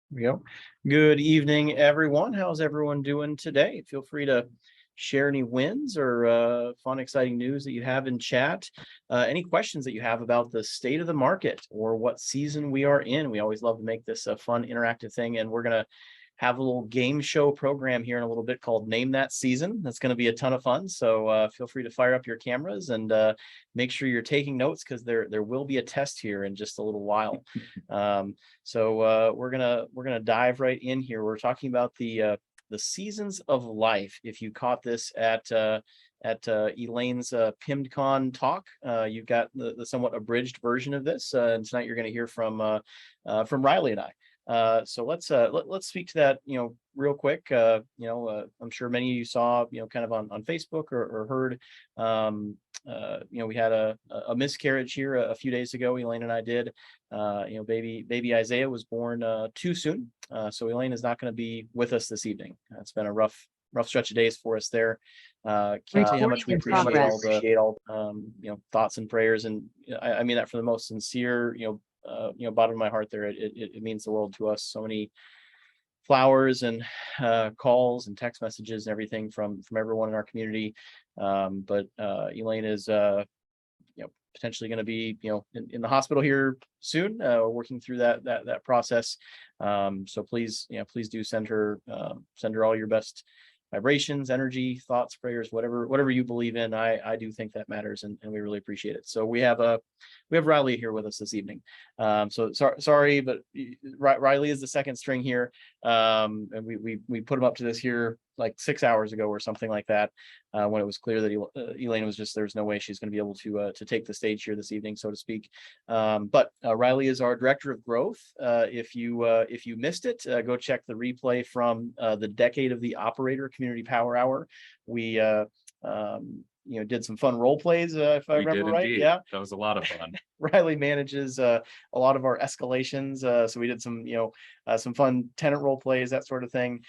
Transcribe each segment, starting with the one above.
We go. Good evening, everyone. How's everyone doing today? Feel free to share any wins or fun, exciting news that you have in chat. Any questions that you have about the state of the market or what season we are in. We always love to make this a fun, interactive thing, and we're going to have a little game show program here in a little bit called Name That Season. That's going to be a ton of fun. So feel free to fire up your cameras and make sure you're taking notes because there will be a test here in just a little while. So we're gonna dive right in here. We're talking about the seasons of life. If you caught this at Elaine's PimCon talk, you've got the somewhat abridged version of this, and tonight you're going to hear from Riley and I. So let's speak to that, real quick. I'm sure many of you saw, kind of on Facebook or heard, we had a miscarriage here a few days ago. Elaine and I did. Baby Isaiah was born too soon. So Elaine is not going to be with us this evening. It's been a rough stretch of days for us there. Can't tell you how much we appreciate all thoughts and prayers, and I mean that for the most sincere, bottom of my heart there. It means the world to us. So many flowers and calls and text messages and everything from everyone in our community. But Elaine is potentially going to be in the hospital here soon, working through that process. So please do send her all your best vibrations, energy, thoughts, prayers, whatever you believe in. I do think that matters, and we really appreciate it. So we have Riley here with us this evening. So sorry, but Riley is the second string here. And we put him up to this here like 6 hours ago or something like that, when it was clear that Elaine was there's no way she's going to be able to take the stage here this evening, so to speak. But Riley is our director of growth. If you missed it, go check the replay from the Decade of the Operator Community Power Hour. We did some fun role plays, if I remember right. Indeed. Yeah, that was a lot of fun. Riley manages a lot of our escalations, so we did some fun tenant role plays, that sort of thing.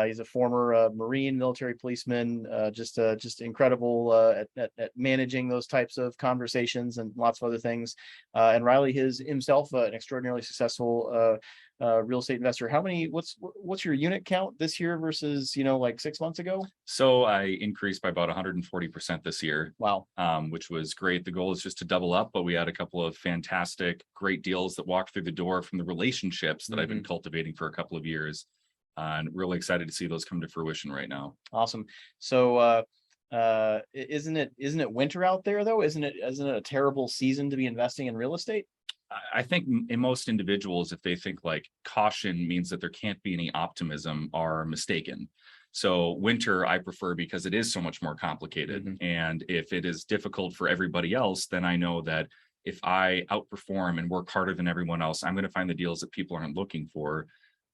He's a former Marine, military policeman, just incredible at managing those types of conversations and lots of other things. And Riley is himself an extraordinarily successful real estate investor. What's your unit count this year versus like 6 months ago? So I increased by about 140% this year. Wow. Which was great. The goal is just to double up, but we had a couple of fantastic, great deals that walked through the door from the relationships that I've been cultivating for a couple of years, and really excited to see those come to fruition right now. Awesome. So isn't it winter out there though? Isn't it a terrible season to be investing in real estate? I think in most individuals, if they think like caution means that there can't be any optimism, are mistaken. So winter I prefer because it is so much more complicated. And if it is difficult for everybody else, then I know that if I outperform and work harder than everyone else, I'm going to find the deals that people aren't looking for.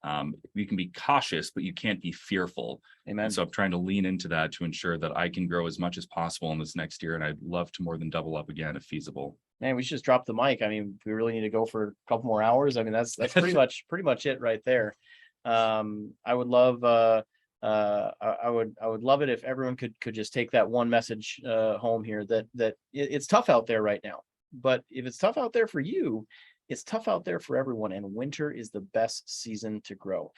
You can be cautious, but you can't be fearful. Amen. And so I'm trying to lean into that to ensure that I can grow as much as possible in this next year. And I'd love to more than double up again if feasible. Man, we should just drop the mic. I mean, we really need to go for a couple more hours. I mean, that's pretty much it right there. I would love I would love it if everyone could just take that one message home here, that it's tough out there right now. But if it's tough out there for you, it's tough out there for everyone, and winter is the best season to grow.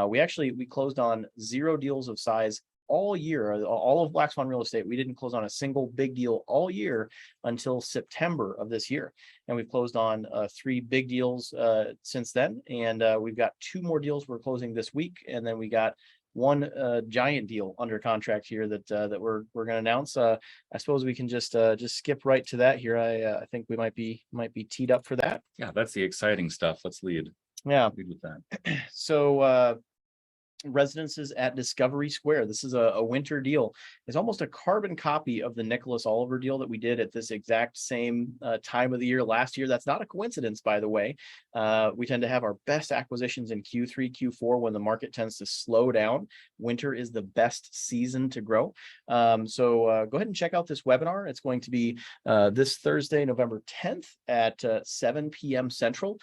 We closed on 0 deals of size all year, all of Black Swan Real Estate. We didn't close on a single big deal all year until September of this year. And we've closed on 3 big deals since then. And we've got 2 more deals we're closing this week. And then we got 1 giant deal under contract here that we're going to announce. I suppose we can just skip right to that here. I think we might be teed up for that. Yeah, that's the exciting stuff. Let's lead. Yeah. Lead with that. So residences at Discovery Square. This is a winter deal. It's almost a carbon copy of the Nicholas Oliver deal that we did at this exact same time of the year last year. That's not a coincidence, by the way. We tend to have our best acquisitions in Q3, Q4 when the market tends to slow down. Winter is the best season to grow. So go ahead and check out this webinar. It's going to be this Thursday, November 10th at 7 p.m. Central.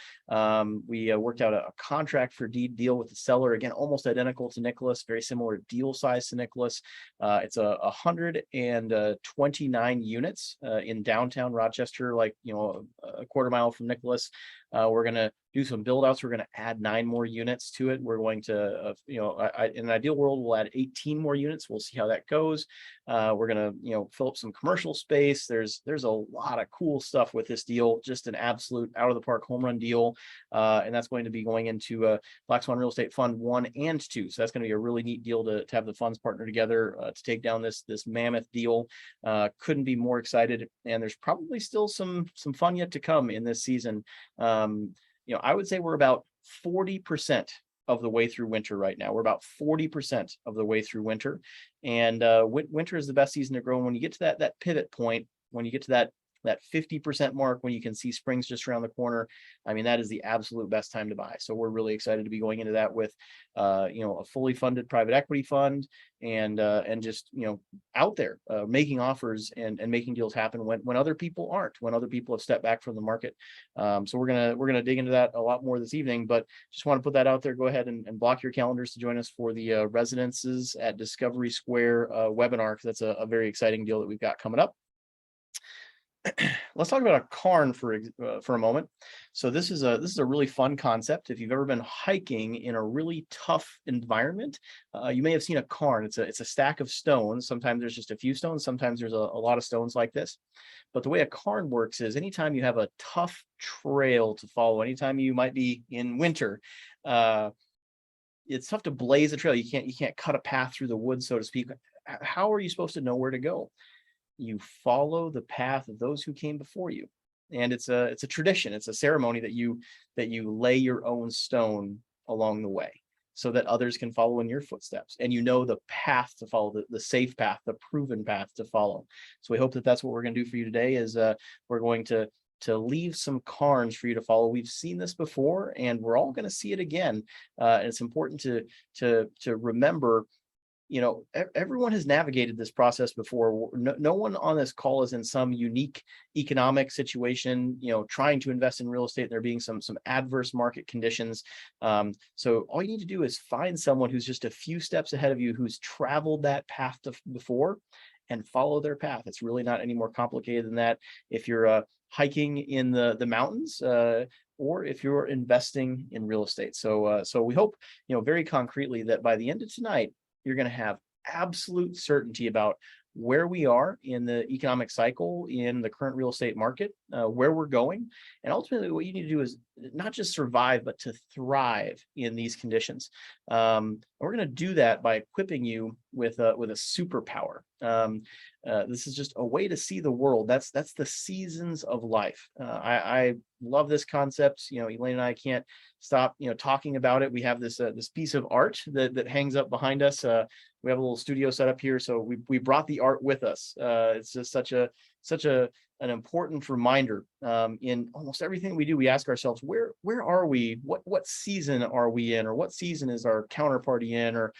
We worked out a contract for deed deal with the seller. Again, almost identical to Nicholas, very similar deal size to Nicholas. It's 129 units in downtown Rochester, like a quarter mile from Nicholas. We're gonna do some build outs. We're going to add 9 more units to it. We're going to, in an ideal world, we'll add 18 more units. We'll see how that goes. We're going to, fill up some commercial space. There's a lot of cool stuff with this deal, just an absolute out of the park home run deal. And that's going to be going into Black Swan Real Estate Fund 1 and 2. So that's going to be a really neat deal to have the funds partner together to take down this mammoth deal. Couldn't be more excited. And there's probably still some fun yet to come in this season. I would say we're about 40% of the way through winter right now. We're about 40% of the way through winter. And winter is the best season to grow. And when you get to that pivot point, when you get to that 50% mark, when you can see spring's just around the corner, I mean, that is the absolute best time to buy. So we're really excited to be going into that with, a fully funded private equity fund and just, out there making offers and making deals happen when other people aren't, when other people have stepped back from the market. So we're gonna dig into that a lot more this evening, but just want to put that out there. Go ahead and block your calendars to join us for the Residences at Discovery Square webinar, because that's a very exciting deal that we've got coming up. Let's talk about a cairn for a moment. So this is a really fun concept. If you've ever been hiking in a really tough environment, you may have seen a cairn. It's a stack of stones. Sometimes there's just a few stones. Sometimes there's a lot of stones like this. But the way a cairn works is anytime you have a tough trail to follow, anytime you might be in winter, it's tough to blaze a trail. You can't cut a path through the woods, so to speak. How are you supposed to know where to go? You follow the path of those who came before you. And it's a tradition. It's a ceremony that you lay your own stone along the way so that others can follow in your footsteps. And the path to follow, the safe path, the proven path to follow. So we hope that that's what we're going to do for you today is we're going to leave some cairns for you to follow. We've seen this before, and we're all going to see it again. And it's important to remember, everyone has navigated this process before. No one on this call is in some unique economic situation, trying to invest in real estate. There being some adverse market conditions. So all you need to do is find someone who's just a few steps ahead of you, who's traveled that path before, and follow their path. It's really not any more complicated than that. If you're hiking in the mountains, or if you're investing in real estate. So we hope, very concretely that by the end of tonight, you're going to have absolute certainty about where we are in the economic cycle, in the current real estate market, where we're going. And ultimately, what you need to do is not just survive, but to thrive in these conditions. We're going to do that by equipping you with a superpower. This is just a way to see the world. That's the seasons of life. I love this concept. Elaine and I can't stop, talking about it. We have this piece of art that hangs up behind us. We have a little studio set up here, so we brought the art with us. It's just such an important reminder. In almost everything we do, we ask ourselves, where are we? What season are we in, or what season is our counterparty in, or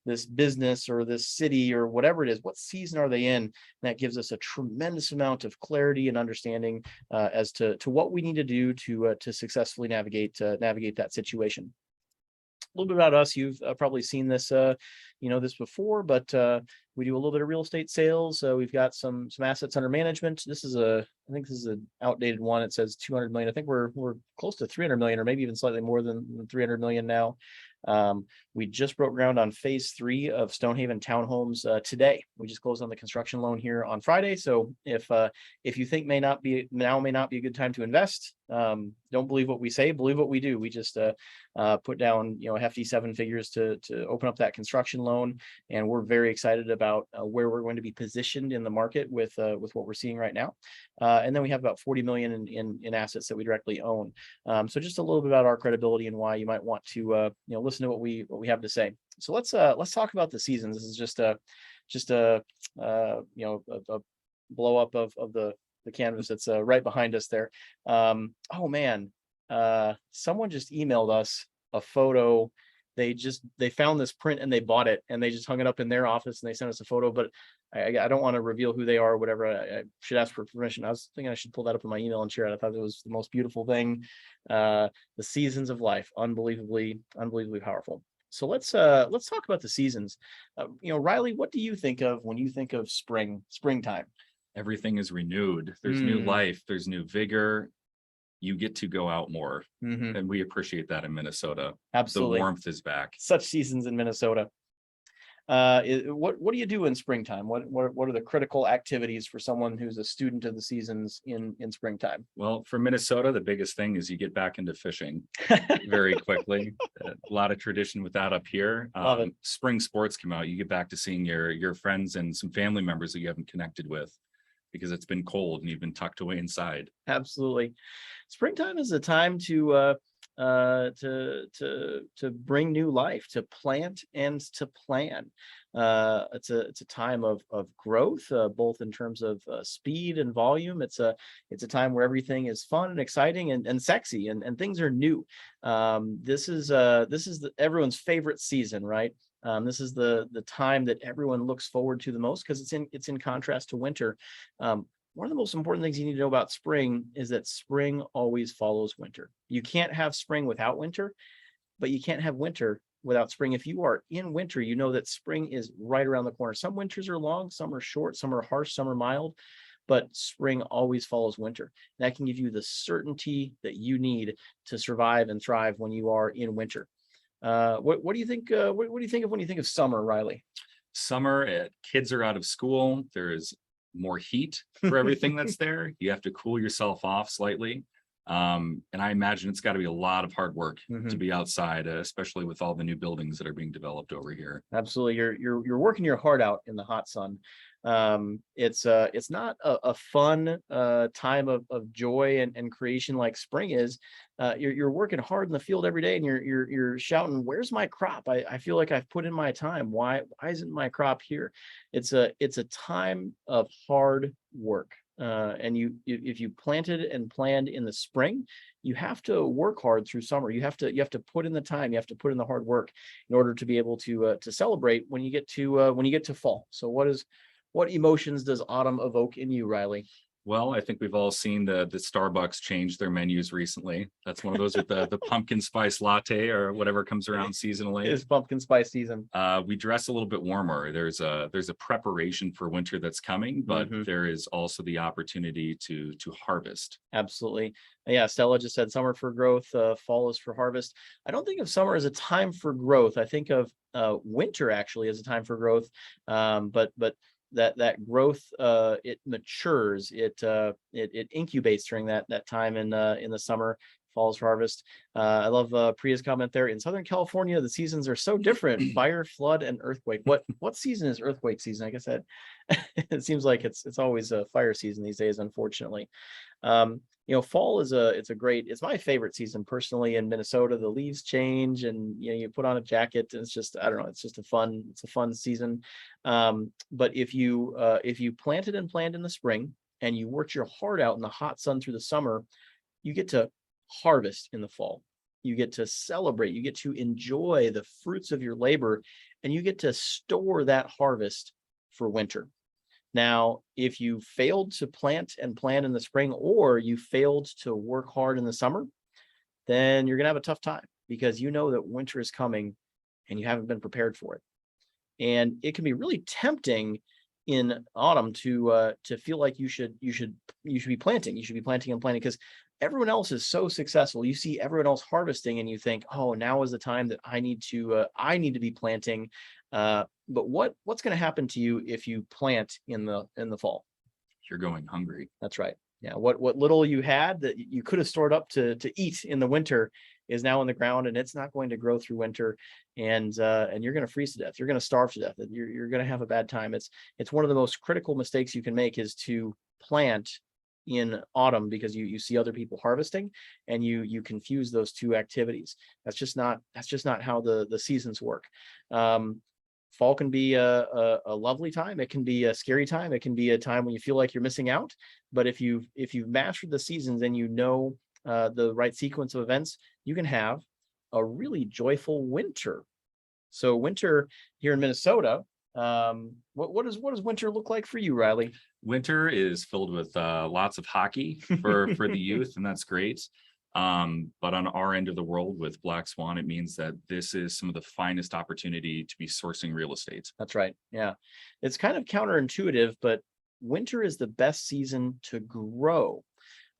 this business or this city or whatever it is, what season are they in? And that gives us a tremendous amount of clarity and understanding as to what we need to do to successfully navigate that situation. A little bit about us. You've probably seen this, this before, but we do a little bit of real estate sales. We've got some assets under management. I think this is an outdated one. It says 200 million. I think we're close to 300 million, or maybe even slightly more than 300 million now. We just broke ground on phase 3 of Stonehaven Townhomes today. We just closed on the construction loan here on Friday. So if you think may not be a good time to invest, don't believe what we say, believe what we do. We just put down a hefty 7 figures to open up that construction loan, and we're very excited about where we're going to be positioned in the market with what we're seeing right now. And then we have about 40 million in assets that we directly own. So just a little bit about our credibility and why you might want to listen to what we have to say. So let's talk about the seasons. This is just a blow up of the canvas that's right behind us there. Oh man, someone just emailed us a photo. They found this print and they bought it, and they just hung it up in their office, and they sent us a photo, but I don't want to reveal who they are or whatever. I should ask for permission. I was thinking I should pull that up in my email and share it. I thought it was the most beautiful thing. The seasons of life, unbelievably powerful. So let's talk about the seasons. Riley, what do you think of when you think of springtime? Everything is renewed. There's new life. There's new vigor. you get to go out more. Mhm. And we appreciate that in Minnesota. Absolutely. The warmth is back. Such seasons in Minnesota. What do you do in springtime? What are the critical activities for someone who's a student of the seasons in springtime? Well, for Minnesota, the biggest thing is you get back into fishing very quickly. A lot of tradition with that up here. Love it. Spring sports come out. You get back to seeing your friends and some family members that you haven't connected with because it's been cold and you've been tucked away inside. Absolutely. Springtime is a time to bring new life, to plant and to plan. It's a time of growth, both in terms of speed and volume. It's a time where everything is fun and exciting and sexy and things are new. This is everyone's favorite season, right? This is the time that everyone looks forward to the most because it's in contrast to winter. One of the most important things you need to know about spring is that spring always follows winter. You can't have spring without winter, but you can't have winter without spring. If you are in winter, you know that spring is right around the corner. Some winters are long, some are short, some are harsh, some are mild, but spring always follows winter. That can give you the certainty that you need to survive and thrive when you are in winter. What do you think? What do you think of when you think of summer, Riley? Summer, kids are out of school. There is more heat for everything that's there. You have to cool yourself off slightly. And I imagine it's got to be a lot of hard work to be outside, especially with all the new buildings that are being developed over here. Absolutely. You're working your heart out in the hot sun. It's not a fun time of joy and creation like spring is. You're working hard in the field every day and you're shouting, "Where's my crop? I feel like I've put in my time. Why isn't my crop here?" It's a time of hard work. And if you planted and planned in the spring, you have to work hard through summer. You have to put in the time. You have to put in the hard work in order to be able to celebrate when you get to fall. So what emotions does autumn evoke in you, Riley? Well, I think we've all seen the Starbucks change their menus recently. That's one of those with the pumpkin spice latte or whatever comes around seasonally. It is pumpkin spice season. We dress a little bit warmer. There's a preparation for winter that's coming, but there is also the opportunity to harvest. Absolutely. Yeah, Stella just said summer for growth, fall is for harvest. I don't think of summer as a time for growth. I think of winter actually as a time for growth. But that growth it matures, it incubates during that time in the summer. Fall's harvest. I love Priya's comment there. In Southern California, the seasons are so different: fire, flood, and earthquake. What season is earthquake season? I guess that it seems like it's always a fire season these days, unfortunately. Fall it's my favorite season personally in Minnesota. The leaves change and you put on a jacket and it's just, I don't know, it's a fun season. But if you planted and planned in the spring and you worked your heart out in the hot sun through the summer, you get to harvest in the fall. You get to celebrate, you get to enjoy the fruits of your labor, and you get to store that harvest for winter. Now, if you failed to plant and plan in the spring, or you failed to work hard in the summer, then you're going to have a tough time because you know that winter is coming and you haven't been prepared for it. And it can be really tempting in autumn to feel like you should be planting. You should be planting and planting because everyone else is so successful. You see everyone else harvesting and you think, "Oh, now is the time that I need to be planting." But what's going to happen to you if you plant in the fall? You're going hungry. That's right. Yeah. What little you had that you could have stored up to eat in the winter is now in the ground, and it's not going to grow through winter, and you're going to freeze to death. You're going to starve to death. You're going to have a bad time. It's one of the most critical mistakes you can make is to plant in autumn because you see other people harvesting and you confuse those two activities. That's just not how the seasons work. Fall can be a lovely time. It can be a scary time. It can be a time when you feel like you're missing out. But if you've mastered the seasons and you know the right sequence of events, you can have a really joyful winter. So winter here in Minnesota, what does winter look like for you, Riley? Winter is filled with lots of hockey for the youth, and that's great. But on our end of the world with Black Swan, it means that this is some of the finest opportunity to be sourcing real estate. That's right. Yeah. It's kind of counterintuitive, but winter is the best season to grow.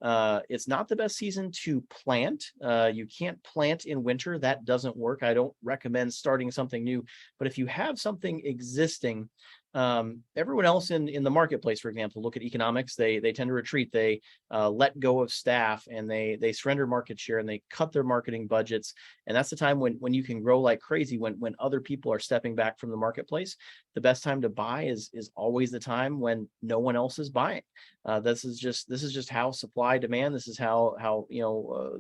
It's not the best season to plant. You can't plant in winter. That doesn't work. I don't recommend starting something new. But if you have something existing, everyone else in the marketplace, for example, look at economics. They tend to retreat. They let go of staff, and they surrender market share, and they cut their marketing budgets. And that's the time when you can grow like crazy, when other people are stepping back from the marketplace. The best time to buy is always the time when no one else is buying. This is just how supply demand. This is how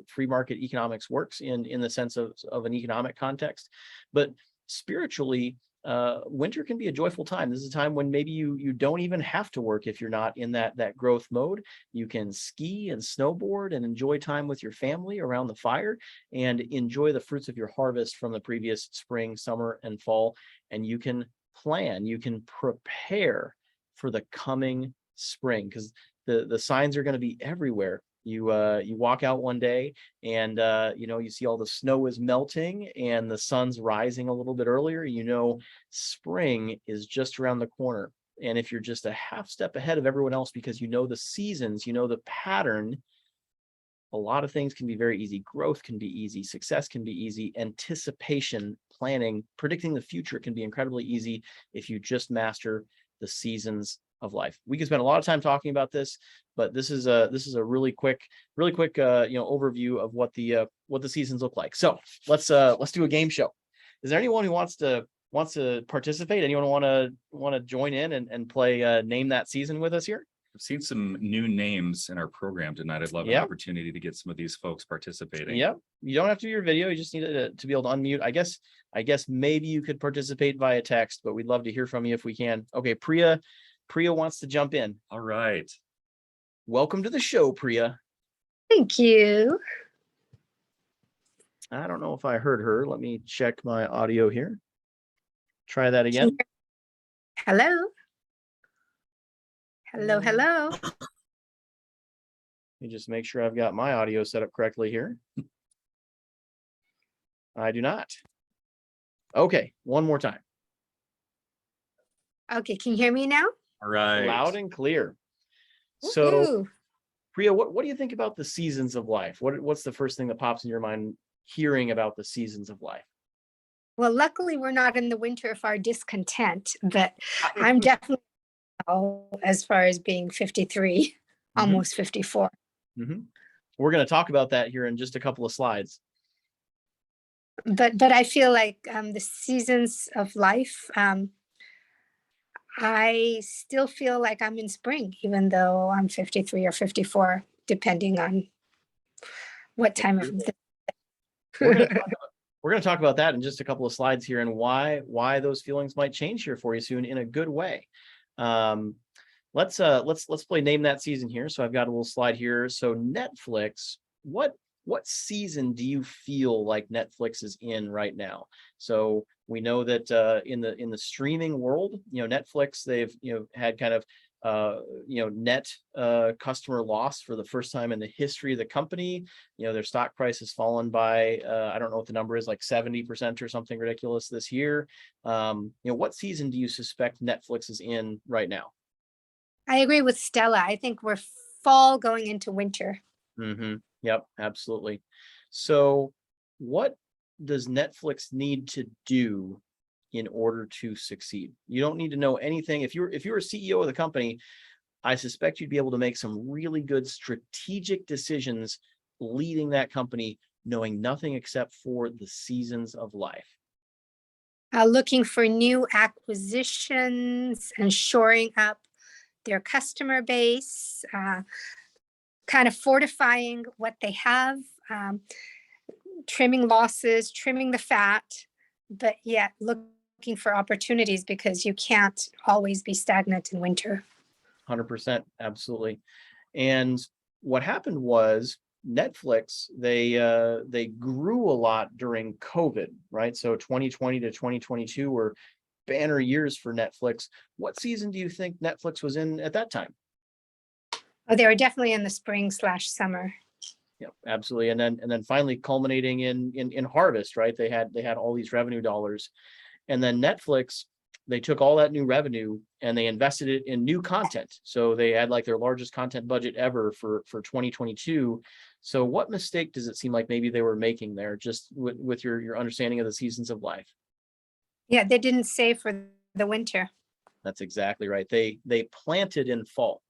free market economics works in the sense of an economic context. But spiritually, winter can be a joyful time. This is a time when maybe you don't even have to work if you're not in that growth mode. You can ski and snowboard and enjoy time with your family around the fire and enjoy the fruits of your harvest from the previous spring, summer, and fall. And you can plan, you can prepare for the coming spring, because the signs are going to be everywhere. You walk out one day and you see all the snow is melting and the sun's rising a little bit earlier. Spring is just around the corner. And if you're just a half step ahead of everyone else because the seasons, the pattern, a lot of things can be very easy. Growth can be easy. Success can be easy. Anticipation, planning, predicting the future can be incredibly easy if you just master the seasons of life. We can spend a lot of time talking about this, but this is a really quick overview of what the seasons look like. So let's do a game show. Is there anyone who wants to participate? Anyone want to join in and play Name That Season with us here? I've seen some new names in our program tonight. I'd love an opportunity to get some of these folks participating. Yeah, you don't have to do your video. You just need to be able to unmute. I guess maybe you could participate via text, but we'd love to hear from you if we can. Okay, Priya wants to jump in. All right. Welcome to the show, Priya. Thank you. I don't know if I heard her. Let me check my audio here. Try that again. Hello. Hello. Let me just make sure I've got my audio set up correctly here. I do not. Okay, one more time. Okay, can you hear me now? All right. Loud and clear. So, Priya, what do you think about the seasons of life? What's the first thing that pops in your mind hearing about the seasons of life? Well, luckily we're not in the winter of our discontent, but I'm definitely as far as being 53, almost 54. Mm-hmm. We're going to talk about that here in just a couple of slides. But I feel like the seasons of life, I still feel like I'm in spring, even though I'm 53 or 54, depending on what time of the We're going to talk about that in just a couple of slides here, and why those feelings might change here for you soon in a good way. Let's play Name That Season here. So I've got a little slide here. So Netflix, what season do you feel like Netflix is in right now? So we know that in the streaming world, Netflix, they've had kind of net customer loss for the first time in the history of the company. Their stock price has fallen by I don't know what the number is, like 70% or something ridiculous this year. What season do you suspect Netflix is in right now? I agree with Stella. I think we're fall going into winter. Mm-hmm. Yep, absolutely. So what does Netflix need to do in order to succeed? You don't need to know anything. If you're a CEO of the company, I suspect you'd be able to make some really good strategic decisions leading that company, knowing nothing except for the seasons of life. Looking for new acquisitions and shoring up their customer base, kind of fortifying what they have, trimming losses, trimming the fat, but yet looking for opportunities, because you can't always be stagnant in winter. 100%, absolutely. And what happened was Netflix, they grew a lot during COVID, right? So 2020 to 2022 were banner years for Netflix. What season do you think Netflix was in at that time? Oh, they were definitely in the spring/summer. Yeah, absolutely. And then finally culminating in harvest, right? They had all these revenue dollars. And then Netflix, they took all that new revenue and they invested it in new content. So they had like their largest content budget ever for 2022. So what mistake does it seem like maybe they were making there, just with your understanding of the seasons of life? Yeah, they didn't save for the winter. That's exactly right. They planted in fall.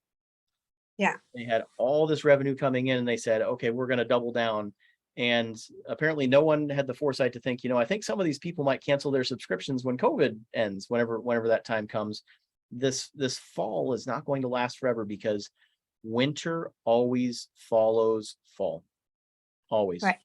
Yeah. They had all this revenue coming in and they said, okay, we're going to double down. And apparently no one had the foresight to think, I think some of these people might cancel their subscriptions when COVID ends, whenever that time comes. This fall is not going to last forever, because winter always follows fall. Always. Right.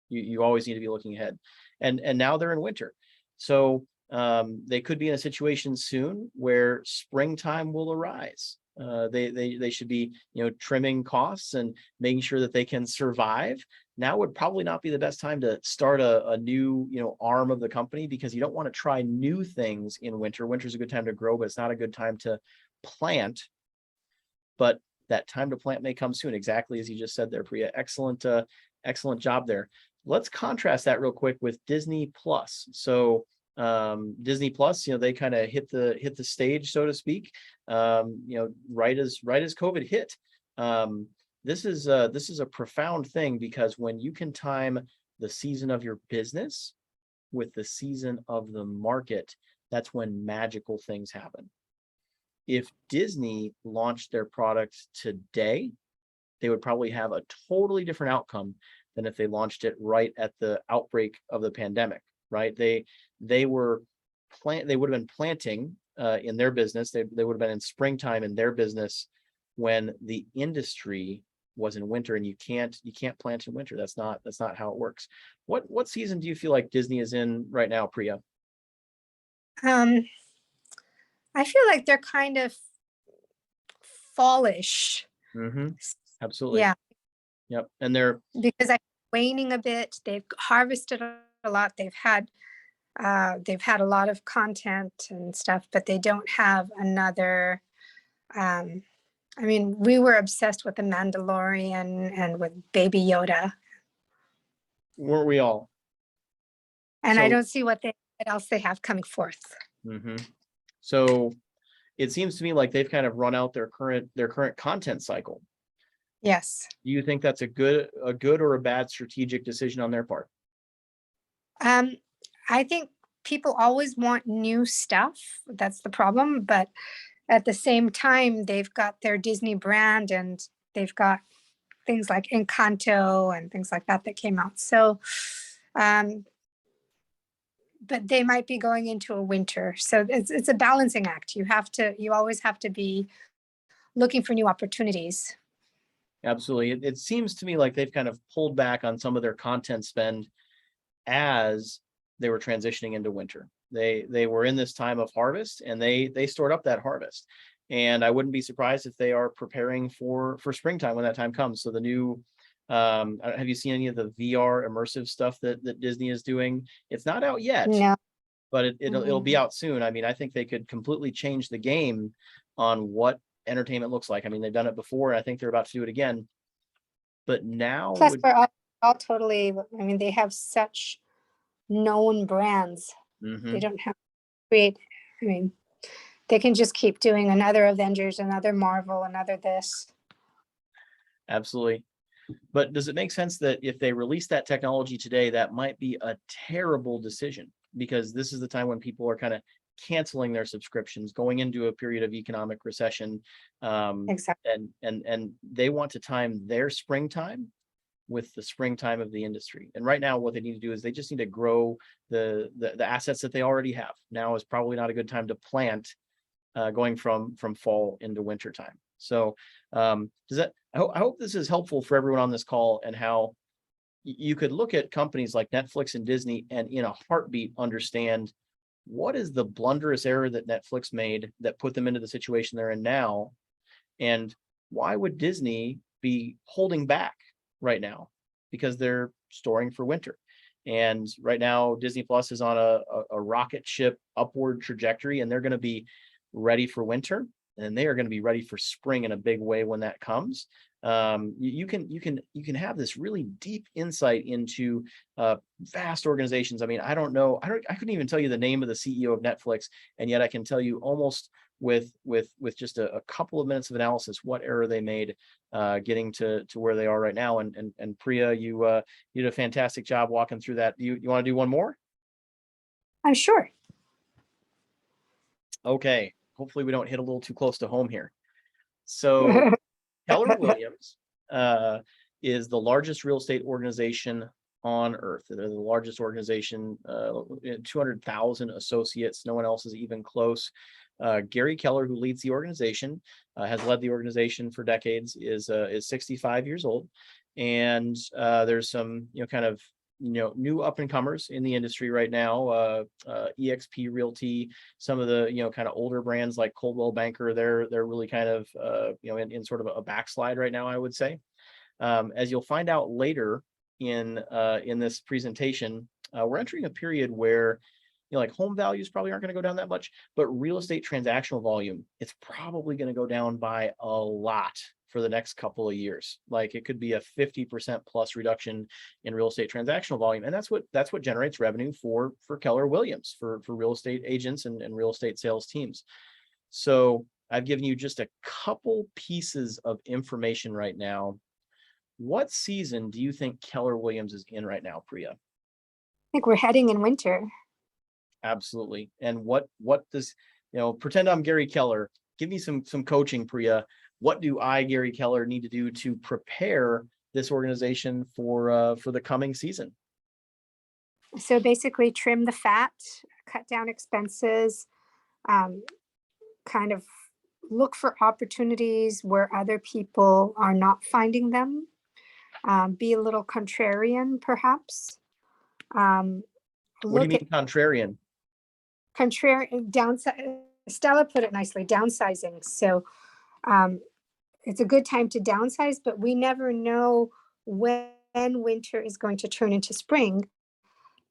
You always need to be looking ahead. And now they're in winter. So they could be in a situation soon where springtime will arise. They should be, trimming costs and making sure that they can survive. Now would probably not be the best time to start a new, arm of the company, because you don't want to try new things in winter. Winter's a good time to grow, but it's not a good time to plant. But that time to plant may come soon, exactly as you just said there, Priya. Excellent job there. Let's contrast that real quick with Disney Plus. So Disney Plus, they kind of hit the stage, so to speak, right as COVID hit. This is a profound thing, because when you can time the season of your business with the season of the market, that's when magical things happen. If Disney launched their product today, they would probably have a totally different outcome than if they launched it right at the outbreak of the pandemic, right? They would have been planting in their business. They would have been in springtime in their business when the industry was in winter, and you can't plant in winter. That's not how it works. What season do you feel like Disney is in right now, Priya? I feel like they're kind of fallish. Mm-hmm. Absolutely. Yeah. Yep. And they're because I'm waning a bit. They've harvested a lot. They've had a lot of content and stuff, but they don't have another. We were obsessed with The Mandalorian and with Baby Yoda. Weren't we all? And I don't see what else they have coming forth. Mm-hmm. So it seems to me like they've kind of run out their current content cycle. Yes. Do you think that's a good or a bad strategic decision on their part? I think people always want new stuff. That's the problem. But at the same time, they've got their Disney brand, and they've got things like Encanto and things like that came out. So, but they might be going into a winter. So it's a balancing act. You always have to be looking for new opportunities. Absolutely. It seems to me like they've kind of pulled back on some of their content spend as they were transitioning into winter. They were in this time of harvest, and they stored up that harvest. And I wouldn't be surprised if they are preparing for springtime when that time comes. So the new, have you seen any of the VR immersive stuff that Disney is doing? It's not out yet, No. but it'll be out soon. I think they could completely change the game on what entertainment looks like. They've done it before, and I think they're about to do it again. But now, Plus, we're all totally. They have such known brands. Mm-hmm. They don't have to create. They can just keep doing another Avengers, another Marvel, another this. Absolutely. But does it make sense that if they release that technology today, that might be a terrible decision? Because this is the time when people are kind of canceling their subscriptions, going into a period of economic recession. Exactly. And they want to time their springtime with the springtime of the industry. And right now, what they need to do is they just need to grow the assets that they already have. Now is probably not a good time to plant going from fall into winter time. So I hope this is helpful for everyone on this call, and how you could look at companies like Netflix and Disney and in a heartbeat understand what is the blunderous error that Netflix made that put them into the situation they're in now, and why would Disney be holding back right now? Because they're storing for winter. And right now, Disney Plus is on a rocket ship upward trajectory, and they're going to be ready for winter, and they are going to be ready for spring in a big way when that comes. You can have this really deep insight into vast organizations. I mean, I don't know, I couldn't even tell you the name of the CEO of Netflix, and yet I can tell you almost with just a couple of minutes of analysis what error they made getting to where they are right now. And Priya, you did a fantastic job walking through that. You want to do one more? I'm sure. Okay, hopefully we don't hit a little too close to home here. So Keller Williams is the largest real estate organization on earth. They're the largest organization, 200,000 associates. No one else is even close. Gary Keller, who leads the organization, has led the organization for decades, is 65 years old. And there's some, kind of, new up and comers in the industry right now. EXP Realty, some of the, kind of older brands like Coldwell Banker, they're really kind of, in sort of a backslide right now, I would say. As you'll find out later in this presentation, we're entering a period where, like home values probably aren't going to go down that much, but real estate transactional volume, it's probably going to go down by a lot for the next couple of years. Like it could be a 50% plus reduction in real estate transactional volume. And that's what generates revenue for Keller Williams, for real estate agents and real estate sales teams. So I've given you just a couple pieces of information right now. What season do you think Keller Williams is in right now, Priya? I think we're heading in winter. Absolutely. And what does, pretend I'm Gary Keller. Give me some coaching, Priya. What do I, Gary Keller, need to do to prepare this organization for the coming season? So basically trim the fat, cut down expenses, kind of look for opportunities where other people are not finding them. Be a little contrarian, perhaps. What do you mean contrarian? Contrarian, downside. Stella put it nicely, downsizing. So it's a good time to downsize, but we never know when winter is going to turn into spring.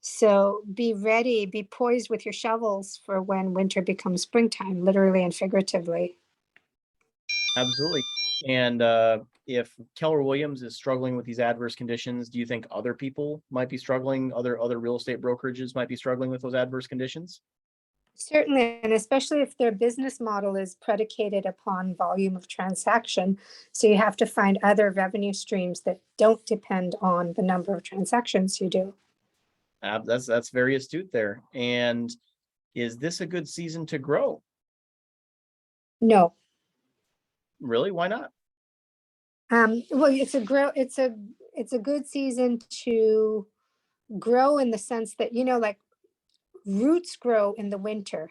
So be ready, be poised with your shovels for when winter becomes springtime, literally and figuratively. Absolutely. And if Keller Williams is struggling with these adverse conditions, do you think other people might be struggling? Other real estate brokerages might be struggling with those adverse conditions? Certainly, and especially if their business model is predicated upon volume of transaction. So you have to find other revenue streams that don't depend on the number of transactions you do. That's very astute there. And is this a good season to grow? No. Really? Why not? Well, it's a good season to grow in the sense that, like roots grow in the winter.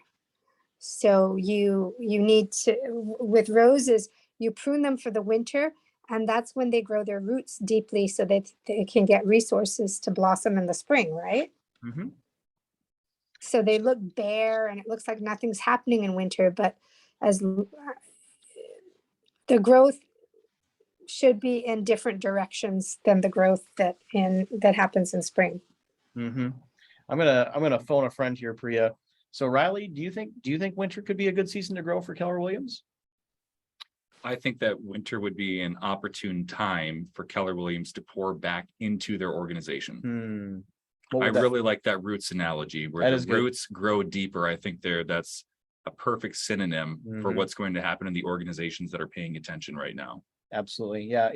So you need to, with roses, you prune them for the winter, and that's when they grow their roots deeply so that they can get resources to blossom in the spring, right? Mm-hmm. So they look bare and it looks like nothing's happening in winter, but as the growth should be in different directions than the growth that happens in spring. Mm-hmm. I'm gonna phone a friend here, Priya. So Riley, do you think winter could be a good season to grow for Keller Williams? I think that winter would be an opportune time for Keller Williams to pour back into their organization. I really like that roots analogy where the roots grow deeper. I think that's a perfect synonym for what's going to happen in the organizations that are paying attention right now. Absolutely. Yeah.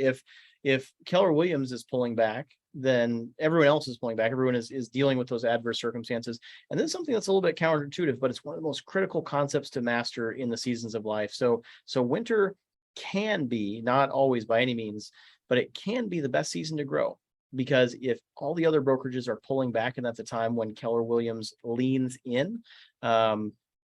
If Keller Williams is pulling back, then everyone else is pulling back. Everyone is dealing with those adverse circumstances. And this is something that's a little bit counterintuitive, but it's one of the most critical concepts to master in the seasons of life. So winter can be, not always by any means, but it can be the best season to grow. Because if all the other brokerages are pulling back, and that's a time when Keller Williams leans in,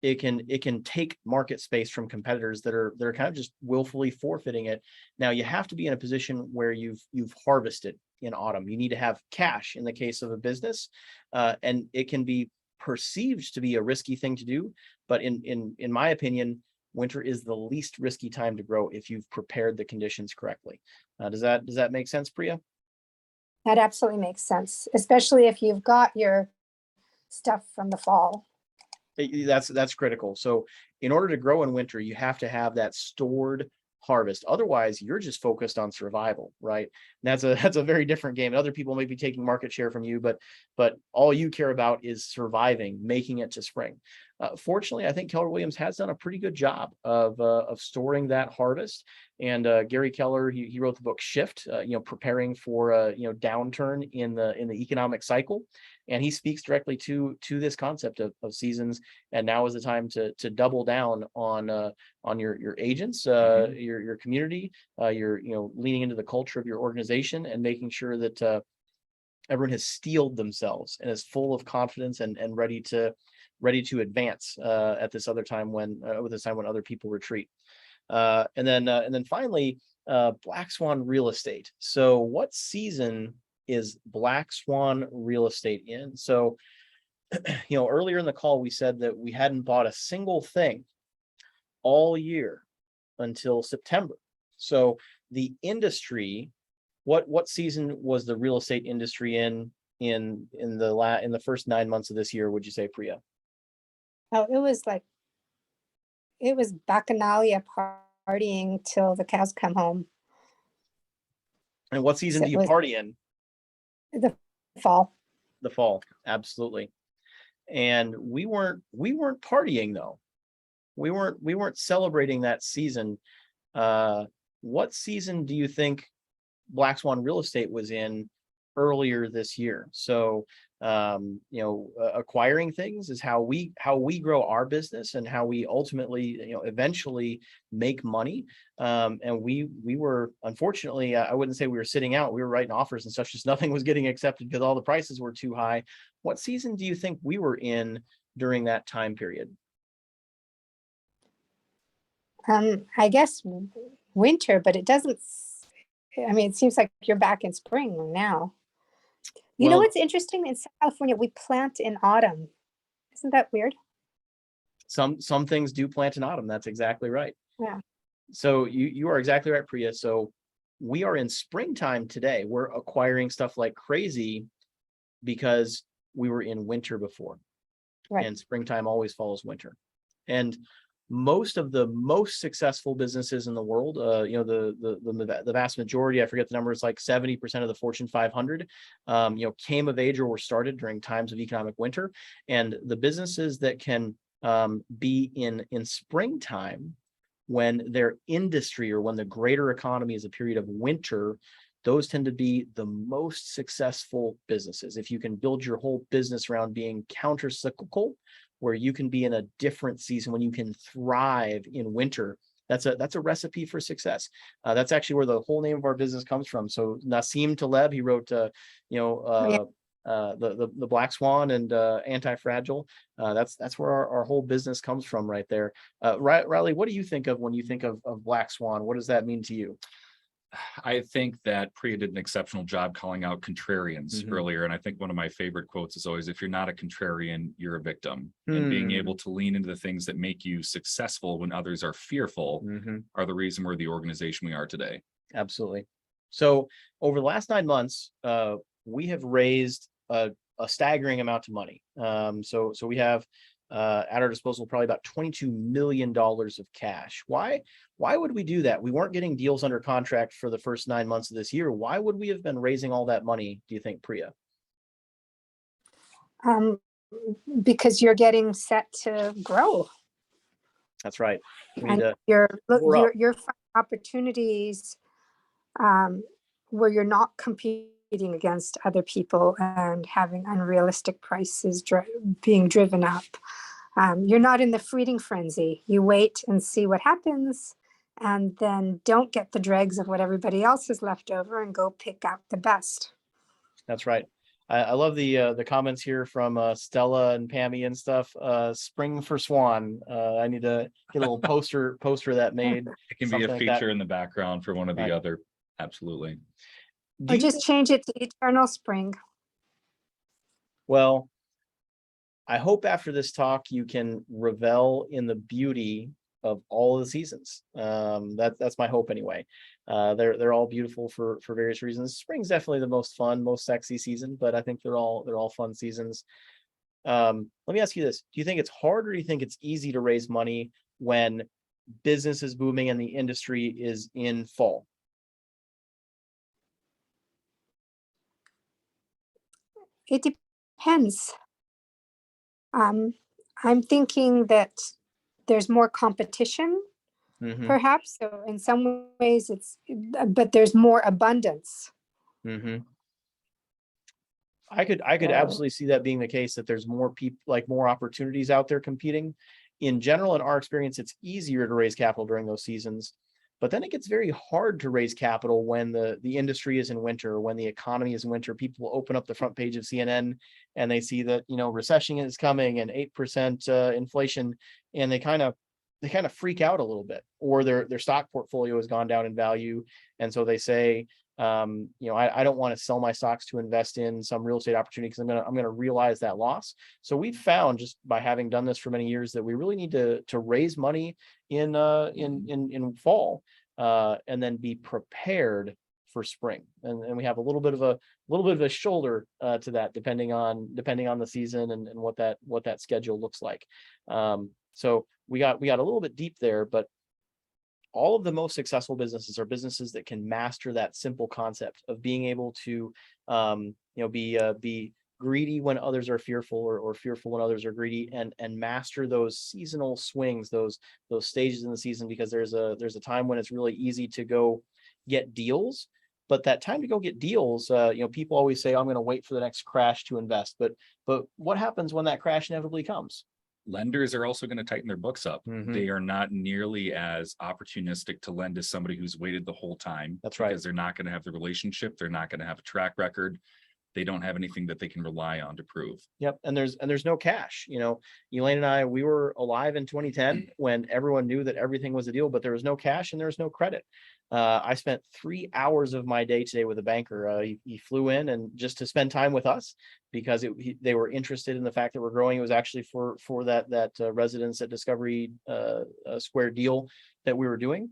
it can take market space from competitors that are kind of just willfully forfeiting it. Now you have to be in a position where you've harvested in autumn. You need to have cash in the case of a business, and it can be perceived to be a risky thing to do. But in my opinion, winter is the least risky time to grow if you've prepared the conditions correctly. Does that make sense, Priya? That absolutely makes sense, especially if you've got your stuff from the fall. That's critical. So in order to grow in winter, you have to have that stored harvest. Otherwise, you're just focused on survival, right? And that's a very different game. Other people may be taking market share from you, but all you care about is surviving, making it to spring. Fortunately, I think Keller Williams has done a pretty good job of storing that harvest. And Gary Keller, he wrote the book Shift, preparing for a downturn in the economic cycle, and he speaks directly to this concept of seasons. And now is the time to double down on your agents, your community, your leaning into the culture of your organization and making sure that everyone has steeled themselves and is full of confidence and ready to advance at this other time when other people retreat. And then finally, Black Swan Real Estate. So what season is Black Swan Real Estate in? So, earlier in the call, we said that we hadn't bought a single thing all year until September. So the industry, what season was the real estate industry in the first 9 months of this year, would you say, Priya? Oh, it was bacchanalia partying till the cows come home. And what season So do it you was party in? the fall. The fall, absolutely. And we weren't partying though. We weren't celebrating that season. What season do you think Black Swan Real Estate was in earlier this year? So acquiring things is how we grow our business and how we ultimately eventually make money. And we were, unfortunately, I wouldn't say we were sitting out, we were writing offers and such, just nothing was getting accepted because all the prices were too high. What season do you think we were in during that time period? I guess winter, but it doesn't. I mean, it seems like you're back in spring now. You know Well, what's interesting? In South California, we plant in autumn. Isn't that weird? some things do plant in autumn. That's exactly right. Yeah. So you are exactly right, Priya. So we are in springtime today. We're acquiring stuff like crazy because we were in winter before. Right. And springtime always follows winter. And most of the most successful businesses in the world, the vast majority, I forget the number, it's like 70% of the Fortune 500, came of age or were started during times of economic winter. And the businesses that can be in springtime, when their industry or when the greater economy is a period of winter, those tend to be the most successful businesses. If you can build your whole business around being counter-cyclical, where you can be in a different season when you can thrive in winter, that's a recipe for success. That's actually where the whole name of our business comes from. So Nassim Taleb, he wrote, the Black Swan and Anti-Fragile. That's where our whole business comes from right there. Riley, what do you think of when you think of Black Swan? What does that mean to you? I think that Priya did an exceptional job calling out contrarians earlier. And I think one of my favorite quotes is always, if you're not a contrarian, you're a victim. And being able to lean into the things that make you successful when others are fearful are the reason we're the organization we are today. Absolutely. So over the last 9 months, we have raised a staggering amount of money. So we have at our disposal probably about $22 million of cash. Why would we do that? We weren't getting deals under contract for the first 9 months of this year. Why would we have been raising all that money, do you think, Priya? Because you're getting set to grow. That's right. And you're finding opportunities where you're not competing against other people and having unrealistic prices being driven up. You're not in the feeding frenzy. You wait and see what happens, and then don't get the dregs of what everybody else has left over and go pick out the best. That's right. I love the comments here from Stella and Pammy and stuff. Spring for Swan. I need to get a little poster that made. It can be a feature in the background for one of the other. Absolutely. Or just change it to Eternal Spring. Well, I hope after this talk you can revel in the beauty of all of the seasons. That's my hope anyway. They're all beautiful for various reasons. Spring's definitely the most fun, most sexy season, but I think they're all fun seasons. Let me ask you this: do you think it's hard, or do you think it's easy to raise money when business is booming and the industry is in fall? It depends. I'm thinking that there's more competition, Mm-hmm. perhaps. So in some ways but there's more abundance. Mm-hmm. I could absolutely see that being the case, that there's more people, like more opportunities out there competing. In general, in our experience, it's easier to raise capital during those seasons, but then it gets very hard to raise capital when the industry is in winter, or when the economy is in winter. People open up the front page of CNN and they see that, recession is coming and 8% inflation, and they kind of freak out a little bit, or their stock portfolio has gone down in value, and so they say, I don't want to sell my stocks to invest in some real estate opportunity because I'm gonna realize that loss. So we've found, just by having done this for many years, that we really need to raise money in fall, and then be prepared for spring. And we have a little bit of a shoulder to that, depending on the season and what that schedule looks like. So we got a little bit deep there, but all of the most successful businesses are businesses that can master that simple concept of being able to, be greedy when others are fearful, or fearful when others are greedy, and master those seasonal swings, those stages in the season, because there's a time when it's really easy to go get deals. But that time to go get deals, people always say, I'm going to wait for the next crash to invest. But what happens when that crash inevitably comes? Lenders are also going to tighten their books up. Mhm. They are not nearly as opportunistic to lend as somebody who's waited the whole time. That's right. Because they're not going to have the relationship. They're not going to have a track record. They don't have anything that they can rely on to prove. Yep. And there's no cash. Elaine and I, we were alive in 2010 when everyone knew that everything was a deal, but there was no cash and there was no credit. I spent 3 hours of my day today with a banker. He flew in and just to spend time with us, because they were interested in the fact that we're growing. It was actually for that residence at Discovery Square deal that we were doing.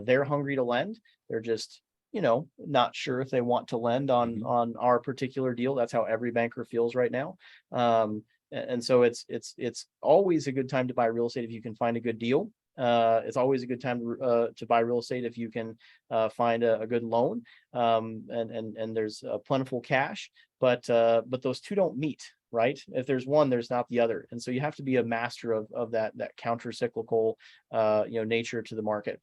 They're hungry to lend. They're just not sure if they want to lend on our particular deal. That's how every banker feels right now. And so it's always a good time to buy real estate if you can find a good deal. It's always a good time to buy real estate if you can find a good loan, and there's plentiful cash. But those two don't meet, right? If there's one, there's not the other, and so you have to be a master of that counter cyclical nature to the market.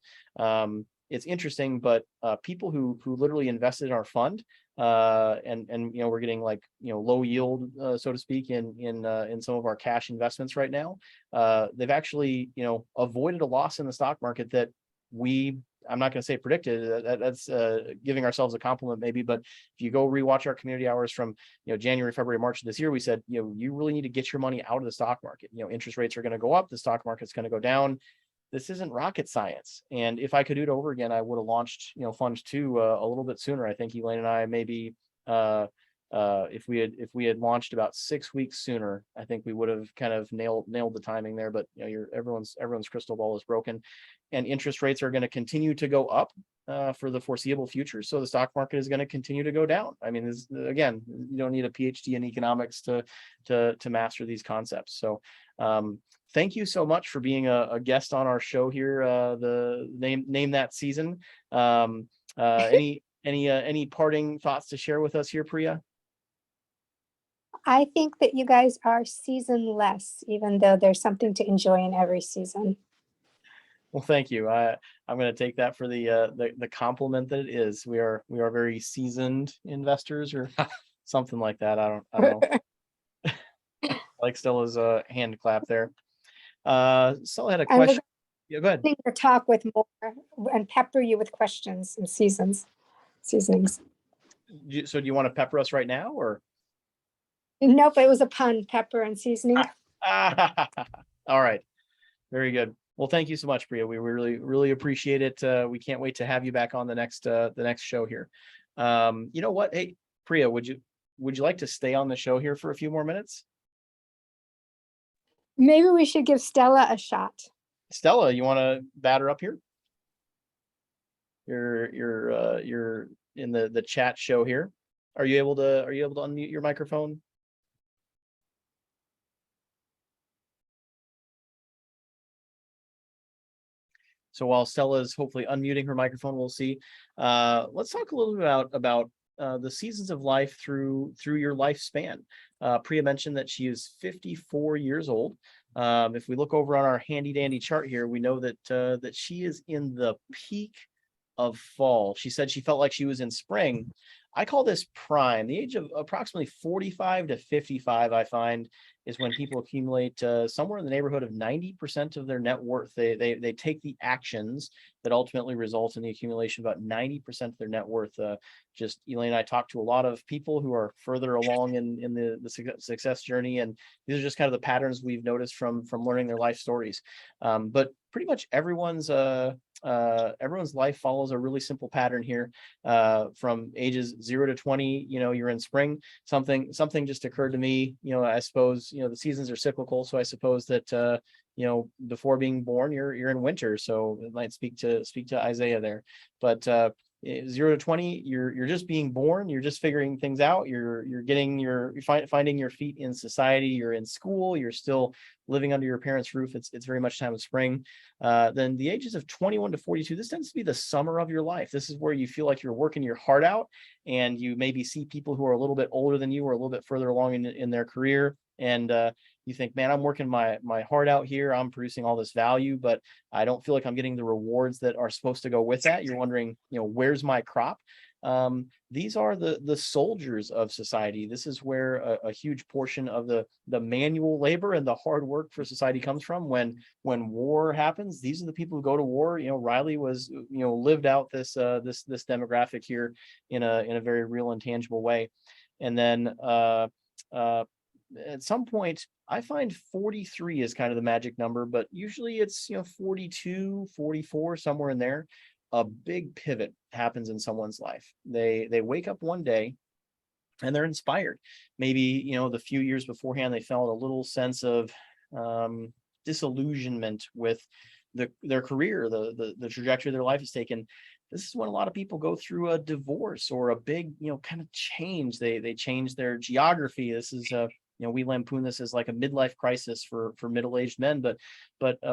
It's interesting, but people who literally invested in our fund, and we're getting like low yield, so to speak, in some of our cash investments right now. They've actually avoided a loss in the stock market that I'm not going to say predicted. That's giving ourselves a compliment maybe, but if you go rewatch our community hours from January, February, March of this year, we said you really need to get your money out of the stock market. Interest rates are going to go up, the stock market's going to go down. This isn't rocket science. And if I could do it over again, I would have launched, Fund 2 a little bit sooner. I think Elaine and I maybe, if we had launched about 6 weeks sooner, I think we would have kind of nailed the timing there. But everyone's crystal ball is broken, and interest rates are going to continue to go up for the foreseeable future. So the stock market is going to continue to go down. I mean, again, you don't need a PhD in economics to master these concepts. So thank you so much for being a guest on our show here. The name that season. Any parting thoughts to share with us here, Priya? I think that you guys are seasonless, even though there's something to enjoy in every season. Well, thank you. I'm going to take that for the compliment that it is. We are very seasoned investors, or something like that. I don't know. Like Stella's hand clap there. Stella had a question. Yeah, go ahead. To talk with more and pepper you with questions and seasonings. So do you want to pepper us right now, or? Nope, it was a pun. Pepper and seasoning. All right. Very good. Well, thank you so much, Priya. We really, really appreciate it. We can't wait to have you back on the next show here. You know what? Hey, Priya, would you like to stay on the show here for a few more minutes? Maybe we should give Stella a shot. Stella, you want to batter up here? You're in the chat show here. Are you able to unmute your microphone? So while Stella's hopefully unmuting her microphone, we'll see. Let's talk a little bit about the seasons of life through your lifespan. Priya mentioned that she is 54 years old. If we look over on our handy dandy chart here, we know that that she is in the peak of fall. She said she felt like she was in spring. I call this prime. The age of approximately 45 to 55, I find, is when people accumulate somewhere in the neighborhood of 90% of their net worth. They take the actions that ultimately result in the accumulation of about 90% of their net worth. Just Elaine and I talked to a lot of people who are further along in the success journey, and these are just kind of the patterns we've noticed from learning their life stories. But pretty much everyone's life follows a really simple pattern here. From ages 0 to 20, you're in spring. Something just occurred to me. I suppose the seasons are cyclical, so I suppose that before being born, you're in winter. So it might speak to Isaiah there. But 0 to 20, you're just being born. You're just figuring things out. You're finding your feet in society. You're in school. You're still living under your parents' roof. It's very much time of spring. Then the ages of 21 to 42, this tends to be the summer of your life. This is where you feel like you're working your heart out, and you maybe see people who are a little bit older than you or a little bit further along in their career, and you think, man, I'm working my heart out here. I'm producing all this value, but I don't feel like I'm getting the rewards that are supposed to go with that. You're wondering, where's my crop? These are the soldiers of society. This is where a huge portion of the manual labor and the hard work for society comes from. When war happens, these are the people who go to war. Riley was lived out this demographic here in a very real and tangible way. And then at some point, I find 43 is kind of the magic number, but usually it's 42, 44, somewhere in there. A big pivot happens in someone's life. They wake up one day and they're inspired. Maybe the few years beforehand they felt a little sense of disillusionment with their career, the trajectory their life has taken. This is when a lot of people go through a divorce or a big kind of change. They change their geography. This is we lampoon this as like a midlife crisis for middle-aged men, but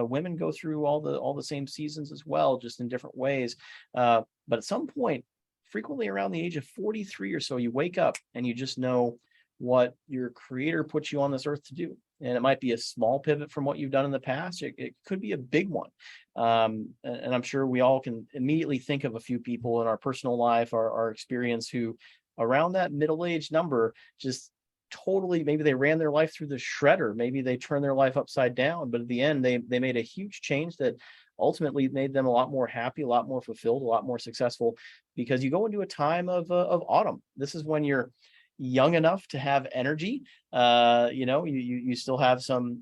women go through all the same seasons as well, just in different ways. But at some point, frequently around the age of 43 or so, you wake up and you just know what your creator put you on this earth to do. And it might be a small pivot from what you've done in the past. It could be a big one. And I'm sure we all can immediately think of a few people in our personal life, our experience, who around that middle-aged number just totally, maybe they ran their life through the shredder, maybe they turned their life upside down, but at the end they made a huge change that ultimately made them a lot more happy, a lot more fulfilled, a lot more successful, because you go into a time of autumn. This is when you're young enough to have energy. You still have some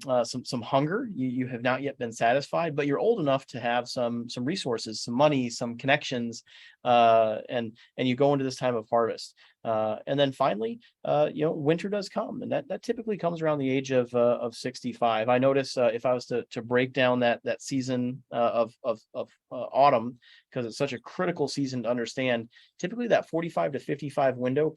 hunger. You have not yet been satisfied, but you're old enough to have some resources, some money, some connections, and you go into this time of harvest. And then finally, winter does come, and that typically comes around the age of 65. I notice if I was to break down that season of autumn, because it's such a critical season to understand. Typically, that 45 to 55 window,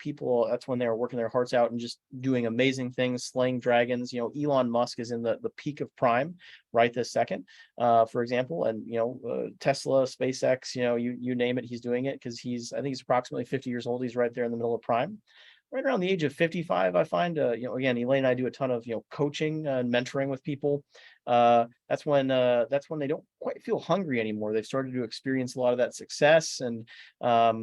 that's when they're working their hearts out and just doing amazing things, slaying dragons. Elon Musk is in the peak of prime right this second, for example, and Tesla, SpaceX, you name it, he's doing it, because I think he's approximately 50 years old. He's right there in the middle of prime. Right around the age of 55, I find, again, Elaine and I do a ton of, coaching and mentoring with people. That's when they don't quite feel hungry anymore. They've started to experience a lot of that success, and they're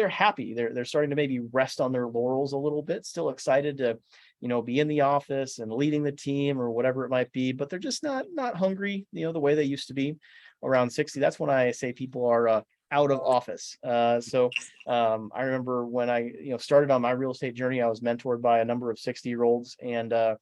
happy. They're starting to maybe rest on their laurels a little bit, still excited to, be in the office and leading the team or whatever it might be, but they're just not hungry, the way they used to be. Around 60, that's when I say people are out of office. So I remember when I started on my real estate journey, I was mentored by a number of 60-year-olds, and I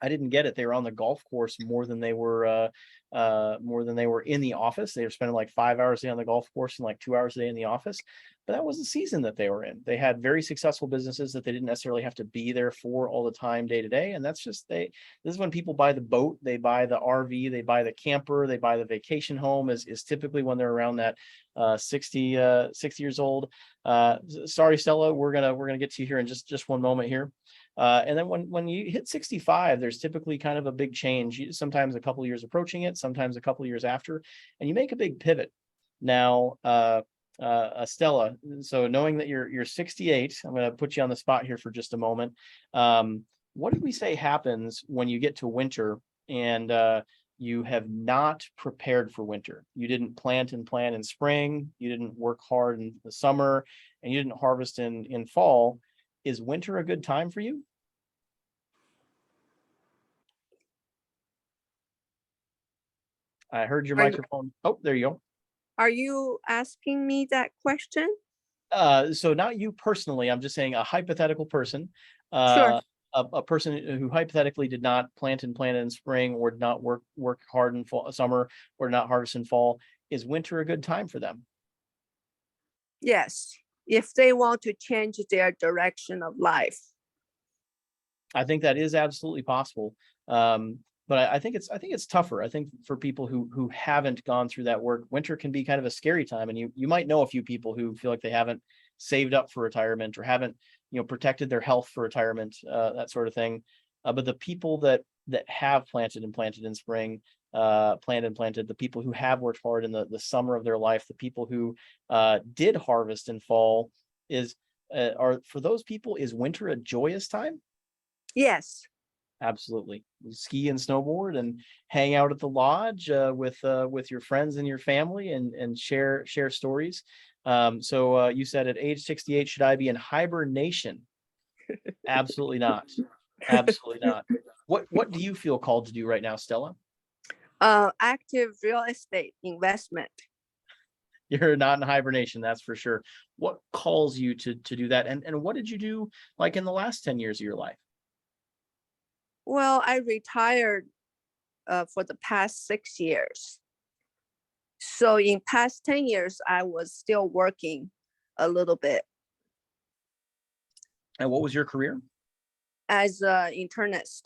didn't get it. They were on the golf course more than they were in the office. They were spending like 5 hours a day on the golf course and like 2 hours a day in the office. But that was the season that they were in. They had very successful businesses that they didn't necessarily have to be there for all the time, day to day. And that's just this is when people buy the boat, they buy the RV, they buy the camper, they buy the vacation home, is typically when they're around that 60 years old. Sorry, Stella, we're gonna get to you here in just one moment here. And then when you hit 65, there's typically kind of a big change. Sometimes a couple of years approaching it, sometimes a couple of years after, and you make a big pivot. Now, Stella, so knowing that you're 68, I'm going to put you on the spot here for just a moment. What did we say happens when you get to winter and you have not prepared for winter? You didn't plant and plan in spring, you didn't work hard in the summer, and you didn't harvest in fall. Is winter a good time for you? I heard your Are you, microphone. Oh, there you go. are you asking me that question? So not you personally, I'm just saying a hypothetical person, Sure. a person who hypothetically did not plant and plant in spring, or did not work hard in fall, summer, or not harvest in fall. Is winter a good time for them? Yes. If they want to change their direction of life. I think that is absolutely possible. But I think it's tougher. I think for people who haven't gone through that work, winter can be kind of a scary time. And you might know a few people who feel like they haven't saved up for retirement, or haven't, protected their health for retirement, that sort of thing. But the people that have planted and planted in spring, planted, the people who have worked hard in the summer of their life, the people who did harvest in fall, are for those people, is winter a joyous time? Yes. Absolutely. You ski and snowboard and hang out at the lodge with your friends and your family, and share stories. So you said at age 68, should I be in hibernation? Absolutely not. Absolutely not. What do you feel called to do right now, Stella? Active real estate investment. You're not in hibernation, that's for sure. What calls you to do that? And what did you do like in the last 10 years of your life? Well, I retired for the past 6 years. So in past 10 years, I was still working a little bit And what was your career? as an internist,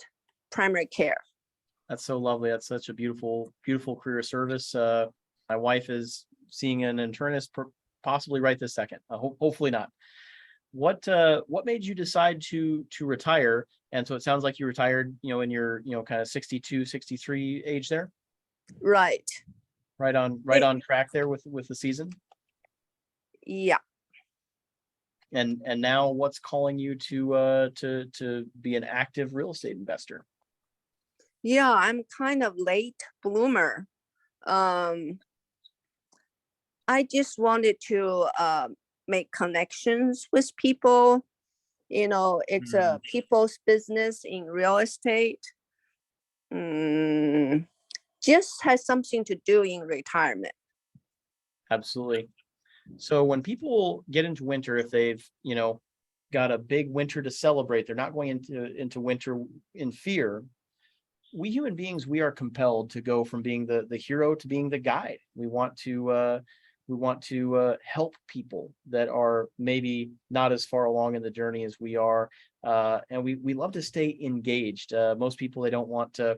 primary care. That's so lovely. That's such a beautiful, beautiful career service. My wife is seeing an internist possibly right this second. Hopefully not. What made you decide to retire? And so it sounds like you retired, in your, kind of 62, 63 age there. Right. Right on track there with the season. Yeah. And now what's calling you to be an active real estate investor? Yeah, I'm kind of late bloomer. I just wanted to make connections with people. It's a people's business in real estate. Just has something to do in retirement. Absolutely. So when people get into winter, if they've, got a big winter to celebrate, they're not going into winter in fear. We human beings, we are compelled to go from being the hero to being the guide. We want to help people that are maybe not as far along in the journey as we are, and we love to stay engaged. Most people, they don't want to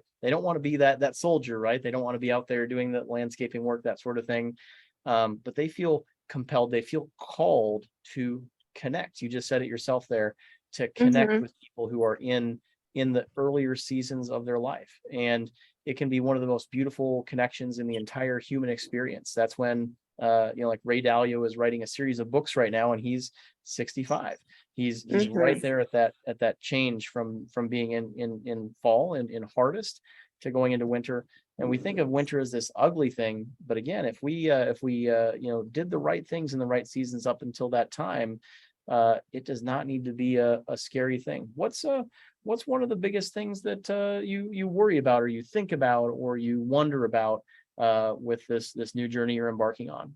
be that soldier, right? They don't want to be out there doing the landscaping work, that sort of thing, but they feel compelled, they feel called to connect. You just said it yourself there, to connect with people who are in the earlier seasons of their life. And it can be one of the most beautiful connections in the entire human experience. That's when, like Ray Dalio is writing a series of books right now, and he's 65. He's right there at that change from being in fall and in harvest to going into winter. And we think of winter as this ugly thing, but again, if we did the right things in the right seasons up until that time, it does not need to be a scary thing. What's one of the biggest things that you worry about, or you think about, or you wonder about with this new journey you're embarking on?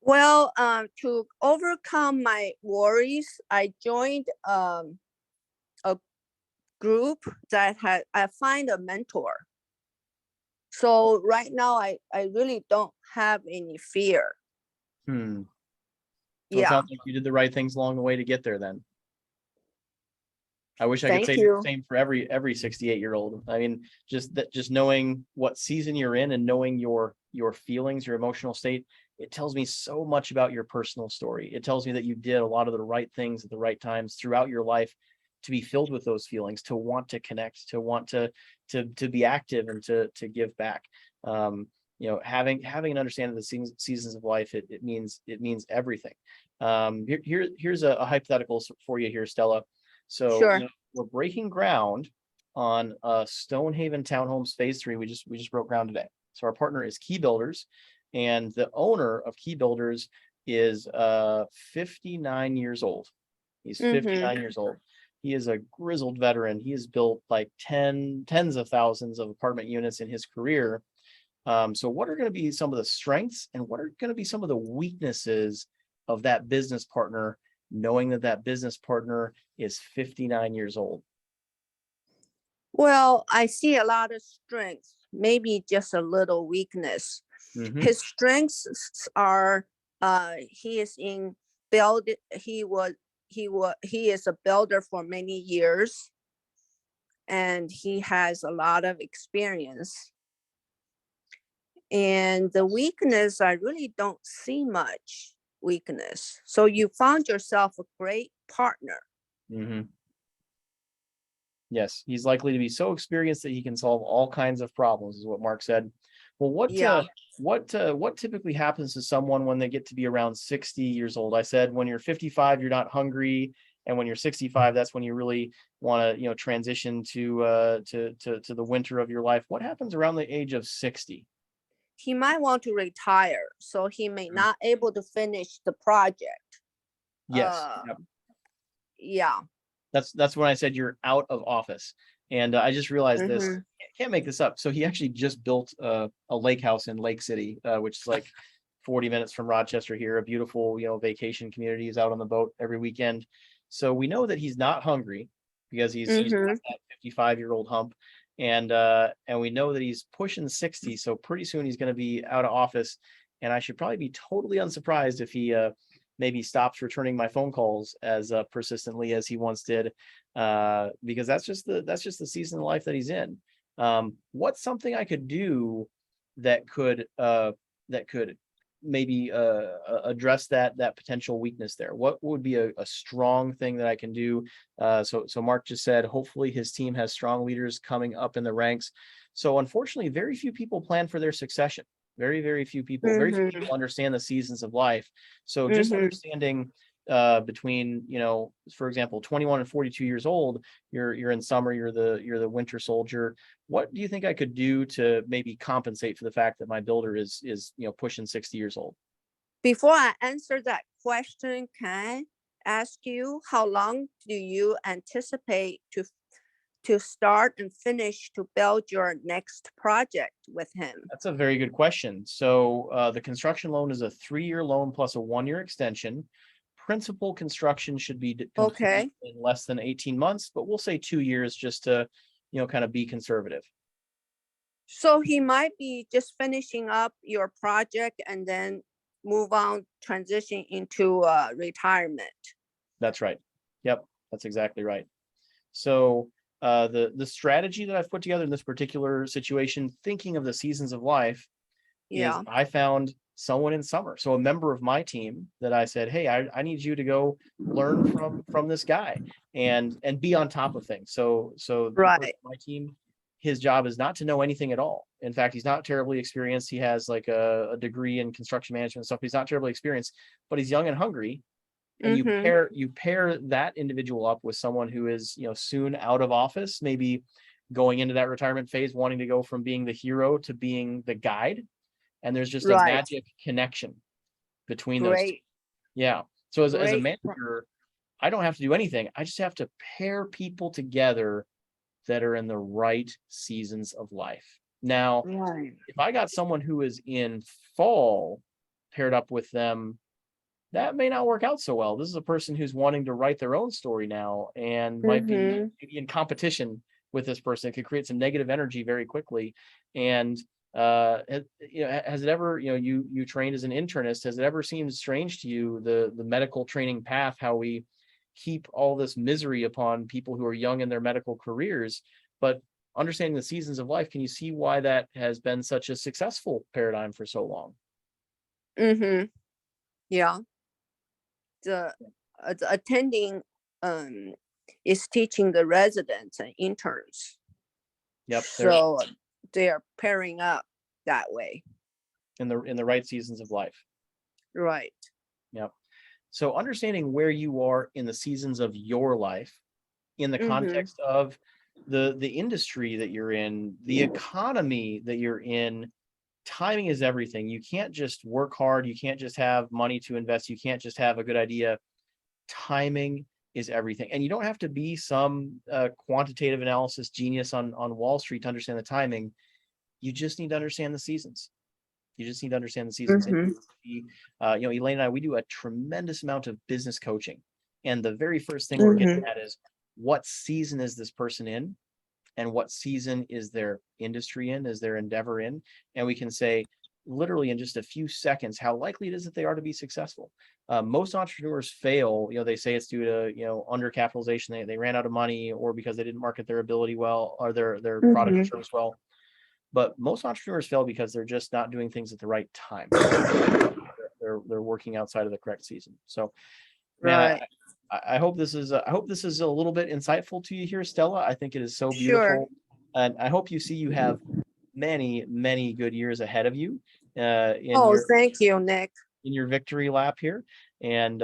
Well, to overcome my worries, I joined a group that I find a mentor. So right now, I really don't have any fear. Well, it Yeah. sounds like you did the right things along the way to get there then. I wish I could Thank say you. the same for every 68-year-old. I mean, just knowing what season you're in and knowing your feelings, your emotional state, it tells me so much about your personal story. It tells me that you did a lot of the right things at the right times throughout your life. be filled with those feelings, to want to connect, to want to be active and to give back. Having an understanding of the seasons of life, it means everything. Here's a hypothetical for you here, Stella. So Sure. we're breaking ground on Stonehaven Townhomes Phase 3. We just broke ground today. So our partner is Key Builders, and the owner of Key Builders is 59 years old. He's 59 years old. He is a grizzled veteran. He has built like tens of thousands of apartment units in his career. So what are going to be some of the strengths, and what are going to be some of the weaknesses of that business partner, knowing that business partner is 59 years old? Well, I see a lot of strengths, maybe just a little weakness. Mhm. His strengths are he is in build he is a builder for many years, and he has a lot of experience. And the weakness, I really don't see much weakness. So you found yourself a great partner. Mhm. Yes, he's likely to be so experienced that he can solve all kinds of problems, is what Mark said. Well, Yeah. what typically happens to someone when they get to be around 60 years old? I said when you're 55, you're not hungry, and when you're 65, that's when you really want to, transition to the winter of your life. What happens around the age of 60? He might want to retire, so he may Mhm. not able to finish the project. Yes. Yep. Yeah. That's when I said you're out of office. And I just realized this. Mhm. Can't make this up. So he actually just built a lake house in Lake City, which is like 40 minutes from Rochester here, a beautiful, vacation community. He's out on the boat every weekend. So we know that he's not hungry because he's past that 55-year-old hump. And we know that he's pushing 60. So pretty soon he's going to be out of office. And I should probably be totally unsurprised if he maybe stops returning my phone calls as persistently as he once did, because that's just the season of life that he's in. What's something I could do that could maybe address that potential weakness there? What would be a strong thing that I can do? So Mark just said hopefully his team has strong leaders coming up in the ranks. So unfortunately, very few people plan for their succession. Very few people. Very few people understand the seasons of life. So just understanding between, for example, 21 and 42 years old, you're in summer, you're the winter soldier. What do you think I could do to maybe compensate for the fact that my builder is pushing 60 years old? Before I answer that question, can I ask you how long do you anticipate to start and finish to build your next project with him? That's a very good question. So the construction loan is a 3-year loan plus a 1-year extension. Principal construction should be completed in less than 18 months, but we'll say 2 years just to, kind of be conservative. So he might be just finishing up your project and then move on, transition into retirement. That's right. Yep, that's exactly right. So the strategy that I've put together in this particular situation, thinking of the seasons of life, is I found someone in summer. So a member of my team that I said, hey, I need you to go learn from this guy and be on top of things. So Right. my team, his job is not to know anything at all. In fact, he's not terribly experienced. He has like a degree in construction management and stuff. He's not terribly experienced, but he's young and hungry. And you pair that individual up with someone who is, soon out of office, maybe going into that retirement phase, wanting to go from being the hero to being the guide. And there's just a magic connection between those two. Yeah. So as a manager, I don't have to do anything. I just have to pair people together that are in the right seasons of life. Now, if I got someone who is in fall paired up with them, that may not work out so well. This is a person who's wanting to write their own story now and might be in competition with this person. It could create some negative energy very quickly. And has it ever, you trained as an internist, has it ever seemed strange to you, the medical training path, how we keep all this misery upon people who are young in their medical careers, but understanding the seasons of life, can you see why that has been such a successful paradigm for so long? Yeah. The attending is teaching the residents and interns. Yep. So they are pairing up that way. In the right seasons of life. Right. Yep. So understanding where you are in the seasons of your life, in the context of the industry that you're in, the economy that you're in, timing is everything. You can't just work hard. You can't just have money to invest. You can't just have a good idea. Timing is everything. And you don't have to be some quantitative analysis genius on Wall Street to understand the timing. You just need to understand the seasons. You just need to understand the seasons. And, Elaine and I, we do a tremendous amount of business coaching. And the very first thing we're getting at is, what season is this person in? And what season is their industry in, is their endeavor in? And we can say, literally in just a few seconds, how likely it is that they are to be successful. Most entrepreneurs fail. They say it's due to, undercapitalization. They ran out of money, or because they didn't market their ability well, or their product or service well. But most entrepreneurs fail because they're just not doing things at the right time. They're working outside of the correct season. So, man, I hope this is a little bit insightful to you here, Stella. I think it is so beautiful, Sure. and I hope you see you have many, many good years ahead of you. Thank you, Nick. In your victory lap here, and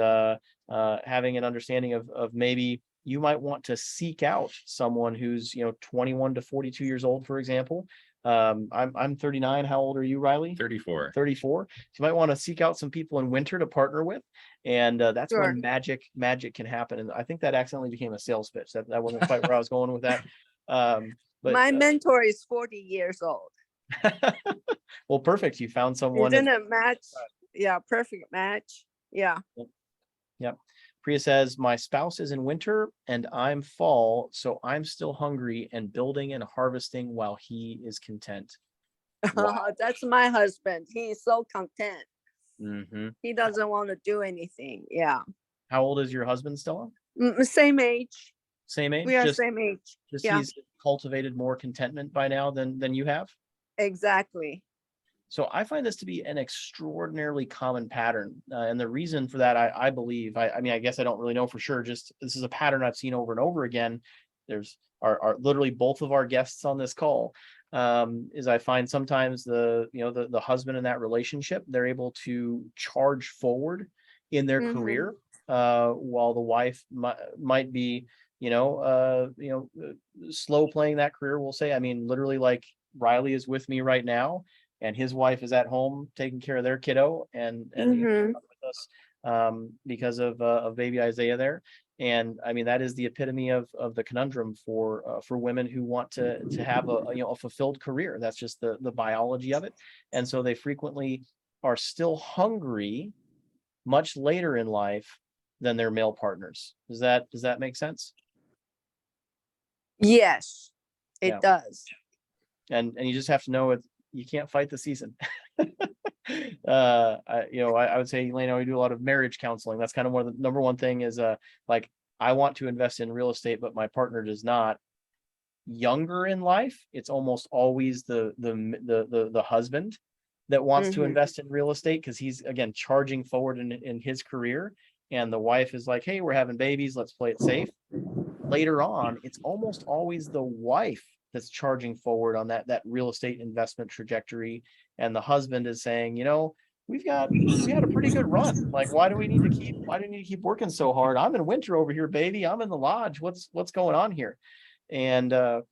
having an understanding of maybe you might want to seek out someone who's 21 to 42 years old, for example. I'm 39. How old are you, Riley? 34. 34. So you might want to seek out some people in winter to partner with, and that's Sure. when magic can happen. And I think that accidentally became a sales pitch. That wasn't quite where I was going with that. But my mentor is 40 years old. Well, perfect. You found someone. Isn't it match? Yeah, perfect match. Yeah. Yep. Priya says, my spouse is in winter and I'm fall, so I'm still hungry and building and harvesting while he is content. Wow. That's my husband. He is so content. Mm-hmm. He doesn't want to do anything. Yeah. How old is your husband, Stella? Same age. Same age? We are same age. Just Yeah. He's cultivated more contentment by now than you have? Exactly. So I find this to be an extraordinarily common pattern. And the reason for that, I believe, I mean, I guess I don't really know for sure, just this is a pattern I've seen over and over again. There's are literally both of our guests on this call, is I find sometimes the husband in that relationship, they're able to charge forward in their career, while the wife might be, slow playing that career, we'll say. I mean, literally, like Riley is with me right now, and his wife is at home taking care of their kiddo, and with us because of baby Isaiah there. And I mean, that is the epitome of the conundrum for women who want to have a fulfilled career. That's just the biology of it. And so they frequently are still hungry much later in life than their male partners. Does that make sense? Yes, it does. And you just have to know you can't fight the season. I would say, Elena, we do a lot of marriage counseling. That's kind of one of the number one thing is like, I want to invest in real estate, but my partner does not. Younger in life, it's almost always the husband that wants to invest in real estate because he's, again, charging forward in his career, and the wife is like, hey, we're having babies, let's play it safe. Later on, it's almost always the wife that's charging forward on that real estate investment trajectory, and the husband is saying, we had a pretty good run. Like, why do we need to keep working so hard? I'm in winter over here, baby. I'm in the lodge. What's going on here? And none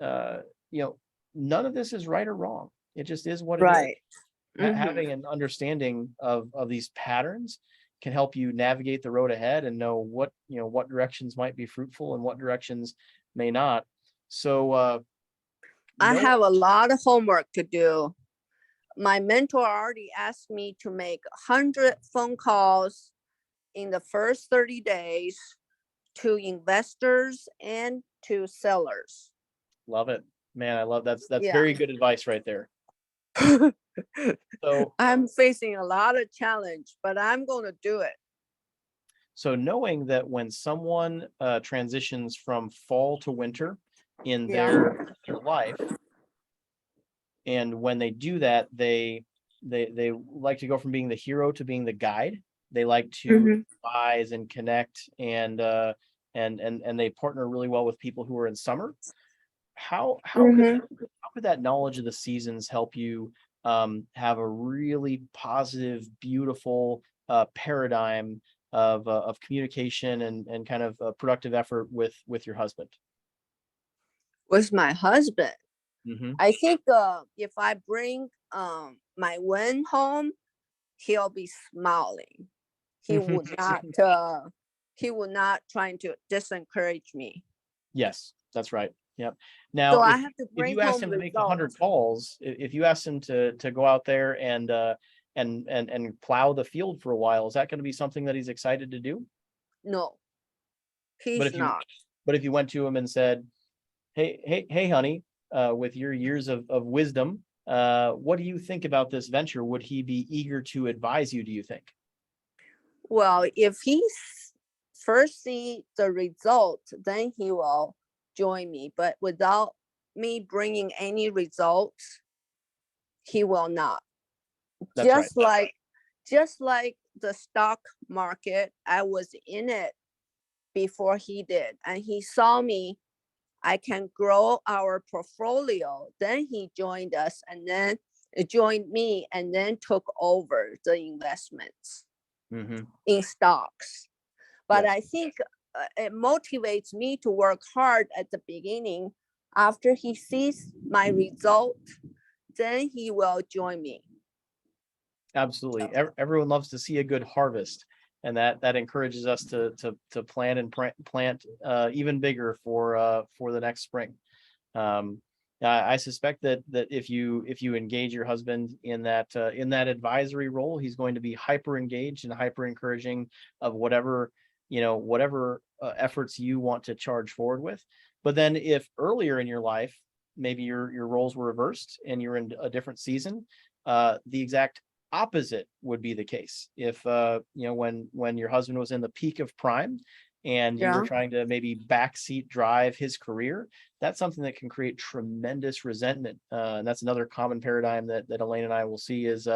of this is right or wrong. It just is what it is. Having an understanding of these patterns can help you navigate the road ahead and know what directions might be fruitful and what directions may not. So I have a lot of homework to do. My mentor already asked me to make 100 phone calls in the first 30 days to investors and to sellers. Love it, man. I love that's very good advice right there. So I'm facing a lot of challenge, but I'm going to do it. So knowing that when someone transitions from fall to winter in their life, and when they do that, they like to go from being the hero to being the guide. They like to advise and connect and and they partner really well with people who are in summer. How Mhm. could that knowledge of the seasons help you have a really positive, beautiful paradigm of communication and kind of a productive effort with your husband? With my husband, Hmm. I think if I bring my win home, he'll be smiling. He would not he would not trying to disencourage me. Yes, that's right. Yep. So Now, I have to if bring you asked home him to make 100 results. calls, if you asked him to go out there and plow the field for a while, is that going to be something that he's excited to do? No, But he's not. if you went to him and said, hey, honey, with your years of wisdom, what do you think about this venture? Would he be eager to advise you, do you think? Well, if he first see the result, then he will join me. But without me bringing any results, he will not. That's right. Just like the stock market, I was in it before he did, and he saw me. I can grow our portfolio. Then he joined us, and then joined me, and then took over the investments Hmm. in stocks. But Yes. I think it motivates me to work hard at the beginning. After he sees my result, then he will join me. Absolutely. Everyone loves to see a good harvest, and that encourages us to plan and plant even bigger for the next spring. Um, I suspect that if you engage your husband in that advisory role, he's going to be hyper engaged and hyper encouraging of whatever efforts you want to charge forward with. But then if earlier in your life maybe your roles were reversed and you're in a different season, the exact opposite would be the case. If when your husband was in the peak of prime and you were Yeah. trying to maybe backseat drive his career, that's something that can create tremendous resentment. And that's another common paradigm that Elaine and I will see is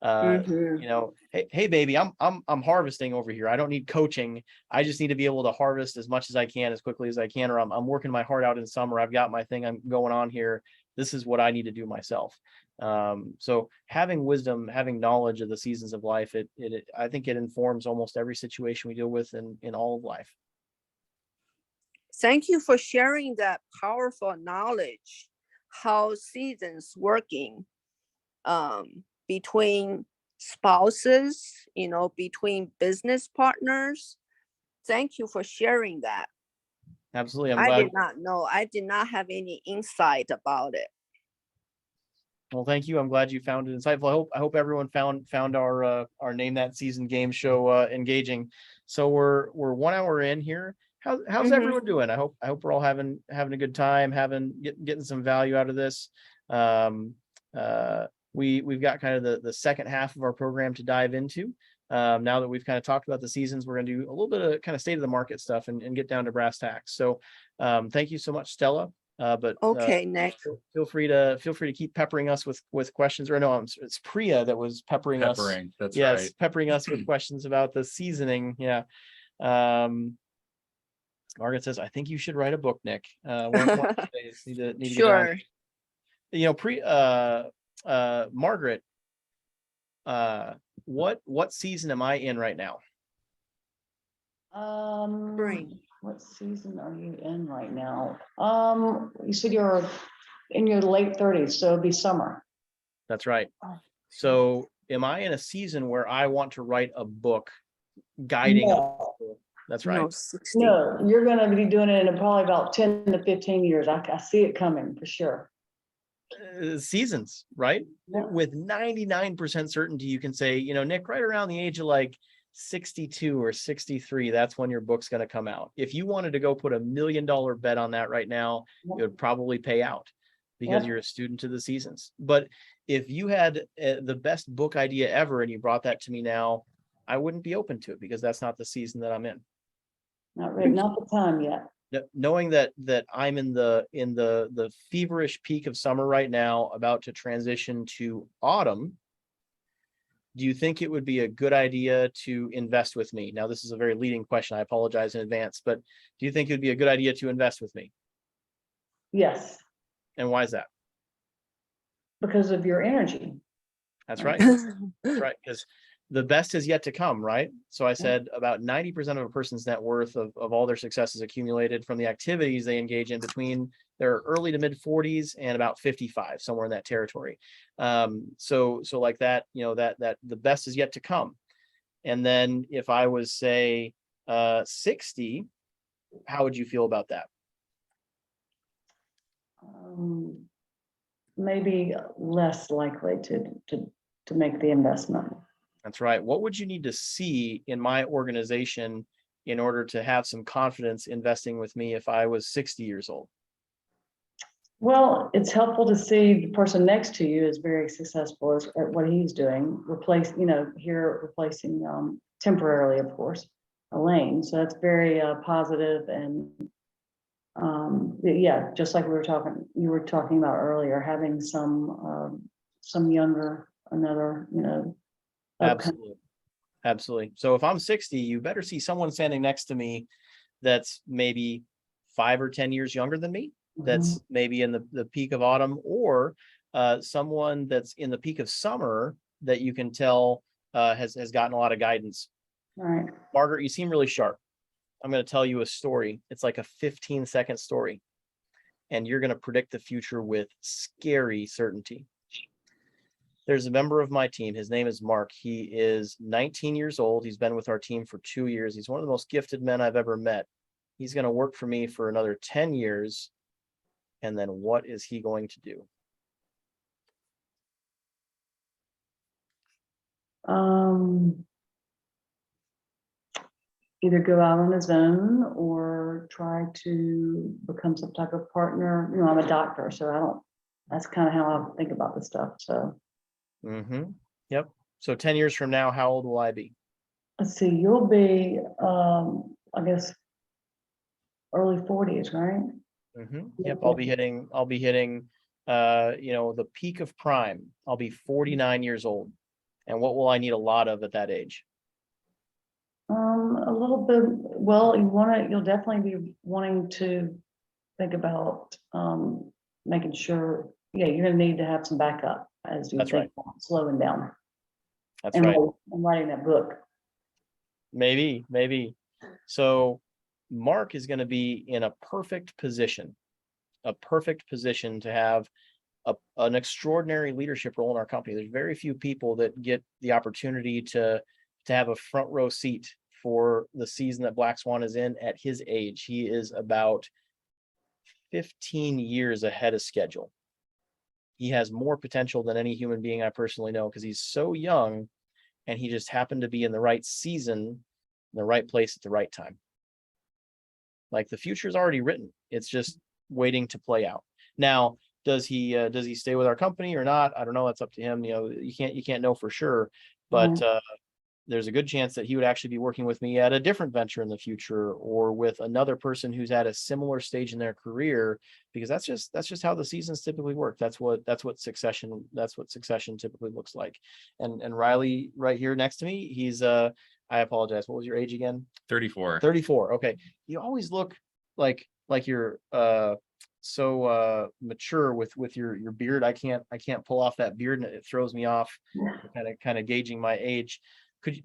Mm-hmm. hey baby, I'm harvesting over here. I don't need coaching. I just need to be able to harvest as much as I can as quickly as I can, or I'm working my heart out in summer. I've got my thing I'm going on here. This is what I need to do myself. So having wisdom, having knowledge of the seasons of life, I think it informs almost every situation we deal with in all of life. Thank you for sharing that powerful knowledge, how seasons working between spouses, between business partners. Thank you for sharing that. Absolutely. I'm I glad. did not know. I did not have any insight about it. Well, thank you. I'm glad you found it insightful. I hope everyone found our Name That Season game show engaging. So we're 1 hour in here. How's Mhm. everyone doing? I hope we're all having a good time, getting some value out of this. Um, we've got kind of the second half of our program to dive into. Now that we've kind of talked about the seasons, we're going to do a little bit of kind of state of the market stuff and get down to brass tacks. So thank you so much, Stella. But Okay, Nick. feel free to keep peppering us with questions. Or no, it's Priya that was peppering us. That's Yes, right. peppering us with questions about the seasoning. Yeah. Margaret says, I think you should write a book, Nick. One of these days, need to get on. Sure. Margaret, what season am I in right now? Spring. What season are you in right now? You said you're in your late 30s, so it'll be summer. That's right. Oh. So am I in a season where I want to write a book guiding? No. That's right. No, 60. No, you're going to be doing it in probably about 10 to 15 years. I see it coming for sure. Seasons, right? Yeah. With 99% certainty, you can say, Nick, right around the age of like 62 or 63, that's when your book's going to come out. If you wanted to go put $1 million bet on that right now, it would probably pay out because you're a student to the seasons. But if you had the best book idea ever and you brought that to me now, I wouldn't be open to it because that's not the season that I'm in. Not right, not the time yet. Knowing that I'm in the feverish peak of summer right now, about to transition to autumn, do you think it would be a good idea to invest with me? Now, this is a very leading question. I apologize in advance, but do you think it would be a good idea to invest with me? Yes, And why is that? because of your energy. That's right. That's right. Because the best is yet to come, right? So I said about 90% of a person's net worth of all their successes accumulated from the activities they engage in between their early to mid 40s and about 55, somewhere in that territory. So like that, you know, that the best is yet to come. And then if I was, say, 60, how would you feel about that? Maybe less likely to make the investment. That's right. What would you need to see in my organization in order to have some confidence investing with me if I was 60 years old? Well, it's helpful to see the person next to you is very successful at what he's doing, replacing temporarily, of course, Elaine. So that's very positive. And yeah, just like you were talking about earlier, having some younger, another, Absolutely. Absolutely. So if I'm 60, you better see someone standing next to me that's maybe 5 or 10 years younger than me, that's maybe in the peak of autumn, or someone that's in the peak of summer that you can tell has gotten a lot of guidance. Right. Margaret, you seem really sharp. I'm going to tell you a story. It's like a 15-second story, and you're going to predict the future with scary certainty. There's a member of my team. His name is Mark. He is 19 years old. He's been with our team for 2 years. He's one of the most gifted men I've ever met. He's going to work for me for another 10 years. And then what is he going to do? Either go out on his own or try to become some type of partner. I'm a doctor, so that's kind of how I think about this stuff. So. Yep. So 10 years from now, how old will I be? Let's see, you'll be, I guess, early 40s, right? Yep. I'll be hitting, the peak of prime. I'll be 49 years old. And what will I need a lot of at that age? A little bit. Well, you'll definitely be wanting to think about making sure, you're gonna need to have some backup as you That's think right. slowing down. That's and right. I'm writing that book. Maybe. So Mark is going to be in a perfect position to have an extraordinary leadership role in our company. There's very few people that get the opportunity to have a front row seat for the season that Black Swan is in at his age. He is about 15 years ahead of schedule. He has more potential than any human being I personally know because he's so young, and he just happened to be in the right season, in the right place at the right time. Like the future is already written. It's just waiting to play out. Now, does he stay with our company or not? I don't know. That's up to him. You can't know for sure, but there's a good chance that he would actually be working with me at a different venture in the future, or with another person who's at a similar stage in their career, because that's just how the seasons typically work. That's what succession typically looks like. And Riley right here next to me, he's I apologize. What was your age again? 34. 34. Okay. You always look like you're so mature with your beard. I can't pull off that beard, and it throws me off, kind of gauging my age.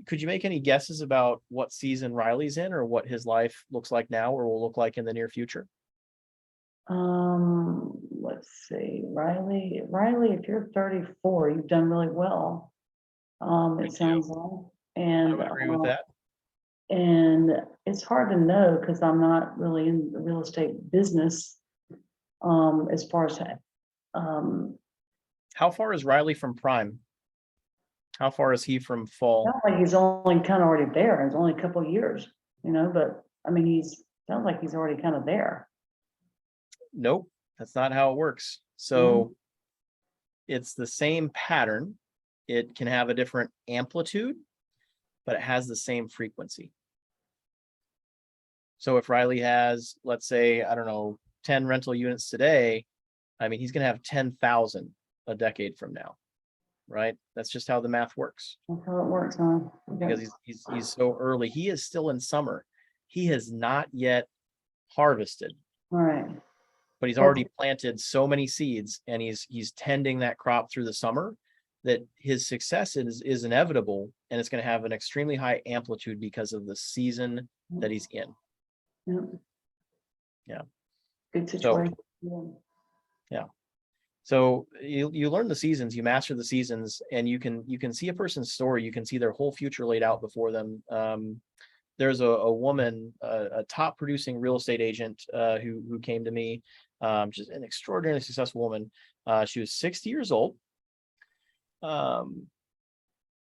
Could you make any guesses about what season Riley's in, or what his life looks like now or will look like in the near future? Let's see, Riley, if you're 34, you've done really well. It sounds like, and I would agree with that. And it's hard to know because I'm not really in the real estate business. As far as how far is Riley from prime? How far is he from fall? sounds like he's only kind of already there. It's only a couple of years, but I mean, sounds like he's already kind of there. Nope, that's not how it works. So it's the same pattern. It can have a different amplitude, but it has the same frequency. So if Riley has, let's say, I don't know, 10 rental units today, I mean, he's going to have 10,000 a decade from now. right? That's just how the math works. That's how it works, huh? Because he's so early. He is still in summer. He has not yet harvested, All right. but he's Well- already planted so many seeds, and he's tending that crop through the summer, that his success is inevitable, and it's going to have an extremely high amplitude because of the season that he's in. Yeah. Yeah. Good So situation. Yeah. So you learn the seasons, you master the seasons, and you can see a person's story. You can see their whole future laid out before them. There's a woman, a top producing real estate agent, who came to me, just an extraordinarily successful woman. She was 60 years old.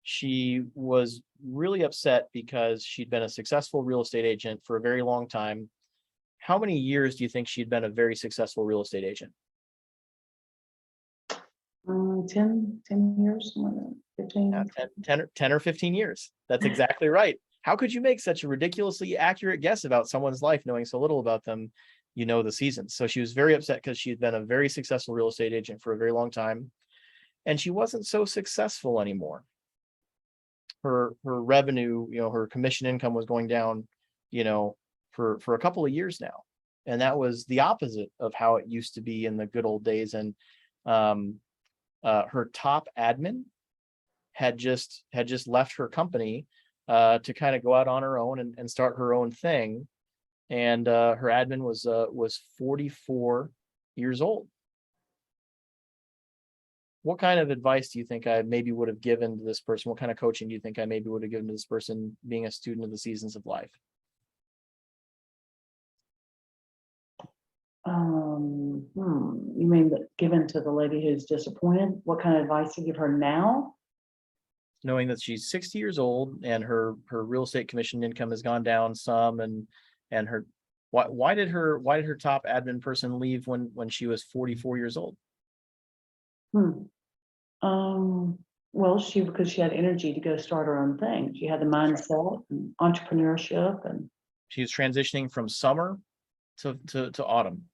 She was really upset because she'd been a successful real estate agent for a very long time. How many years do you think she'd been a very successful real estate agent? 10 years, something like that, 15. Yeah, 10 or 15 years. That's exactly right. How could you make such a ridiculously accurate guess about someone's life knowing so little about them? You know the seasons. So she was very upset because she had been a very successful real estate agent for a very long time, and she wasn't so successful anymore. Her revenue, her commission income was going down, for a couple of years now, and that was the opposite of how it used to be in the good old days. And her top admin had just left her company to kind of go out on her own and start her own thing. And her admin was 44 years old. What kind of advice do you think I maybe would have given to this person? What kind of coaching do you think I maybe would have given to this person being a student of the seasons of life? You mean that given to the lady who's disappointed? What kind of advice to give her now? Knowing that she's 60 years old and her real estate commission income has gone down some, and her why did her top admin person leave when she was 44 years old? Well, because she had energy to go start her own thing. She had the mindset and entrepreneurship, and She was transitioning from summer to autumn.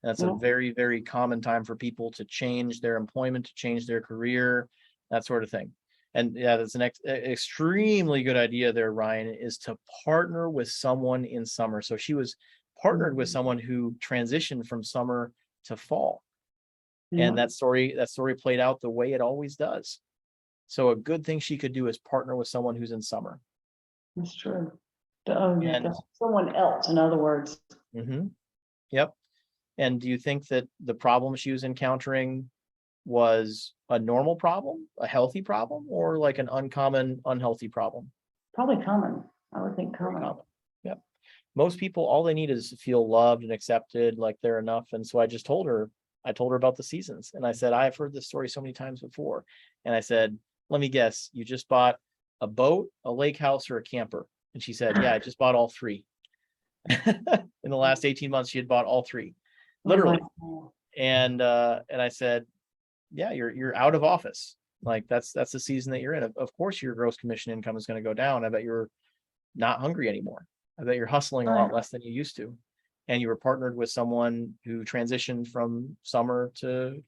That's a Yeah. very, very common time for people to change their employment, to change their career, that sort of thing. And yeah, that's an extremely good idea there, Ryan, is to partner with someone in summer. So she was partnered with someone who transitioned from summer to fall. Yeah. And that story played out the way it always does. So a good thing she could do is partner with someone who's in summer. That's true. Oh, yeah, And- that's someone else, in other words. Yep. And do you think that the problem she was encountering was a normal problem, a healthy problem, or like an uncommon, unhealthy problem? Probably common. I would think common. Yep. Most people, all they need is to feel loved and accepted, like they're enough. And so I told her about the seasons. And I said, I've heard this story so many times before. And I said, let me guess, you just bought a boat, a lake house, or a camper? And she said, yeah, I just bought all three. In the last 18 months, she had bought all three, literally. Oh, And I said, yeah, you're out of office. Like that's the season that you're in. Of course, your gross commission income is going to go down. I bet you're not hungry anymore. I bet you're hustling a lot Right. less than you used to. And you were partnered with someone who transitioned from summer to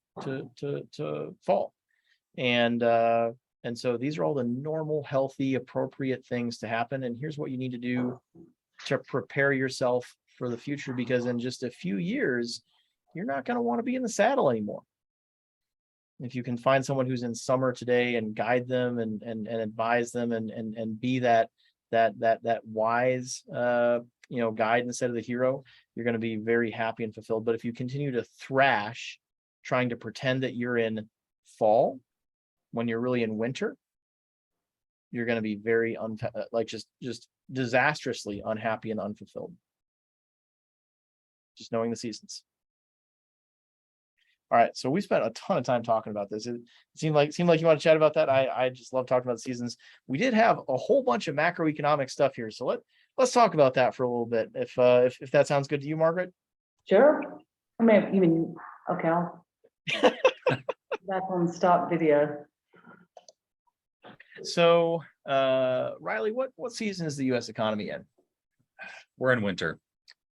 fall. And so these are all the normal, healthy, appropriate things to happen. And here's what you need to do to prepare yourself for the future, because in just a few years, you're not going to want to be in the saddle anymore. If you can find someone who's in summer today and guide them and advise them and be that wise guide instead of the hero, you're going to be very happy and fulfilled. But if you continue to thrash trying to pretend that you're in fall when you're really in winter, you're going to be very just disastrously unhappy and unfulfilled. Just knowing the seasons. All right, so we spent a ton of time talking about this. It seemed like you want to chat about that. I just love talking about the seasons. We did have a whole bunch of macroeconomic stuff here, so let's talk about that for a little bit, if that sounds good to you, Margaret. Sure. I mean, you mean, okay, I'll back on stop video. So, Riley, what season is the U.S. economy in? We're in winter.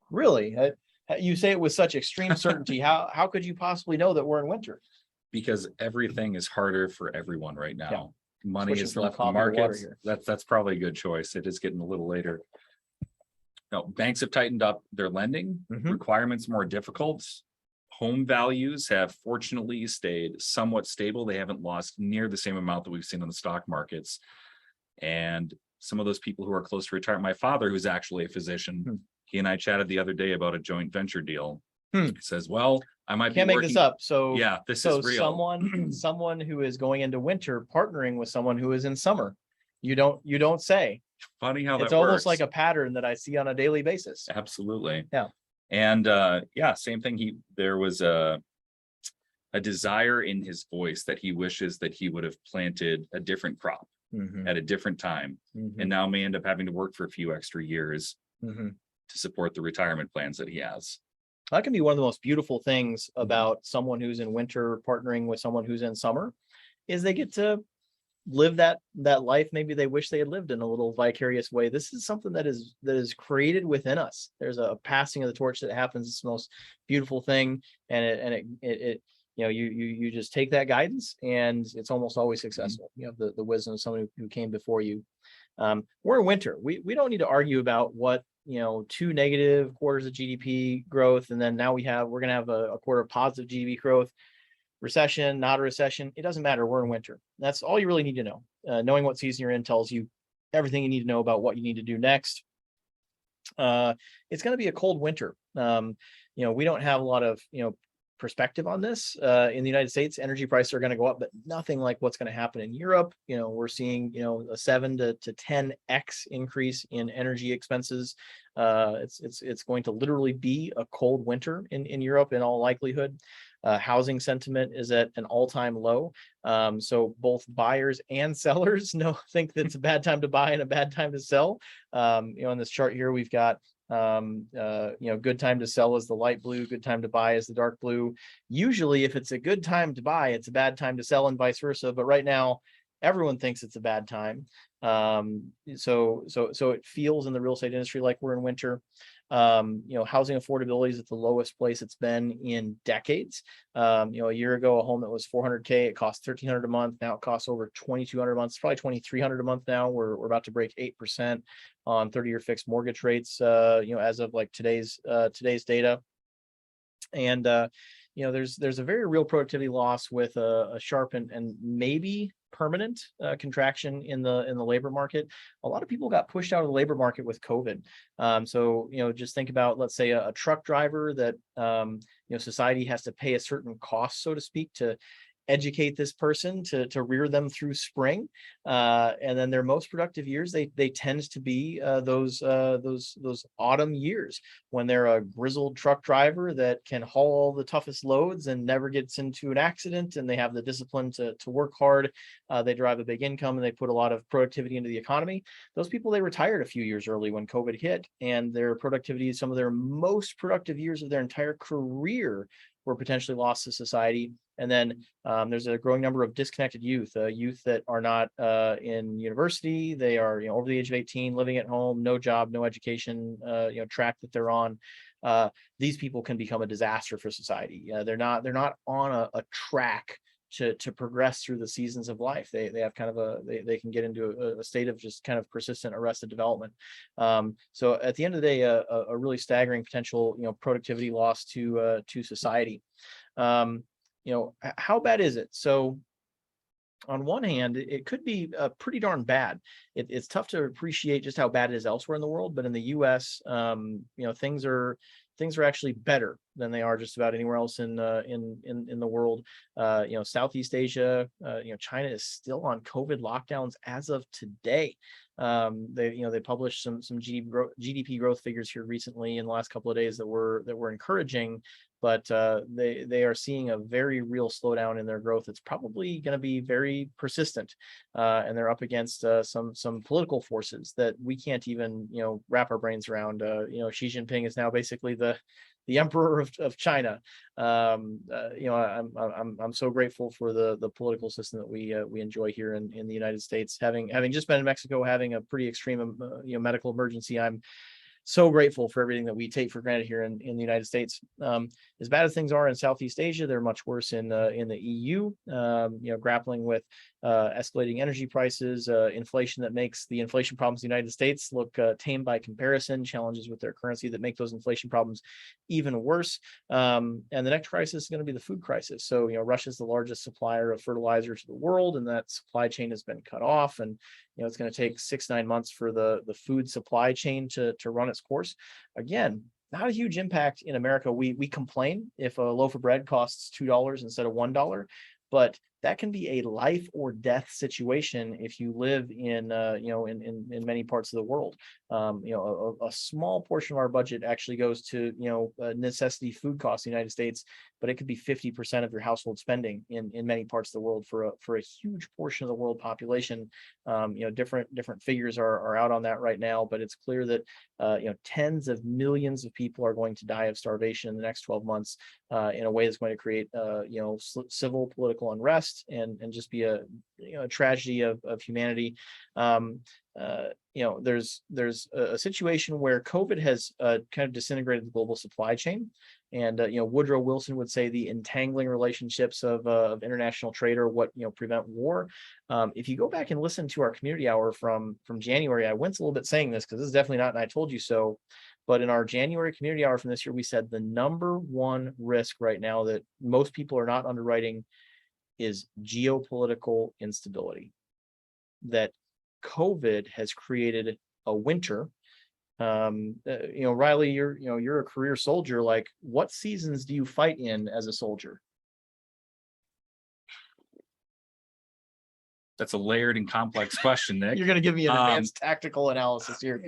Really? You say it with such extreme certainty. How could you possibly know that we're in winter? Because everything is harder for everyone right now. Money Switching is from left in coffee to water markets. here. That's probably a good choice. It is getting a little later. No, banks have tightened up their lending Mhm. requirements, more difficult. Home values have fortunately stayed somewhat stable. They haven't lost near the same amount that we've seen on the stock markets. And some of those people who are close to retirement, my father, who's actually a physician, he and I chatted the other day about a joint venture deal. He says, well, I might Can't be make this working. up. So Yeah, this so is real. someone who is going into winter partnering with someone who is in summer. You don't say. Funny how that It's almost like works. a pattern that I see on a daily basis. Absolutely. Yeah. And yeah, same thing. There was a desire in his voice that he wishes that he would have planted a different crop Mhm. at a different time, Mhm. and now may end up having to work for a few extra years Mhm. to support the retirement plans that he has. That can be one of the most beautiful things about someone who's in winter partnering with someone who's in summer, is they get to live that life maybe they wish they had lived in a little vicarious way. This is something that is created within us. There's a passing of the torch that happens. It's the most beautiful thing, and it you just take that guidance, and it's almost always successful. You have the wisdom of someone who came before you. We're in winter. We don't need to argue about what, 2 negative quarters of GDP growth, and then now we're going to have a quarter of positive GDP growth. Recession, not a recession, it doesn't matter. We're in winter. That's all you really need to know. Knowing what season you're in tells you everything you need to know about what you need to do next. It's going to be a cold winter. We don't have a lot of perspective on this. In the United States, energy prices are going to go up, but nothing like what's going to happen in Europe. We're seeing a 7 to 10x increase in energy expenses. It's going to literally be a cold winter in Europe in all likelihood. Housing sentiment is at an all-time low. So both buyers and sellers think that it's a bad time to buy and a bad time to sell. On this chart here, we've got good time to sell is the light blue, good time to buy is the dark blue. Usually if it's a good time to buy, it's a bad time to sell, and vice versa. But right now, everyone thinks it's a bad time. So it feels in the real estate industry like we're in winter. Housing affordability is at the lowest place it's been in decades. A year ago, a home that was $400K, it cost $1,300 a month. Now it costs over $2,200 a month. It's probably $2,300 a month now. We're about to break 8% on 30-year fixed mortgage rates. As of like today's data. And there's a very real productivity loss with a sharp and maybe permanent contraction in the labor market. A lot of people got pushed out of the labor market with COVID. So just think about, let's say, a truck driver that society has to pay a certain cost, so to speak, to educate this person to rear them through spring, and then their most productive years they tend to be those autumn years, when they're a grizzled truck driver that can haul all the toughest loads and never gets into an accident, and they have the discipline to work hard. They drive a big income and they put a lot of productivity into the economy. Those people, they retired a few years early when COVID hit, and their productivity, some of their most productive years of their entire career, were potentially lost to society. And then there's a growing number of disconnected youth that are not in university. They are over the age of 18, living at home, no job, no education, track that they're on. These people can become a disaster for society. They're not on a track to progress through the seasons of life. They have kind of they can get into a state of just kind of persistent arrested development. So at the end of the day, a really staggering potential productivity loss to society. How bad is it? So on one hand, it could be pretty darn bad. It's tough to appreciate just how bad it is elsewhere in the world, but in the U.S., things are actually better than they are just about anywhere else in the world. Southeast Asia, China is still on COVID lockdowns as of today. They published some GDP growth figures here recently in the last couple of days that were encouraging, but they are seeing a very real slowdown in their growth. It's probably going to be very persistent, and they're up against some political forces that we can't even wrap our brains around. Xi Jinping is now basically the emperor of China. I'm so grateful for the political system that we enjoy here in the United States. Having just been in Mexico, having a pretty extreme medical emergency, I'm so grateful for everything that we take for granted here in the United States. As bad as things are in Southeast Asia, they're much worse in the EU. Grappling with escalating energy prices, inflation that makes the inflation problems in the United States look tame by comparison, challenges with their currency that make those inflation problems even worse. And the next crisis is going to be the food crisis. So, Russia's the largest supplier of fertilizer to the world, and that supply chain has been cut off. And it's going to take 6-9 months for the food supply chain to run its course. Again, not a huge impact in America. We complain if a loaf of bread costs $2 instead of $1, but that can be a life or death situation if you live in many parts of the world. A small portion of our budget actually goes to necessity food costs in the United States, but it could be 50% of your household spending in many parts of the world for a huge portion of the world population. Different figures are out on that right now, but it's clear that tens of millions of people are going to die of starvation in the next 12 months in a way that's going to create civil political unrest and just be a tragedy of humanity. There's a situation where COVID has kind of disintegrated the global supply chain. And Woodrow Wilson would say the entangling relationships of international trade are what prevent war. If you go back and listen to our community hour from January, I wince a little bit saying this because this is definitely not an I told you so. But in our January community hour from this year, we said the number one risk right now that most people are not underwriting is geopolitical instability. That COVID has created a winter. Riley, you're a career soldier. Like, what seasons do you fight in as a soldier? That's a layered and complex question, Nick. You're going to give me an advanced tactical analysis here.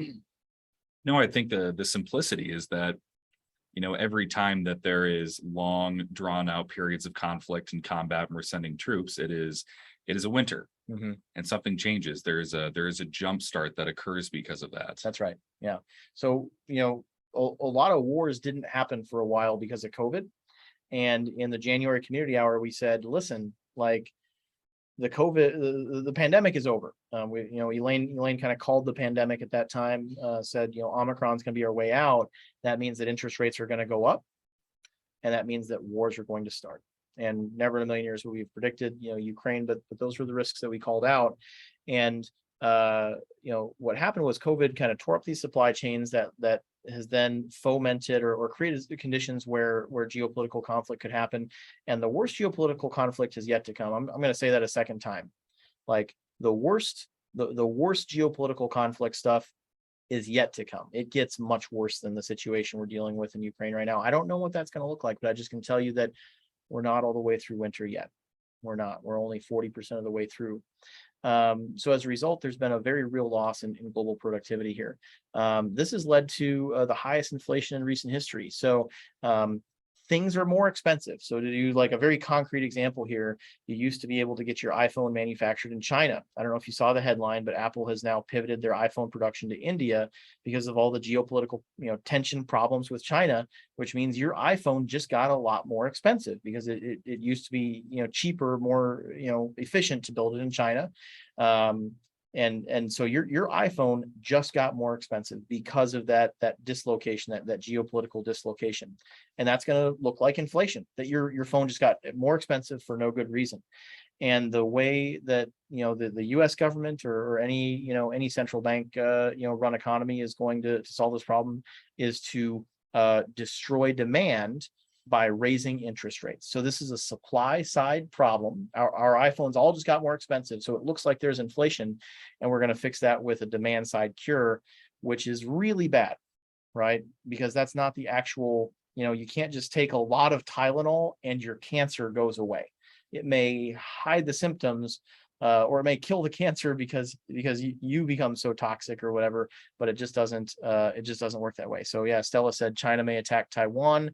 No, I think the simplicity is that every time that there is long drawn out periods of conflict and combat and we're sending troops, it is a winter. Mm-hmm. And something changes. There is a jump start that occurs because of that. That's right. Yeah. So, a lot of wars didn't happen for a while because of COVID. And in the January community hour, we said, listen, like the pandemic is over. Elaine kind of called the pandemic at that time, said, Omicron's going to be our way out. That means that interest rates are going to go up. And that means that wars are going to start. And never in a million years would we have predicted, Ukraine, but those were the risks that we called out. And, what happened was COVID kind of tore up these supply chains that has then fomented or created the conditions where geopolitical conflict could happen. And the worst geopolitical conflict has yet to come. I'm going to say that a second time. Like the worst geopolitical conflict stuff is yet to come. It gets much worse than the situation we're dealing with in Ukraine right now. I don't know what that's going to look like, but I just can tell you that we're not all the way through winter yet. We're not. We're only 40% of the way through. So as a result, there's been a very real loss in global productivity here. This has led to the highest inflation in recent history. So things are more expensive. So to do like a very concrete example here, you used to be able to get your iPhone manufactured in China. I don't know if you saw the headline, but Apple has now pivoted their iPhone production to India because of all the geopolitical tension problems with China, which means your iPhone just got a lot more expensive because it used to be cheaper, more efficient to build it in China. And so your iPhone just got more expensive because of that dislocation, that geopolitical dislocation. And that's going to look like inflation, that your phone just got more expensive for no good reason. And the way that the US government or any central bank run economy is going to solve this problem is to destroy demand by raising interest rates. So this is a supply side problem. Our iPhones all just got more expensive. So it looks like there's inflation, and we're going to fix that with a demand side cure, which is really bad, right? Because that's not the actual, you can't just take a lot of Tylenol and your cancer goes away. It may hide the symptoms, or it may kill the cancer because you become so toxic or whatever, but it just doesn't work that way. So yeah, Stella said China may attack Taiwan.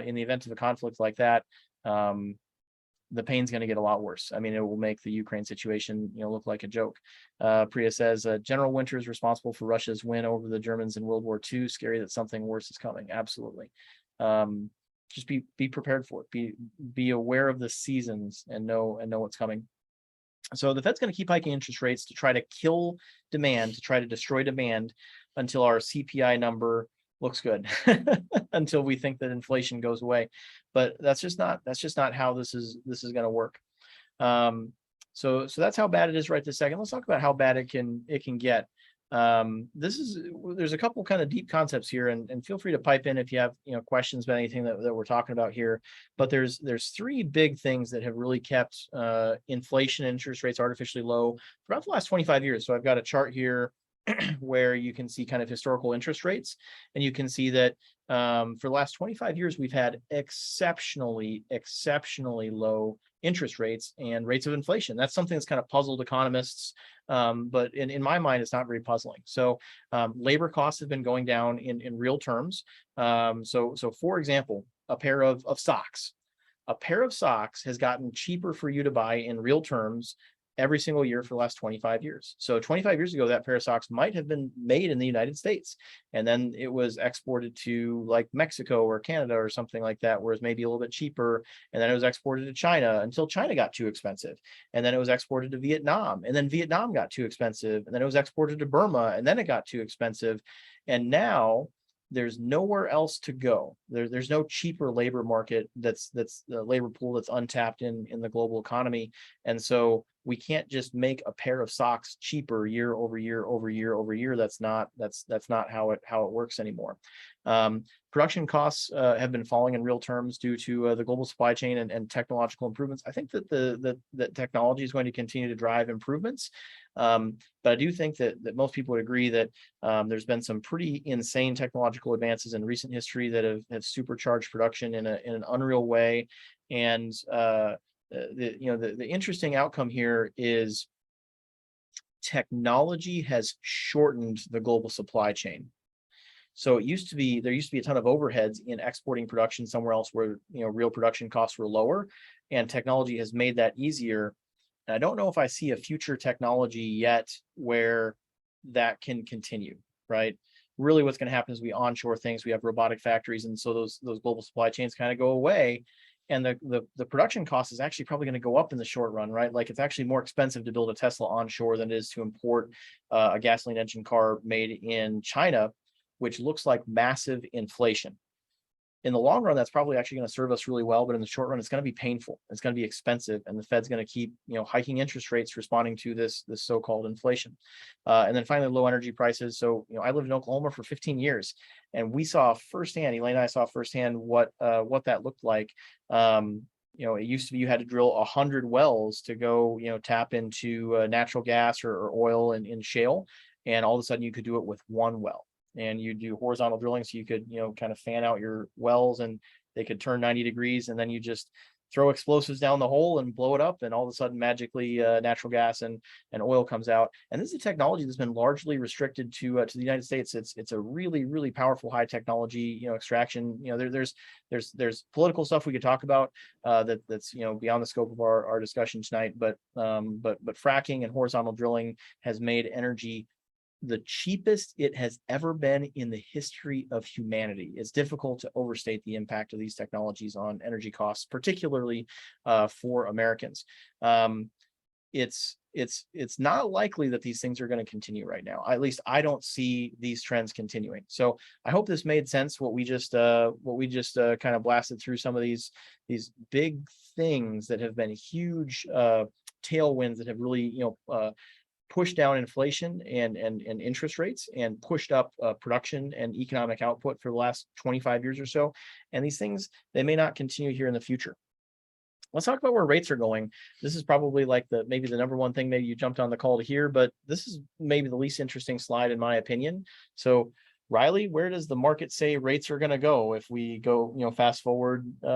In the event of a conflict like that, the pain's going to get a lot worse. I mean, it will make the Ukraine situation, look like a joke. Priya says, General Winter is responsible for Russia's win over the Germans in World War II. Scary that something worse is coming. Absolutely. Just be prepared for it. Be aware of the seasons and know what's coming. So the Fed's going to keep hiking interest rates to try to kill demand, to try to destroy demand. until our CPI number looks good, until we think that inflation goes away. But that's just not how this is going to work. So that's how bad it is right this second. Let's talk about how bad it can get. There's a couple kind of deep concepts here, and feel free to pipe in if you have questions about anything that we're talking about here. But there's three big things that have really kept inflation and interest rates artificially low for about the last 25 years. So I've got a chart here where you can see kind of historical interest rates, and you can see that for the last 25 years we've had exceptionally low interest rates and rates of inflation. That's something that's kind of puzzled economists, but in my mind, it's not very puzzling. So labor costs have been going down in real terms. So for example, a pair of socks. A pair of socks has gotten cheaper for you to buy in real terms every single year for the last 25 years. So 25 years ago, that pair of socks might have been made in the United States, and then it was exported to like Mexico or Canada or something like that, where it's maybe a little bit cheaper. And then it was exported to China until China got too expensive. And then it was exported to Vietnam, and then Vietnam got too expensive. And then it was exported to Burma, and then it got too expensive. And now there's nowhere else to go. There's no cheaper labor market that's the labor pool that's untapped in the global economy. And so we can't just make a pair of socks cheaper year over year over year over year. That's not how it works anymore. Production costs have been falling in real terms due to the global supply chain and technological improvements. I think that the technology is going to continue to drive improvements. But I do think that most people would agree that there's been some pretty insane technological advances in recent history that have supercharged production in an unreal way. And the interesting outcome here is technology has shortened the global supply chain. So there used to be a ton of overheads in exporting production somewhere else where real production costs were lower, and technology has made that easier. And I don't know if I see a future technology yet where that can continue, right? Really what's going to happen is we onshore things, we have robotic factories, and so those global supply chains kind of go away. And the production cost is actually probably going to go up in the short run, right? Like it's actually more expensive to build a Tesla onshore than it is to import a gasoline engine car made in China, which looks like massive inflation. In the long run, that's probably actually going to serve us really well, but in the short run, it's going to be painful. It's going to be expensive, and the Fed's going to keep, hiking interest rates, responding to this so-called inflation. And then finally, low energy prices. So, I lived in Oklahoma for 15 years, and we saw firsthand. Elaine and I saw firsthand what that looked like. It used to be you had to drill 100 wells to go, tap into natural gas or oil in shale, and all of a sudden you could do it with one well. And you do horizontal drilling, so you could kind of fan out your wells and they could turn 90 degrees, and then you just throw explosives down the hole and blow it up, and all of a sudden magically natural gas and oil comes out. And this is a technology that's been largely restricted to the United States. It's a really powerful high technology extraction. There's political stuff we could talk about that's beyond the scope of our discussion tonight, but fracking and horizontal drilling has made energy the cheapest it has ever been in the history of humanity. It's difficult to overstate the impact of these technologies on energy costs, particularly for Americans. It's not likely that these things are going to continue right now. At least I don't see these trends continuing. So I hope this made sense. What we just kind of blasted through some of these big things that have been huge tailwinds that have really pushed down inflation and interest rates, and pushed up production and economic output for the last 25 years or so. And these things, they may not continue here in the future. Let's talk about where rates are going. This is probably like maybe the number one thing maybe you jumped on the call to hear, but this is maybe the least interesting slide in my opinion. So Riley, where does the market say rates are going to go if we go, fast forward, 4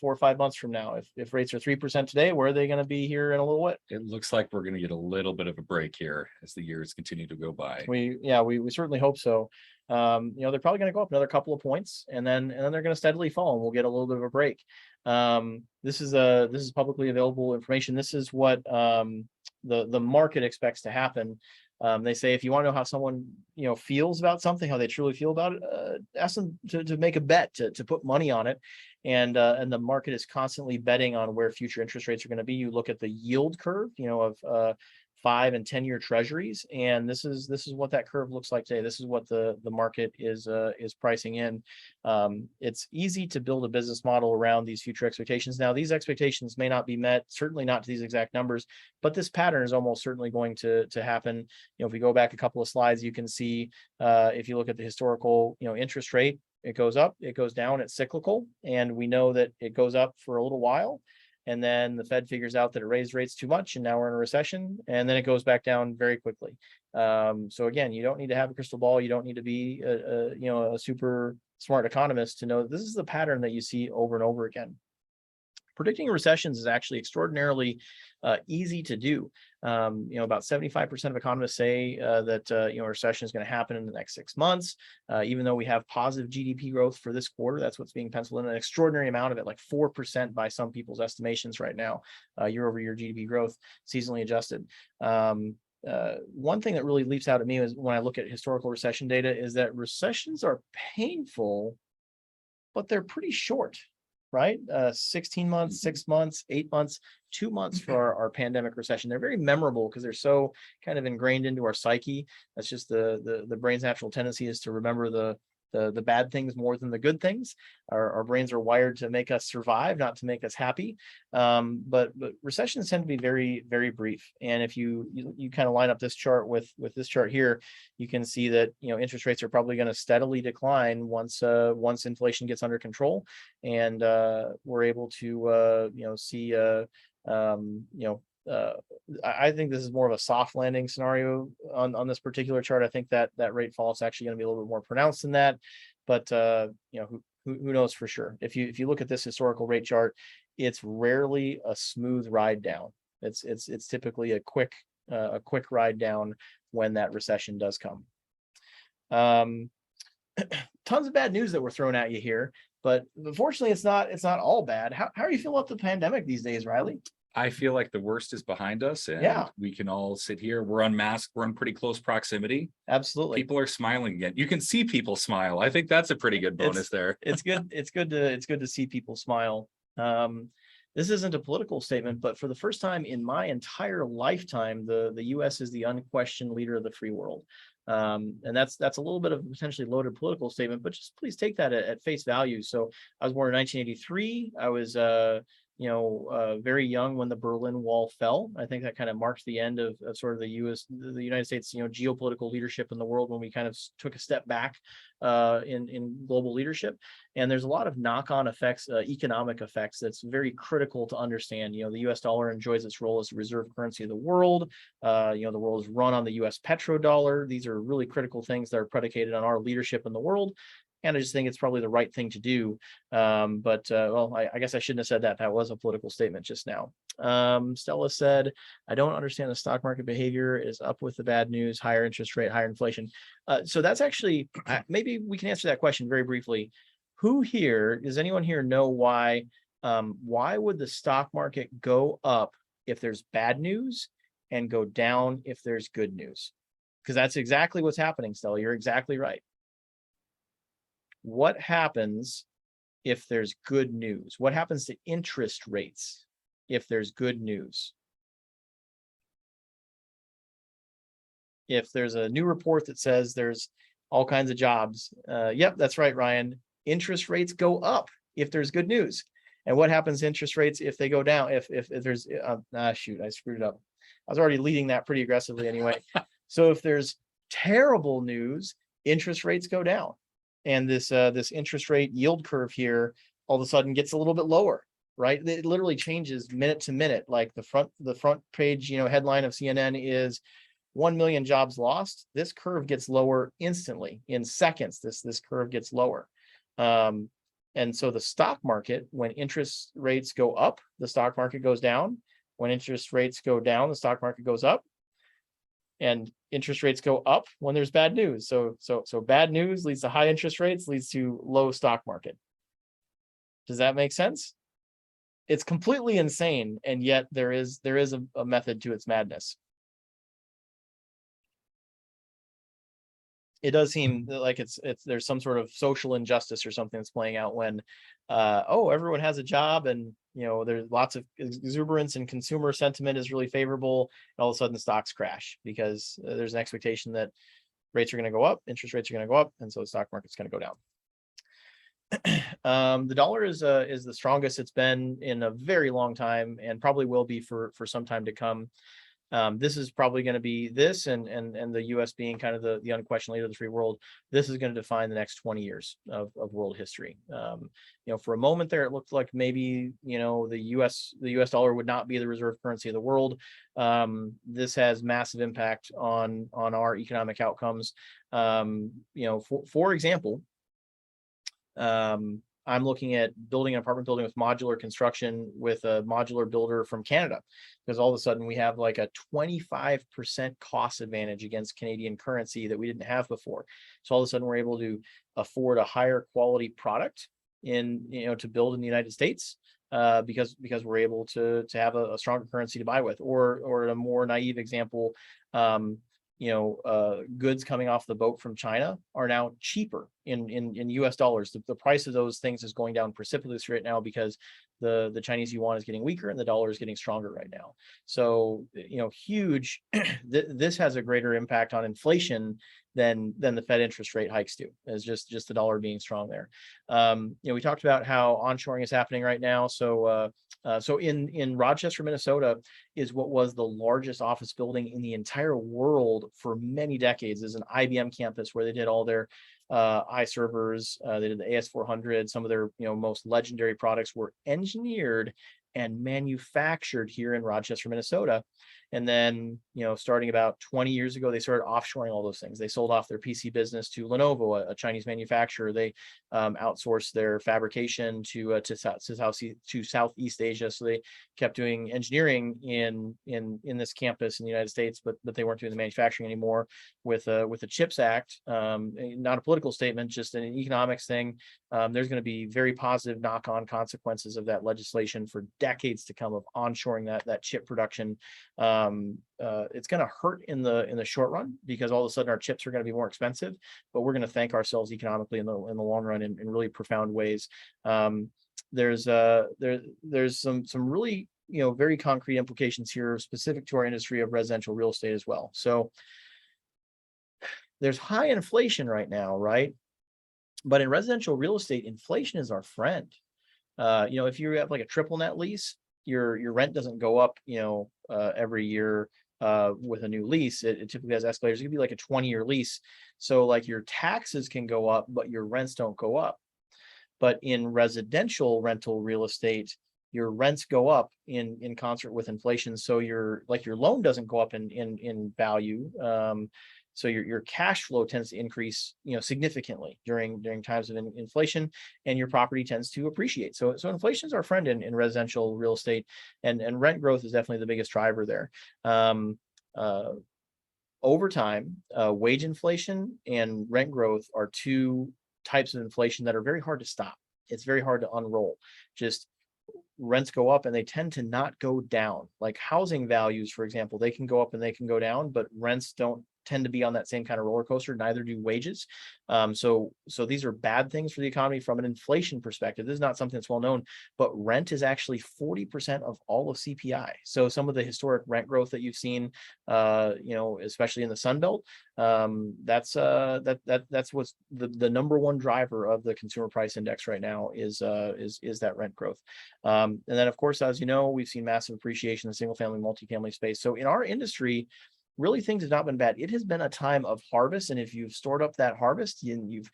or 5 months from now? If rates are 3% today, where are they going to be here in a little bit? It looks like we're going to get a little bit of a break here as the years continue to go by. We certainly hope so. They're probably going to go up another couple of points, and then they're going to steadily fall, and we'll get a little bit of a break. This is publicly available information. This is what the market expects to happen. They say if you want to know how someone feels about something, how they truly feel about it, ask them to make a bet, to put money on it, and the market is constantly betting on where future interest rates are going to be. You look at the yield curve, of 5 and 10-year treasuries. And this is what that curve looks like today. This is what the market is pricing in. It's easy to build a business model around these future expectations. Now, these expectations may not be met, certainly not to these exact numbers, but this pattern is almost certainly going to happen. You know, if we go back a couple of slides, you can see if you look at the historical, interest rate, it goes up, it goes down, it's cyclical, and we know that it goes up for a little while. And then the Fed figures out that it raised rates too much, and now we're in a recession, and then it goes back down very quickly. So again, you don't need to have a crystal ball. You don't need to be a super smart economist to know that this is the pattern that you see over and over again. Predicting recessions is actually extraordinarily easy to do. About 75% of economists say that a recession is going to happen in the next 6 months. Even though we have positive GDP growth for this quarter, that's what's being penciled in, an extraordinary amount of it, like 4% by some people's estimations right now, year-over-year GDP growth, seasonally adjusted. One thing that really leaps out at me is when I look at historical recession data is that recessions are painful, but they're pretty short. Right? 16 months, 6 months, 8 months, 2 months for our pandemic recession. They're very memorable because they're so kind of ingrained into our psyche. That's just the brain's natural tendency is to remember the bad things more than the good things. Our brains are wired to make us survive, not to make us happy. But recessions tend to be very, very brief. And if you kind of line up this chart with this chart here, you can see that interest rates are probably going to steadily decline once inflation gets under control, and we're able to see I think this is more of a soft landing scenario on this particular chart. I think that rate fall is actually going to be a little bit more pronounced than that, but who knows for sure. If you look at this historical rate chart, it's rarely a smooth ride down. It's typically a quick ride down when that recession does come. Tons of bad news that we're throwing at you here, but fortunately it's not all bad. How are you feeling about the pandemic these days, Riley? I feel like the worst is behind us, and we can all sit here. We're unmasked. We're in pretty close proximity. Absolutely. People are smiling again. You can see people smile. I think that's a pretty good bonus there. It's good. It's good to see people smile. This isn't a political statement, but for the first time in my entire lifetime, the U.S. is the unquestioned leader of the free world. And that's a little bit of a potentially loaded political statement, but just please take that at face value. So I was born in 1983. I was very young when the Berlin Wall fell. I think that kind of marked the end of sort of the United States, geopolitical leadership in the world, when we kind of took a step back in global leadership. And there's a lot of knock-on effects, economic effects, that's very critical to understand. The US dollar enjoys its role as the reserve currency of the world. The world is run on the US petrodollar. These are really critical things that are predicated on our leadership in the world. And I just think it's probably the right thing to do. I guess I shouldn't have said that. That was a political statement just now. Stella said, I don't understand the stock market behavior is up with the bad news, higher interest rate, higher inflation. So that's actually, maybe we can answer that question very briefly. Does anyone here know why would the stock market go up if there's bad news and go down if there's good news? Because that's exactly what's happening, Stella. You're exactly right. What happens if there's good news? What happens to interest rates if there's good news? If there's a new report that says there's all kinds of jobs, yep, that's right, Ryan. Interest rates go up if there's good news. And what happens to interest rates if they go down? If there's shoot, I screwed it up. I was already leading that pretty aggressively anyway. So if there's terrible news, interest rates go down. And this interest rate yield curve here all of a sudden gets a little bit lower, right? It literally changes minute to minute. Like the front page, headline of CNN is 1 million jobs lost. This curve gets lower instantly in seconds. This curve gets lower. And so the stock market, when interest rates go up, the stock market goes down. When interest rates go down, the stock market goes up. And interest rates go up when there's bad news. So bad news leads to high interest rates, leads to low stock market. Does that make sense? It's completely insane, and yet there is a method to its madness. it does seem like there's some sort of social injustice or something that's playing out when oh, everyone has a job, and there's lots of exuberance and consumer sentiment is really favorable, and all of a sudden stocks crash because there's an expectation that rates are going to go up, interest rates are going to go up, and so the stock market's going to go down. The dollar is the strongest it's been in a very long time, and probably will be for some time to come. This is probably going to be this, and the U.S. being kind of the unquestioned leader of the free world. This is going to define the next 20 years of world history. For a moment there, it looked like maybe the U.S. dollar would not be the reserve currency of the world. This has massive impact on our economic outcomes. For example, I'm looking at building an apartment building with modular construction with a modular builder from Canada, because all of a sudden we have like a 25% cost advantage against Canadian currency that we didn't have before. So all of a sudden we're able to afford a higher quality product to build in the United States, because we're able to have a stronger currency to buy with. Or a more naive example, goods coming off the boat from China are now cheaper in US dollars. The price of those things is going down precipitously right now because the Chinese yuan is getting weaker and the dollar is getting stronger right now. So, huge, this has a greater impact on inflation than the Fed interest rate hikes do, is just the dollar being strong there. We talked about how onshoring is happening right now. So in Rochester, Minnesota is what was the largest office building in the entire world for many decades. Is an IBM campus where they did all their iServers, they did the AS400. Some of their most legendary products were engineered and manufactured here in Rochester, Minnesota. And then, starting about 20 years ago, they started offshoring all those things. They sold off their PC business to Lenovo, a Chinese manufacturer. They outsourced their fabrication to Southeast Asia. So they kept doing engineering in this campus in the United States, but they weren't doing the manufacturing anymore. With the CHIPS Act, not a political statement, just an economics thing. There's going to be very positive knock-on consequences of that legislation for decades to come, of onshoring that chip production. It's going to hurt in the short run because all of a sudden our chips are going to be more expensive, but we're going to thank ourselves economically in the long run in really profound ways. There's some really very concrete implications here specific to our industry of residential real estate as well. So there's high inflation right now, right? But in residential real estate, inflation is our friend. If you have like a triple net lease, your rent doesn't go up, every year with a new lease. It typically has escalators. It could be like a 20-year lease. So like your taxes can go up, but your rents don't go up. But in residential rental real estate, your rents go up in concert with inflation. So your loan doesn't go up in value. So your cash flow tends to increase, significantly during times of inflation, and your property tends to appreciate. So inflation is our friend in residential real estate, and rent growth is definitely the biggest driver there. Over time, wage inflation and rent growth are two types of inflation that are very hard to stop. It's very hard to unroll. Just rents go up and they tend to not go down. Like housing values, for example, they can go up and they can go down, but rents don't tend to be on that same kind of roller coaster. Neither do wages. So these are bad things for the economy from an inflation perspective. This is not something that's well known, but rent is actually 40% of all of CPI. So some of the historic rent growth that you've seen, especially in the Sun Belt, that's what's the number one driver of the consumer price index right now is that rent growth. And then of course, as you know, we've seen massive appreciation in the single family, multifamily space. So in our industry, really things have not been bad. It has been a time of harvest, and if you've stored up that harvest and you've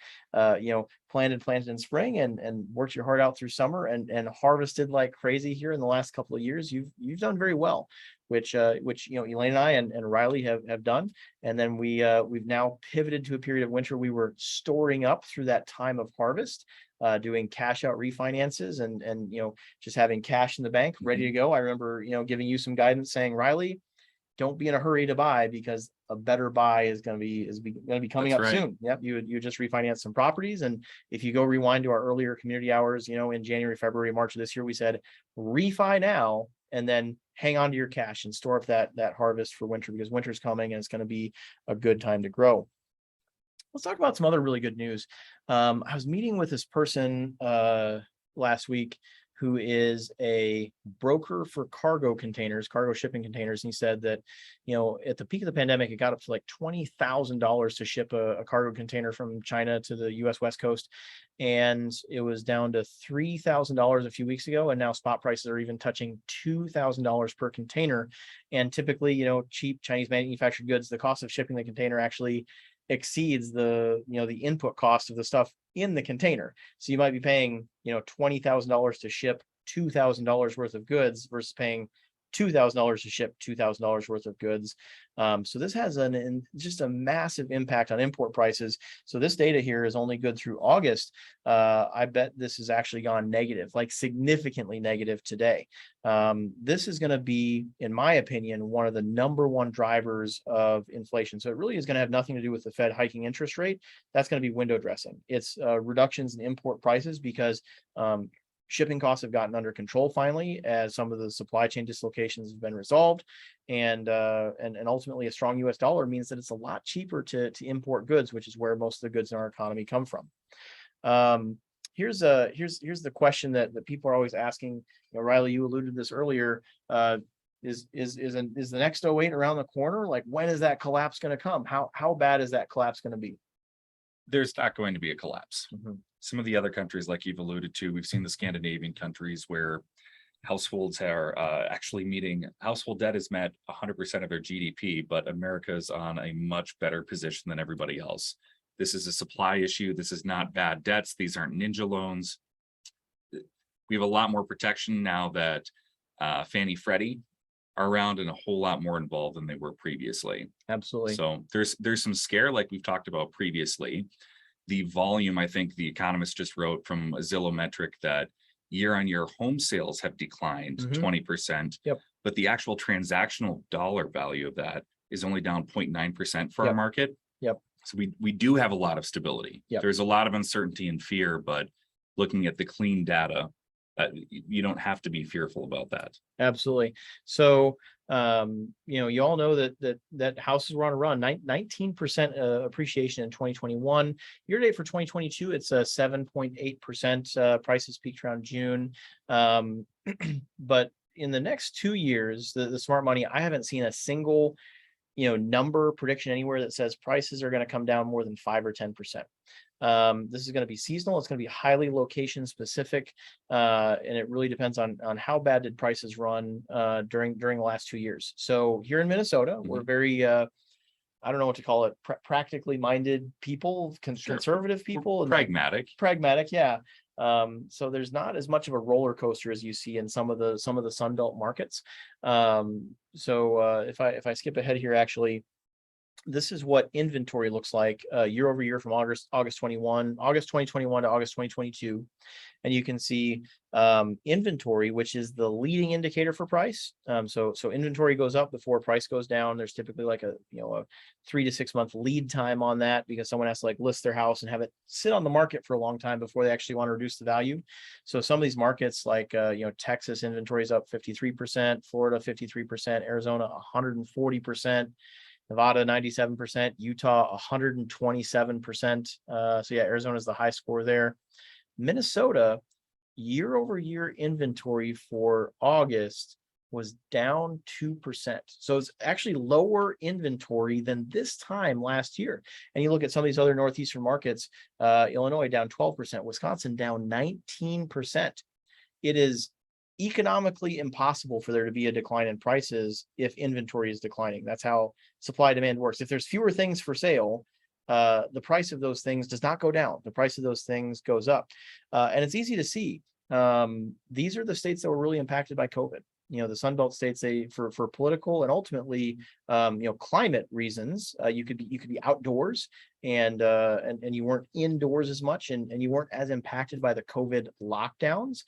planted in spring and worked your heart out through summer and harvested like crazy here in the last couple of years, you've done very well, which Elaine and I and Riley have done. And then we've now pivoted to a period of winter. We were storing up through that time of harvest, doing cash out refinances and just having cash in the bank ready to go. I remember giving you some guidance saying, Riley, don't be in a hurry to buy because a better buy is going to be coming up soon. Yep, you just refinance some properties, and if you go rewind to our earlier community hours, in January, February, March of this year, we said refi now and then hang on to your cash and store up that harvest for winter, because winter's coming and it's going to be a good time to grow. Let's talk about some other really good news. I was meeting with this person last week who is a broker for cargo containers, cargo shipping containers. And he said that, at the peak of the pandemic, it got up to like $20,000 to ship a cargo container from China to the US West Coast. And it was down to $3,000 a few weeks ago. And now spot prices are even touching $2,000 per container. And typically, cheap Chinese manufactured goods, the cost of shipping the container actually exceeds the input cost of the stuff in the container. So you might be paying $20,000 to ship $2,000 worth of goods versus paying $2,000 to ship $2,000 worth of goods. So this has just a massive impact on import prices. So this data here is only good through August. I bet this has actually gone negative, like significantly negative today. This is going to be, in my opinion, one of the number one drivers of inflation. So it really is going to have nothing to do with the Fed hiking interest rate. That's going to be window dressing. It's reductions in import prices because shipping costs have gotten under control finally, as some of the supply chain dislocations have been resolved, and ultimately a strong U.S. dollar means that it's a lot cheaper to import goods, which is where most of the goods in our economy come from. Here's the question that people are always asking. Riley, you alluded to this earlier. Is the next 08 around the corner? Like, when is that collapse going to come? How bad is that collapse going to be? There's not going to be a collapse. Mm-hmm. Some of the other countries, like you've alluded to, we've seen the Scandinavian countries where households are actually meeting, household debt is met 100% of their GDP, but America's on a much better position than everybody else. This is a supply issue. This is not bad debts. These aren't ninja loans. We have a lot more protection now that Fannie Freddie are around and a whole lot more involved than they were previously. Absolutely. So there's some scare, like we've talked about previously. The volume, I think the Economist just wrote from a Zillow metric that year-on-year home sales have declined 20%. Yep. But the actual transactional dollar value of that is only down 0.9% for our market. Yep. So we do have a lot of stability. Yep. There's a lot of uncertainty and fear, but looking at the clean data, you don't have to be fearful about that. Absolutely. So, you all know that houses were on a run, 19% appreciation in 2021. Year to date for 2022, it's a 7.8%. Prices peaked around June. But in the next 2 years, the smart money, I haven't seen a single number prediction anywhere that says prices are going to come down more than 5 or 10%. This is going to be seasonal. It's going to be highly location specific, and it really depends on how bad did prices run during the last 2 years. So here in Minnesota, we're very I don't know what to call it, practically minded people, conservative people, and pragmatic, yeah. So there's not as much of a roller coaster as you see in some of the Sun Belt markets. So if I skip ahead here, actually, this is what inventory looks like year over year from August 2021 to August 2022. And you can see inventory, which is the leading indicator for price. So inventory goes up before price goes down. There's typically like a 3 to 6 month lead time on that, because someone has to like list their house and have it sit on the market for a long time before they actually want to reduce the value. So some of these markets like Texas inventory is up 53%, Florida 53%, Arizona 140%. Nevada 97%, Utah 127%. So yeah, Arizona is the high score there. Minnesota, year over year inventory for August was down 2%. So it's actually lower inventory than this time last year. And you look at some of these other northeastern markets, Illinois down 12%, Wisconsin down 19%. It is economically impossible for there to be a decline in prices if inventory is declining. That's how supply demand works. If there's fewer things for sale, the price of those things does not go down. The price of those things goes up. And it's easy to see. These are the states that were really impacted by COVID. The Sun Belt states, for political and ultimately climate reasons, you could be outdoors and you weren't indoors as much, and you weren't as impacted by the COVID lockdowns.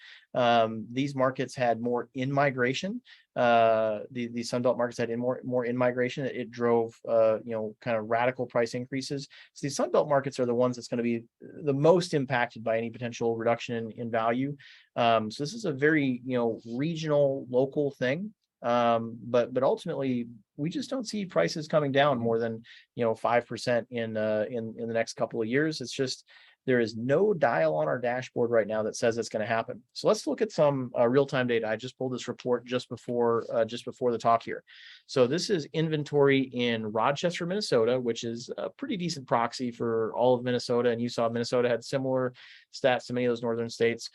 These markets had more in-migration. The Sun Belt markets had more in-migration. It drove kind of radical price increases. So these Sun Belt markets are the ones that's going to be the most impacted by any potential reduction in value. So this is a very regional, local thing. But ultimately, we just don't see prices coming down more than 5% in the next couple of years. It's just there is no dial on our dashboard right now that says it's going to happen. So let's look at some real-time data. I just pulled this report just before the talk here. So this is inventory in Rochester, Minnesota, which is a pretty decent proxy for all of Minnesota. And you saw Minnesota had similar stats to many of those northern states.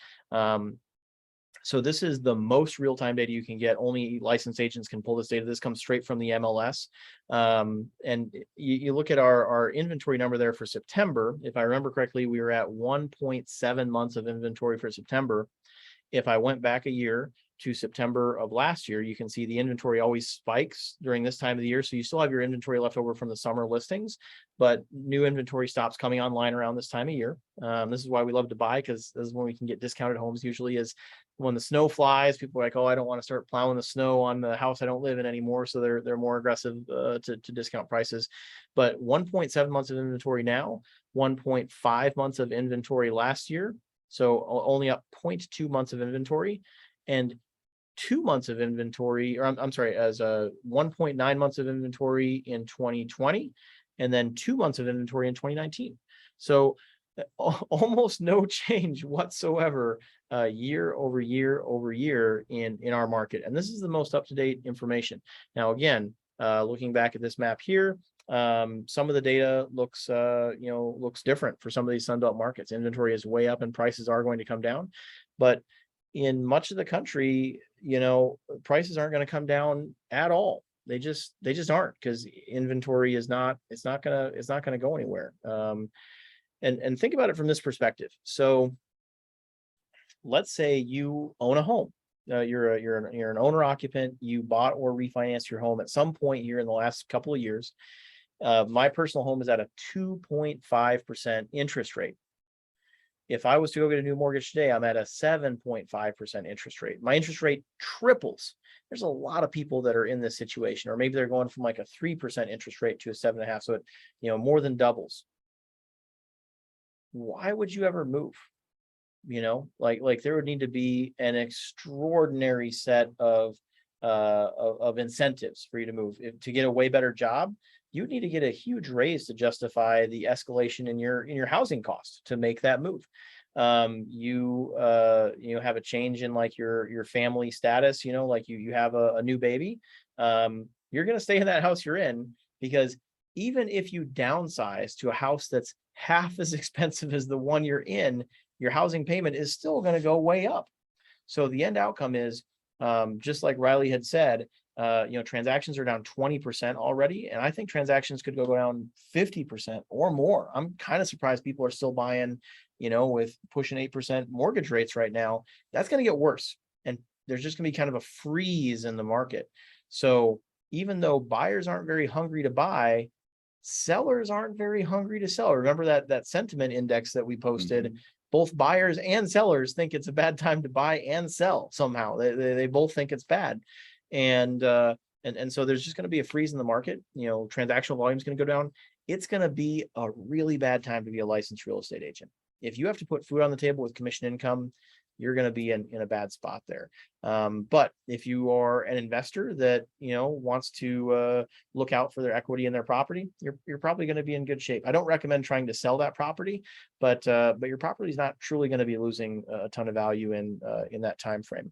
So this is the most real-time data you can get. Only licensed agents can pull this data. This comes straight from the MLS. And you look at our inventory number there for September. If I remember correctly, we were at 1.7 months of inventory for September. If I went back a year to September of last year, you can see the inventory always spikes during this time of the year. So you still have your inventory left over from the summer listings, but new inventory stops coming online around this time of year. This is why we love to buy, because this is when we can get discounted homes. Usually is when the snow flies. People are like, oh, I don't want to start plowing the snow on the house I don't live in anymore. So they're more aggressive to discount prices. But 1.7 months of inventory now, 1.5 months of inventory last year. So only up 0.2 months of inventory, and 2 months of inventory, or I'm sorry, as 1.9 months of inventory in 2020, and then 2 months of inventory in 2019. So almost no change whatsoever year over year over year in our market. And this is the most up-to-date information. Now, again, looking back at this map here, some of the data looks different for some of these Sunbelt markets. Inventory is way up and prices are going to come down, but in much of the country, prices aren't going to come down at all. They just aren't, because inventory is not going to go anywhere. And think about it from this perspective. So let's say you own a home. You're an owner occupant. You bought or refinanced your home at some point here in the last couple of years. My personal home is at a 2.5% interest rate. If I was to go get a new mortgage today, I'm at a 7.5% interest rate. My interest rate triples. There's a lot of people that are in this situation, or maybe they're going from like a 3% interest rate to a 7.5%. So it, more than doubles. Why would you ever move? Like there would need to be an extraordinary set of incentives for you to move. To get a way better job, you need to get a huge raise to justify the escalation in your housing costs to make that move. You have a change in like your family status, like you have a new baby. You're going to stay in that house you're in, because even if you downsize to a house that's half as expensive as the one you're in, your housing payment is still going to go way up. So the end outcome is, just like Riley had said, transactions are down 20% already. And I think transactions could go down 50% or more. I'm kind of surprised people are still buying, with pushing 8% mortgage rates right now. That's going to get worse. And there's just going to be kind of a freeze in the market. So even though buyers aren't very hungry to buy, sellers aren't very hungry to sell. Remember that sentiment index that we posted? Mm-hmm. Both buyers and sellers think it's a bad time to buy and sell somehow. They both think it's bad. And so there's just going to be a freeze in the market. Transactional volume is going to go down. It's going to be a really bad time to be a licensed real estate agent. If you have to put food on the table with commission income, you're going to be in a bad spot there. But if you are an investor that, wants to look out for their equity in their property, you're probably going to be in good shape. I don't recommend trying to sell that property, but your property is not truly going to be losing a ton of value in that time frame.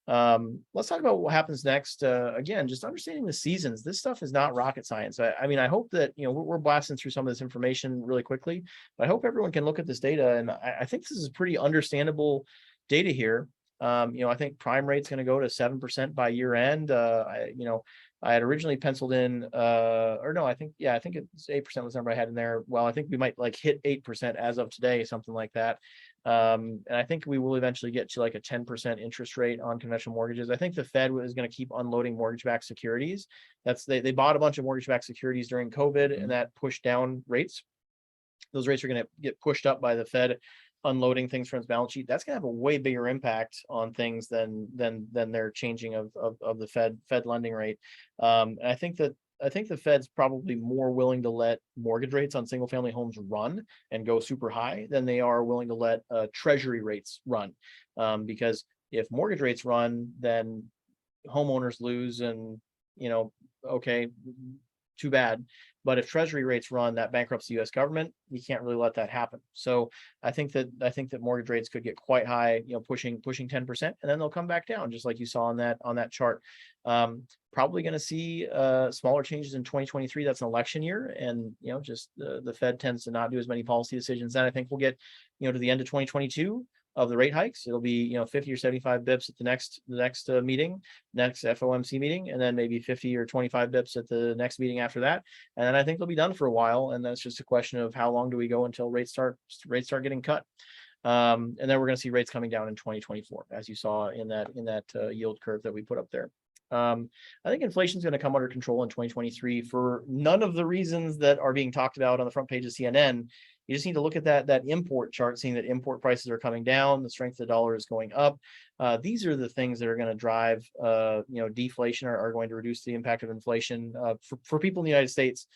Let's talk about what happens next. Again, just understanding the seasons. This stuff is not rocket science. I mean, I hope that, we're blasting through some of this information really quickly, but I hope everyone can look at this data. And I think this is pretty understandable data here. I think prime rate's going to go to 7% by year end. I had originally penciled in, I think it's 8% was the number I had in there. Well, I think we might like hit 8% as of today, something like that. And I think we will eventually get to like a 10% interest rate on conventional mortgages. I think the Fed is going to keep unloading mortgage-backed securities. They bought a bunch of mortgage-backed securities during COVID, and that pushed down rates. Those rates are going to get pushed up by the Fed unloading things from its balance sheet. That's going to have a way bigger impact on things than their changing of the Fed lending rate. And I think the Fed's probably more willing to let mortgage rates on single family homes run and go super high than they are willing to let treasury rates run. Because if mortgage rates run, then homeowners lose and, okay, too bad. But if treasury rates run, that bankrupts the US government. You can't really let that happen. So I think that mortgage rates could get quite high, pushing 10%, and then they'll come back down, just like you saw on that chart. Probably going to see smaller changes in 2023. That's an election year, and just the Fed tends to not do as many policy decisions. Then I think we'll get to the end of 2022 of the rate hikes. It'll be 50 or 75 bips at the next meeting, next FOMC meeting, and then maybe 50 or 25 bips at the next meeting after that. And then I think they'll be done for a while. And that's just a question of how long do we go until rates start getting cut. And then we're going to see rates coming down in 2024, as you saw in that yield curve that we put up there. I think inflation is going to come under control in 2023 for none of the reasons that are being talked about on the front page of CNN. You just need to look at that import chart, seeing that import prices are coming down, the strength of the dollar is going up. These are the things that are going to drive, deflation, are going to reduce the impact of inflation for people in the United States.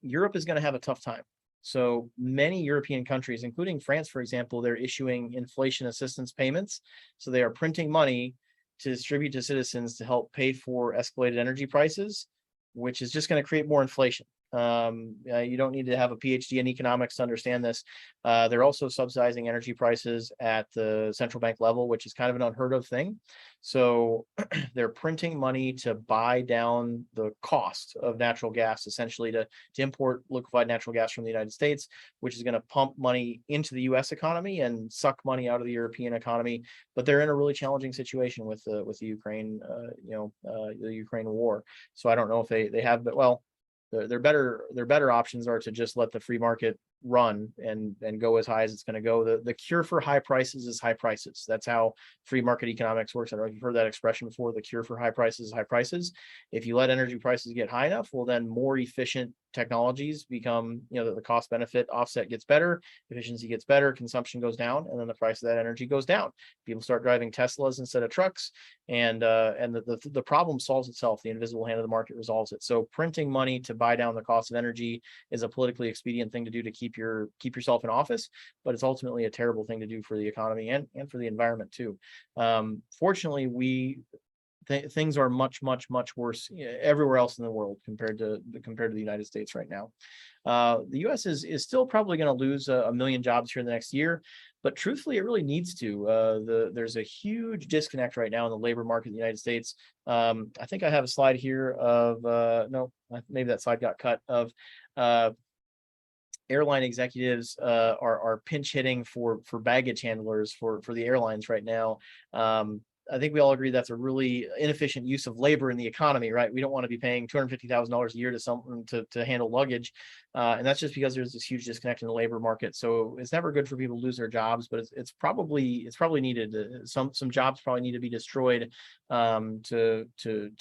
Europe is going to have a tough time. So many European countries, including France, for example, they're issuing inflation assistance payments. So they are printing money to distribute to citizens to help pay for escalated energy prices, which is just going to create more inflation. You don't need to have a PhD in economics to understand this. They're also subsidizing energy prices at the central bank level, which is kind of an unheard of thing. So they're printing money to buy down the cost of natural gas, essentially to import liquefied natural gas from the United States, which is going to pump money into the US economy and suck money out of the European economy. But they're in a really challenging situation with the Ukraine, the Ukraine war. So I don't know if they have, but well, their better options are to just let the free market run and go as high as it's going to go. The cure for high prices is high prices. That's how free market economics works. I don't know if you've heard that expression before. The cure for high prices is high prices. If you let energy prices get high enough, well, then more efficient technologies become, the cost benefit offset gets better, efficiency gets better, consumption goes down, and then the price of that energy goes down. People start driving Teslas instead of trucks, and the problem solves itself. The invisible hand of the market resolves it. So printing money to buy down the cost of energy is a politically expedient thing to do to keep yourself in office, but it's ultimately a terrible thing to do for the economy and for the environment too. Fortunately, things are much worse everywhere else in the world compared to the United States right now. The U.S. is still probably going to lose a million jobs here in the next year, but truthfully, it really needs to. There's a huge disconnect right now in the labor market in the United States. I think I have a slide here of no, maybe that slide got cut, of airline executives are pinch hitting for baggage handlers for the airlines right now. I think we all agree that's a really inefficient use of labor in the economy, right? We don't want to be paying $250,000 a year to someone to handle luggage. And that's just because there's this huge disconnect in the labor market. So it's never good for people to lose their jobs, but it's probably needed. Some jobs probably need to be destroyed to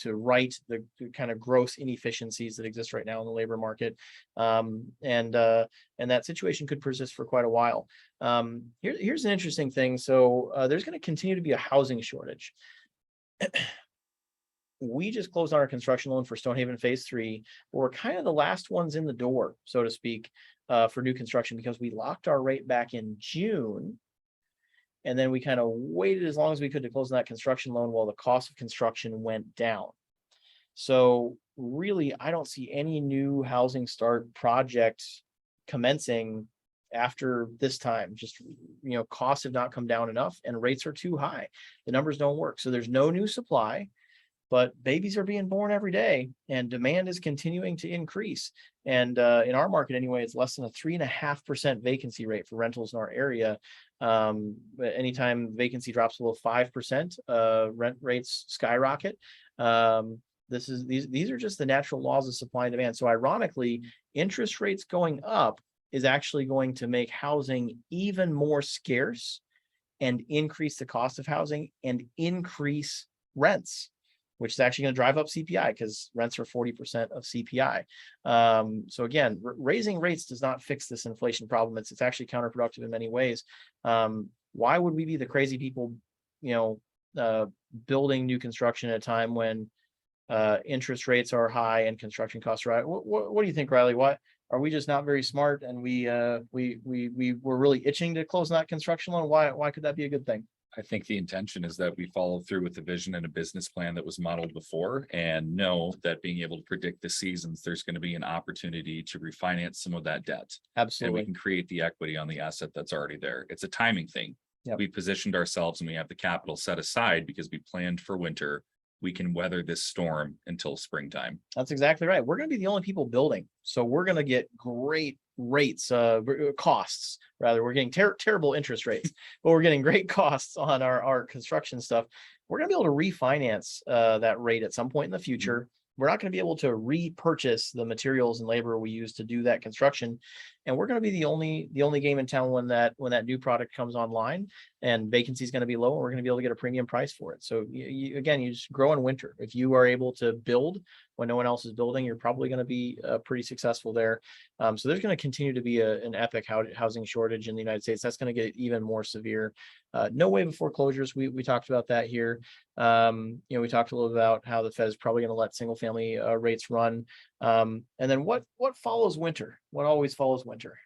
right the kind of gross inefficiencies that exist right now in the labor market. And that situation could persist for quite a while. Here's an interesting thing. So there's going to continue to be a housing shortage. We just closed on our construction loan for Stonehaven Phase 3. We're kind of the last ones in the door, so to speak, for new construction, because we locked our rate back in June. And then we kind of waited as long as we could to close on that construction loan while the cost of construction went down. So really, I don't see any new housing start projects commencing after this time. Just, costs have not come down enough and rates are too high. The numbers don't work. So there's no new supply, but babies are being born every day and demand is continuing to increase. And in our market anyway, it's less than a 3.5% vacancy rate for rentals in our area. Anytime vacancy drops below 5%, rent rates skyrocket. These are just the natural laws of supply and demand. So ironically, interest rates going up is actually going to make housing even more scarce and increase the cost of housing and increase rents, which is actually going to drive up CPI because rents are 40% of CPI. So again, raising rates does not fix this inflation problem. It's actually counterproductive in many ways. Why would we be the crazy people, building new construction at a time when interest rates are high and construction costs are high? What do you think, Riley? Why are we just not very smart and we were really itching to close on that construction loan? Why could that be a good thing? I think the intention is that we follow through with the vision and a business plan that was modeled before, and know that being able to predict the seasons, there's going to be an opportunity to refinance some of that debt. And we Absolutely. can create the equity on the asset that's already there. It's a timing thing. Yep. We positioned ourselves and we have the capital set aside because we planned for winter. We can weather this storm until springtime. That's exactly right. We're going to be the only people building. So we're going to get great rates, costs rather. We're getting terrible interest rates, but we're getting great costs on our construction stuff. We're going to be able to refinance that rate at some point in the future. We're not going to be able to repurchase the materials and labor we use to do that construction. And we're going to be the only game in town when that new product comes online and vacancy is going to be low, and we're going to be able to get a premium price for it. So again, you just grow in winter. If you are able to build when no one else is building, you're probably going to be pretty successful there. So there's going to continue to be an epic housing shortage in the United States. That's going to get even more severe. No wave of foreclosures. We talked about that here. We talked a little about how the Fed is probably going to let single family rates run. And then what follows winter? What always follows winter?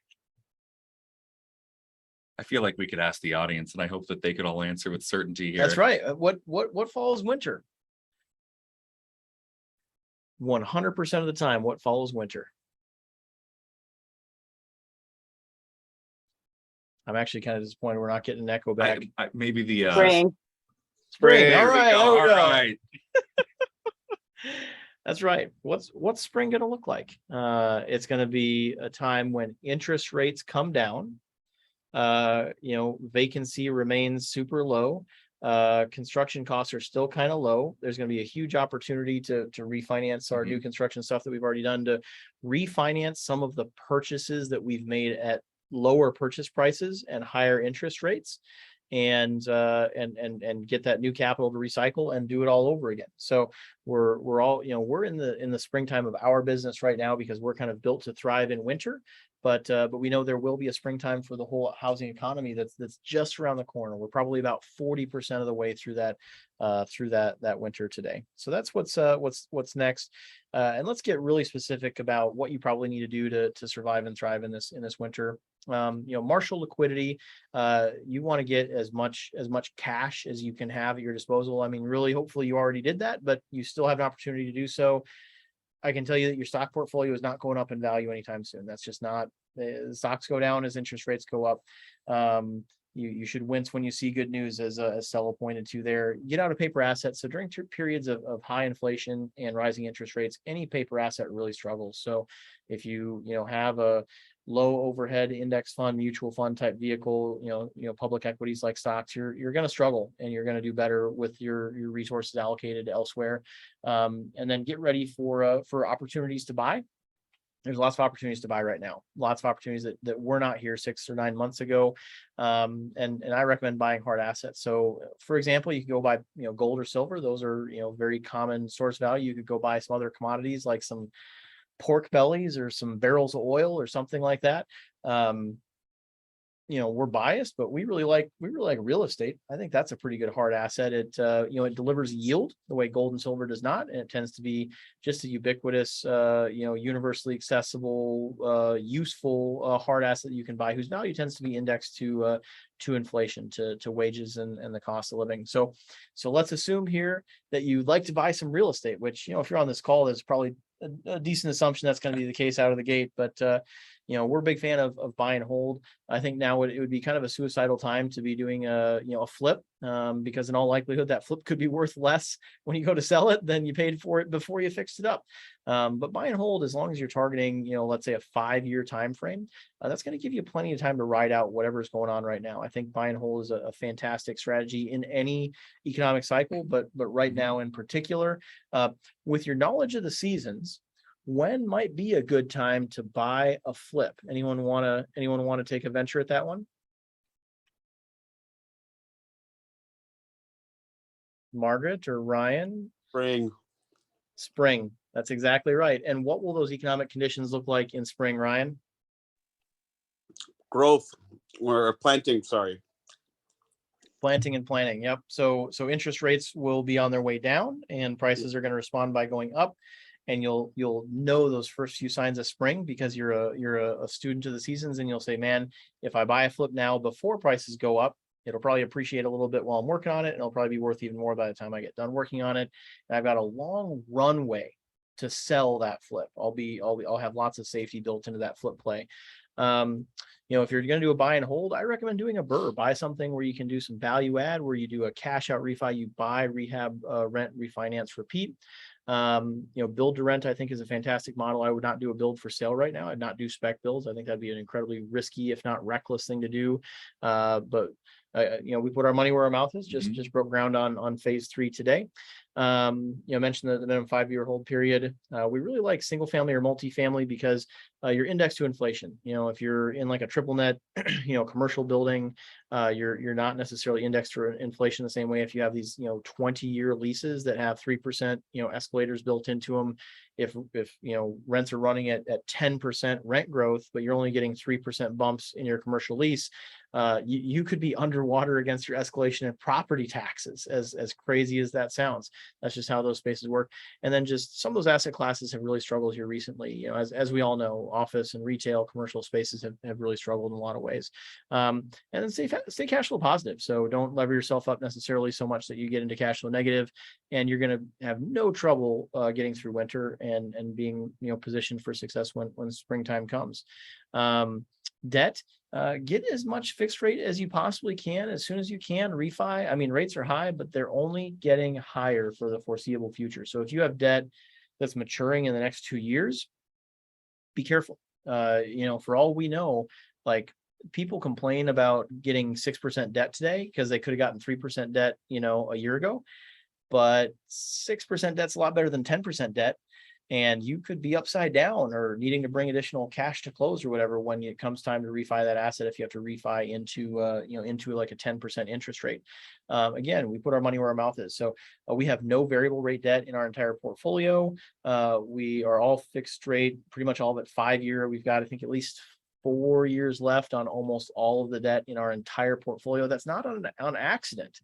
I feel like we could ask the audience, and I hope that they could all answer with certainty here. That's right. What follows winter? 100% of the time, what follows winter? I'm actually kind of disappointed we're not getting an echo back. Maybe the Spring. Spring. There All we right. go. There we All go. right. That's right. What's spring going to look like? It's going to be a time when interest rates come down. Vacancy remains super low. Construction costs are still kind of low. There's going to be a huge opportunity to refinance our new construction stuff that we've already done, to refinance some of the purchases that we've made at lower purchase prices and higher interest rates, and get that new capital to recycle and do it all over again. So we're all, we're in the springtime of our business right now because we're kind of built to thrive in winter. But we know there will be a springtime for the whole housing economy that's just around the corner. We're probably about 40% of the way through that winter today. So that's what's next. And let's get really specific about what you probably need to do to survive and thrive in this winter. Marshal liquidity. You want to get as much cash as you can have at your disposal. I mean, really, hopefully you already did that, but you still have an opportunity to do so. I can tell you that your stock portfolio is not going up in value anytime soon. That's just not. The stocks go down as interest rates go up. You should wince when you see good news, as Stella pointed to there. Get out of paper assets. So during periods of high inflation and rising interest rates, any paper asset really struggles. So if you have a low overhead index fund, mutual fund type vehicle, public equities like stocks, you're going to struggle, and you're going to do better with your resources allocated elsewhere. And then get ready for opportunities to buy. There's lots of opportunities to buy right now. Lots of opportunities that were not here 6 or 9 months ago. And I recommend buying hard assets. So for example, you could go buy, gold or silver. Those are, very common source value. You could go buy some other commodities like some pork bellies or some barrels of oil or something like that. We're biased, but we really like real estate. I think that's a pretty good hard asset. It delivers yield the way gold and silver does not, and it tends to be just a ubiquitous, universally accessible, useful hard asset that you can buy, whose value tends to be indexed to inflation, to wages and the cost of living. So let's assume here that you'd like to buy some real estate, which, if you're on this call, there's probably a decent assumption that's going to be the case out of the gate. But we're a big fan of buy and hold. I think now it would be kind of a suicidal time to be doing a flip, because in all likelihood that flip could be worth less when you go to sell it than you paid for it before you fixed it up. But buy and hold, as long as you're targeting, let's say a 5-year time frame, that's going to give you plenty of time to ride out whatever's going on right now. I think buy and hold is a fantastic strategy in any economic cycle, but right now in particular, with your knowledge of the seasons, when might be a good time to buy a flip? Anyone want to take a venture at that one? Margaret or Ryan? Spring. That's exactly right. And what will those economic conditions look like in spring, Ryan? Growth or planting, sorry. Planting and planning. Yep. So interest rates will be on their way down, and prices are going to respond by going up. And you'll know those first few signs of spring because you're a student of the seasons, and you'll say, man, if I buy a flip now before prices go up, It'll probably appreciate a little bit while I'm working on it, and it'll probably be worth even more by the time I get done working on it. And I've got a long runway to sell that flip. I'll have lots of safety built into that flip play. If you're going to do a buy and hold, I recommend doing a BRRRR. Buy something where you can do some value add, where you do a cash out refi, you buy, rehab, rent, refinance, repeat. Build to rent, I think, is a fantastic model. I would not do a build for sale right now. I'd not do spec builds. I think that'd be an incredibly risky, if not reckless thing to do. But we put our money where our mouth is. Just broke ground on phase 3 today. Mentioned the minimum 5-year hold period. We really like single family or multifamily because you're indexed to inflation. If you're in like a triple net, commercial building, you're not necessarily indexed to inflation the same way. If you have these, 20-year leases that have 3%, escalators built into them, if rents are running at 10% rent growth, but you're only getting 3% bumps in your commercial lease, you could be underwater against your escalation in property taxes, as crazy as that sounds. That's just how those spaces work. And then just some of those asset classes have really struggled here recently. As we all know, office and retail commercial spaces have really struggled in a lot of ways. And then stay cash flow positive. So don't lever yourself up necessarily so much that you get into cash flow negative, and you're going to have no trouble getting through winter and being positioned for success when springtime comes. Debt, get as much fixed rate as you possibly can as soon as you can. Refi, I mean, rates are high, but they're only getting higher for the foreseeable future. So if you have debt that's maturing in the next 2 years, be careful. For all we know, like, people complain about getting 6% debt today because they could have gotten 3% debt, a year ago. But 6% debt's a lot better than 10% debt. And you could be upside down or needing to bring additional cash to close or whatever when it comes time to refi that asset, if you have to refi into like a 10% interest rate. Again, we put our money where our mouth is. So we have no variable rate debt in our entire portfolio. We are all fixed rate, pretty much all of it 5-year. We've got, I think, at least 4 years left on almost all of the debt in our entire portfolio. That's not on accident.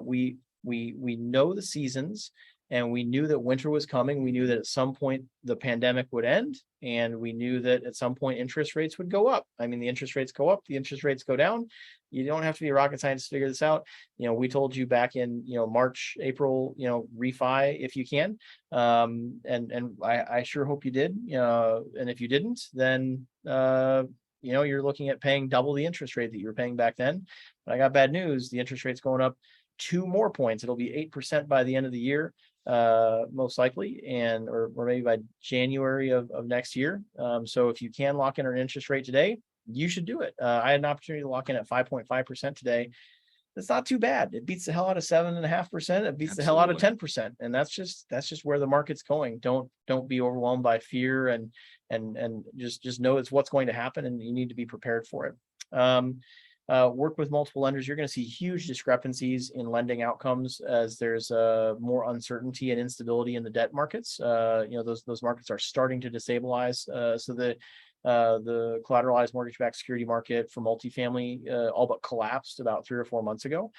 We know the seasons, and we knew that winter was coming. We knew that at some point the pandemic would end, and we knew that at some point interest rates would go up. I mean, the interest rates go up, the interest rates go down. You don't have to be a rocket scientist to figure this out. We told you back in March, April, refi if you can. And I sure hope you did. And if you didn't, then you're looking at paying double the interest rate that you were paying back then. But I got bad news. The interest rate's going up 2 more points. It'll be 8% by the end of the year, most likely, or maybe by January of next year. So if you can lock in an interest rate today, you should do it. I had an opportunity to lock in at 5.5% today. That's not too bad. It beats the hell out of 7.5%. It beats the hell out of 10%. And that's just where the market's going. Don't be overwhelmed by fear, and just know it's what's going to happen, and you need to be prepared for it. Work with multiple lenders. You're going to see huge discrepancies in lending outcomes as there's more uncertainty and instability in the debt markets. Those markets are starting to destabilize. So the collateralized mortgage-backed security market for multifamily all but collapsed about 3 or 4 months ago.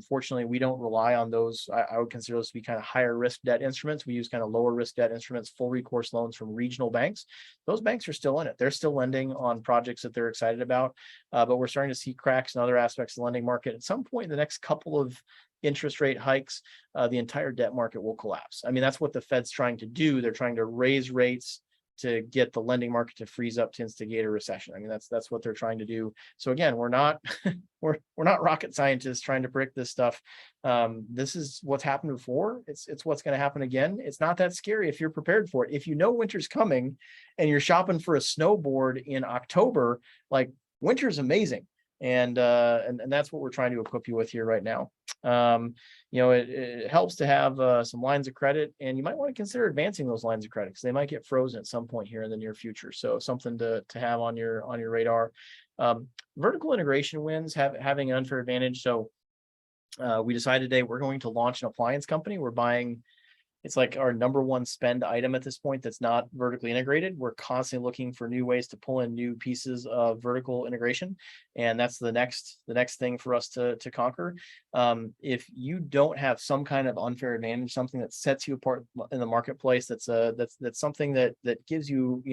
Fortunately, we don't rely on those. I would consider those to be kind of higher risk debt instruments. We use kind of lower risk debt instruments, full recourse loans from regional banks. Those banks are still in it. They're still lending on projects that they're excited about. But we're starting to see cracks in other aspects of the lending market. At some point in the next couple of interest rate hikes, the entire debt market will collapse. I mean, that's what the Fed's trying to do. They're trying to raise rates to get the lending market to freeze up to instigate a recession. I mean, that's what they're trying to do. So again, we're not we're not rocket scientists trying to predict this stuff. This is what's happened before. It's what's going to happen again. It's not that scary if you're prepared for it. If you know winter's coming and you're shopping for a snowboard in October, like, winter's amazing. And that's what we're trying to equip you with here right now. It helps to have some lines of credit, and you might want to consider advancing those lines of credit because they might get frozen at some point here in the near future. So something to have on your radar. Vertical integration wins, having an unfair advantage. So we decided today we're going to launch an appliance company. We're buying. It's like our number one spend item at this point that's not vertically integrated. We're constantly looking for new ways to pull in new pieces of vertical integration. And that's the next thing for us to conquer. If you don't have some kind of unfair advantage, something that sets you apart in the marketplace, that's something that gives you,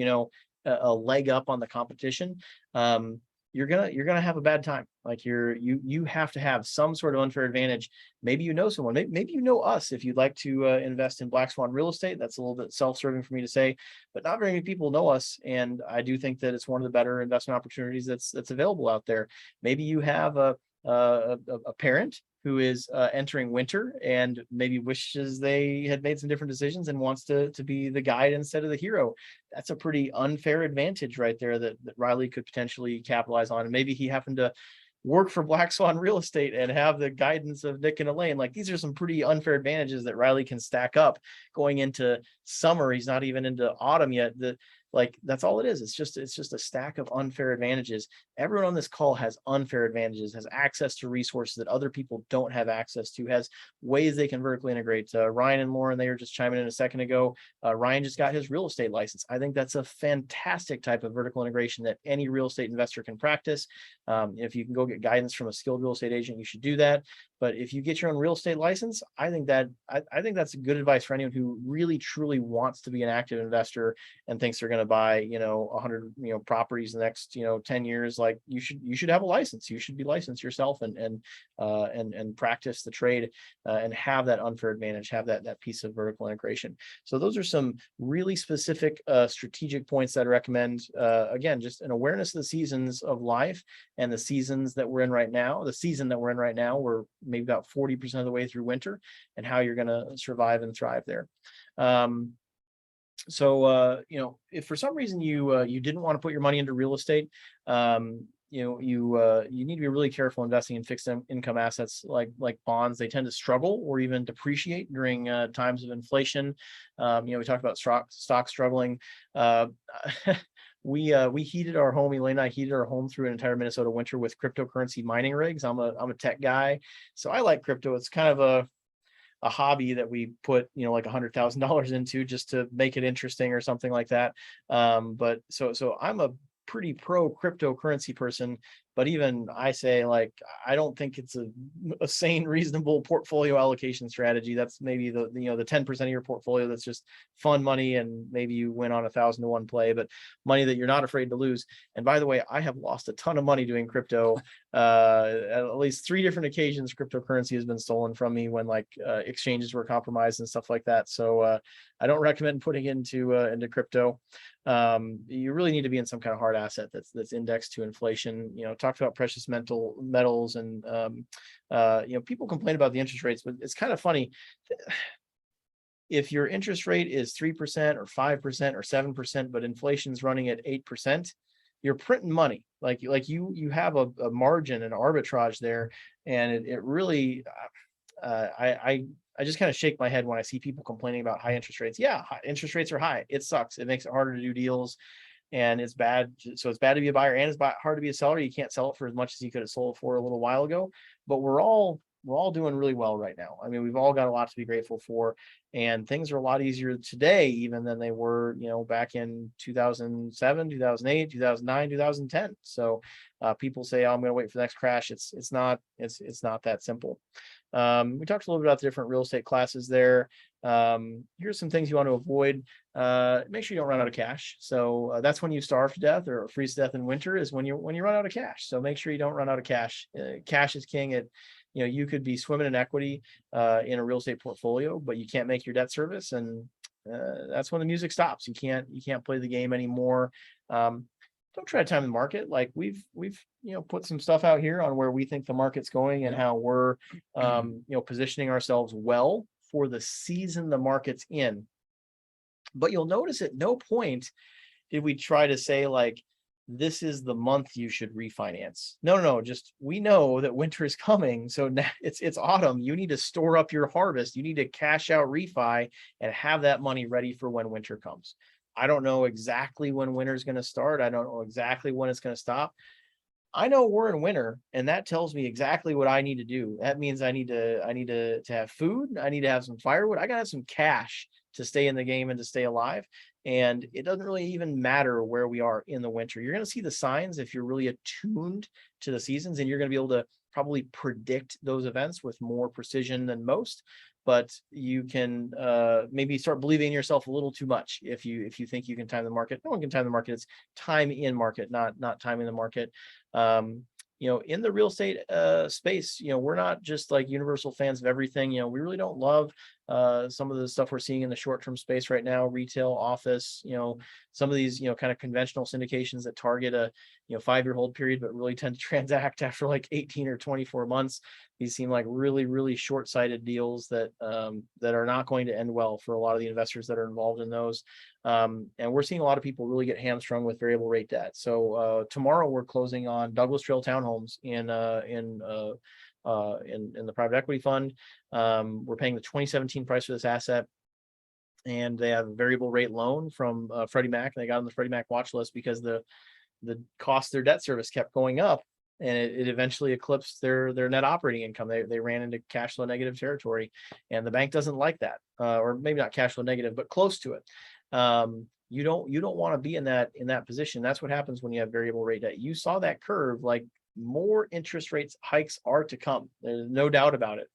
a leg up on the competition, you're gonna have a bad time. Like you have to have some sort of unfair advantage. Maybe you know someone, maybe you know us. If you'd like to invest in Black Swan Real Estate, that's a little bit self-serving for me to say, but not very many people know us. And I do think that it's one of the better investment opportunities that's available out there. Maybe you have a parent who is entering winter and maybe wishes they had made some different decisions and wants to be the guide instead of the hero. That's a pretty unfair advantage right there that Riley could potentially capitalize on. And maybe he happened to work for Black Swan Real Estate and have the guidance of Nick and Elaine. Like, these are some pretty unfair advantages that Riley can stack up going into summer. He's not even into autumn yet. That's all it is. It's just a stack of unfair advantages. Everyone on this call has unfair advantages, has access to resources that other people don't have access to, has ways they can vertically integrate. Ryan and Lauren, they were just chiming in a second ago. Ryan just got his real estate license. I think that's a fantastic type of vertical integration that any real estate investor can practice. If you can go get guidance from a skilled real estate agent, you should do that. But if you get your own real estate license, I think that's good advice for anyone who really truly wants to be an active investor and thinks they're going to buy 100 properties in the next 10 years. Like, you should have a license. You should be licensed yourself and practice the trade and have that unfair advantage, have that piece of vertical integration. So those are some really specific strategic points that I recommend. Again, just an awareness of the seasons of life and the seasons that we're in right now. The season that we're in right now, we're maybe about 40% of the way through winter, and how you're going to survive and thrive there. If for some reason you didn't want to put your money into real estate, you need to be really careful investing in fixed income assets like bonds. They tend to struggle or even depreciate during times of inflation. We talked about stock struggling. We heated our home. Elaine and I heated our home through an entire Minnesota winter with cryptocurrency mining rigs. I'm a tech guy, so I like crypto. It's kind of a hobby that we put like $100,000 into just to make it interesting or something like that. But so I'm a pretty pro cryptocurrency person, but even I say, like, I don't think it's a sane, reasonable portfolio allocation strategy. That's maybe the 10% of your portfolio that's just fun money, and maybe you win on 1,000 to 1 play, but money that you're not afraid to lose. And by the way, I have lost a ton of money doing crypto. At least 3 different occasions, cryptocurrency has been stolen from me when exchanges were compromised and stuff like that. So I don't recommend putting into crypto. You really need to be in some kind of hard asset that's indexed to inflation. Talked about precious metals and people complain about the interest rates, but it's kind of funny. If your interest rate is 3% or 5% or 7%, but inflation's running at 8%, you're printing money. Like you have a margin, an arbitrage there, and it really I just kind of shake my head when I see people complaining about high interest rates. Yeah, interest rates are high. It sucks. It makes it harder to do deals, and it's bad. So it's bad to be a buyer, and it's hard to be a seller. You can't sell it for as much as you could have sold for a little while ago. But we're all doing really well right now. I mean, we've all got a lot to be grateful for, and things are a lot easier today even than they were, back in 2007, 2008, 2009, 2010. So people say, oh, I'm going to wait for the next crash. It's not that simple. We talked a little bit about the different real estate classes there. Here's some things you want to avoid. Make sure you don't run out of cash. So that's when you starve to death or freeze to death in winter, is when you run out of cash. So make sure you don't run out of cash. Cash is king. You could be swimming in equity in a real estate portfolio, but you can't make your debt service, and that's when the music stops. You can't play the game anymore. Don't try to time the market. Like we've put some stuff out here on where we think the market's going and how we're positioning ourselves well for the season the market's in. But you'll notice at no point did we try to say, like, this is the month you should refinance. No, just, we know that winter is coming. So now it's autumn. You need to store up your harvest. You need to cash out refi and have that money ready for when winter comes. I don't know exactly when winter is going to start. I don't know exactly when it's going to stop. I know we're in winter, and that tells me exactly what I need to do. That means I need to have food. I need to have some firewood. I got to have some cash to stay in the game and to stay alive. And it doesn't really even matter where we are in the winter. You're going to see the signs if you're really attuned to the seasons, and you're going to be able to probably predict those events with more precision than most. But you can maybe start believing in yourself a little too much if you think you can time the market. No one can time the market. It's time in market, not timing the market. in the real estate space, we're not just like universal fans of everything. We really don't love some of the stuff we're seeing in the short-term space right now, retail, office, some of these, kind of conventional syndications that target a, 5-year hold period, but really tend to transact after like 18 or 24 months. These seem like really, really short-sighted deals that that are not going to end well for a lot of the investors that are involved in those. And we're seeing a lot of people really get hamstrung with variable rate debt. So tomorrow we're closing on Douglas Trail townhomes in the private equity fund. We're paying the 2017 price for this asset, and they have a variable rate loan from Freddie Mac. They got on the Freddie Mac watch list because the cost of their debt service kept going up, and it eventually eclipsed their net operating income. They ran into cash flow negative territory, and the bank doesn't like that, or maybe not cash flow negative, but close to it. You don't want to be in that position. That's what happens when you have variable rate debt. You saw that curve, like more interest rates hikes are to come. There's no doubt about it.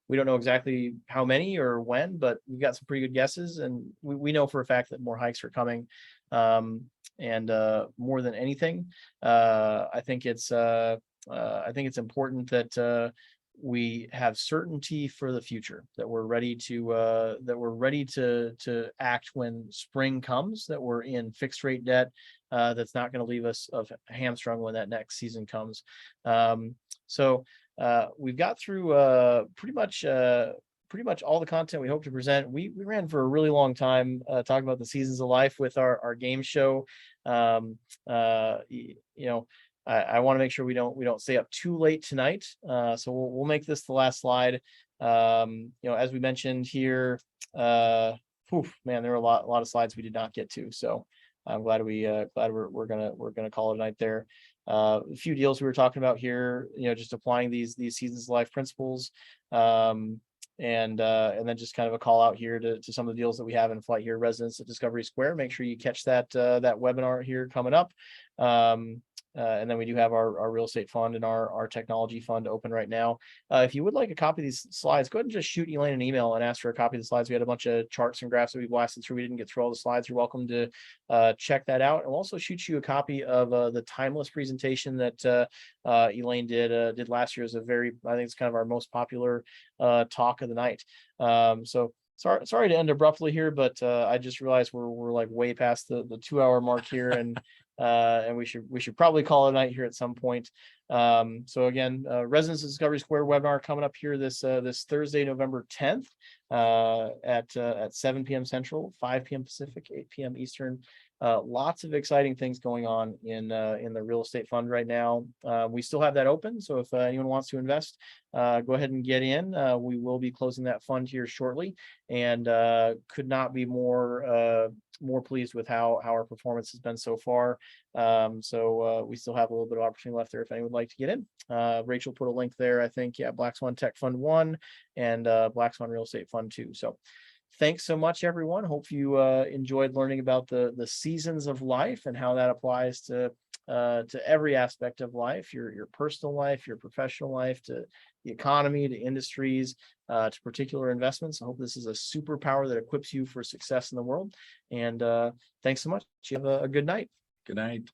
We don't know exactly how many or when, but we've got some pretty good guesses, and we know for a fact that more hikes are coming. And more than anything, I think it's important that we have certainty for the future, that we're ready to act when spring comes, that we're in fixed rate debt that's not going to leave us of hamstrung when that next season comes. So we've got through pretty much all the content we hope to present. We ran for a really long time talking about the seasons of life with our game show. I want to make sure we don't stay up too late tonight. So we'll make this the last slide. As we mentioned here, man, there were a lot of slides we did not get to. So I'm glad we're gonna call it a night there. A few deals we were talking about here, just applying these seasons of life principles. And then just kind of a call out here to some of the deals that we have in flight here, residents at Discovery Square. Make sure you catch that webinar here coming up. And then we do have our real estate fund and our technology fund open right now. If you would like a copy of these slides, go ahead and just shoot Elaine an email and ask for a copy of the slides. We had a bunch of charts and graphs that we blasted through. We didn't get through all the slides. You're welcome to check that out. And we'll also shoot you a copy of the timeless presentation that Elaine did last year. Is I think it's kind of our most popular talk of the night. So sorry to end abruptly here, but I just realized we're like way past the 2-hour mark here, and we should probably call it a night here at some point. So again, Residents of Discovery Square webinar coming up here this Thursday, November 10th, at 7 p.m. Central, 5 p.m. Pacific, 8 p.m. Eastern. Lots of exciting things going on in the real estate fund right now. We still have that open, so if anyone wants to invest, go ahead and get in. We will be closing that fund here shortly, and could not be more pleased with how our performance has been so far. So we still have a little bit of opportunity left there if anyone would like to get in. Rachel put a link there, I think. Yeah, Black Swan Tech Fund 1 and Black Swan Real Estate Fund 2. So thanks so much, everyone. Hope you enjoyed learning about the seasons of life and how that applies to every aspect of life, your personal life, your professional life, to the economy, to industries, to particular investments. I hope this is a superpower that equips you for success in the world. And thanks so much. You have a good night. Good night.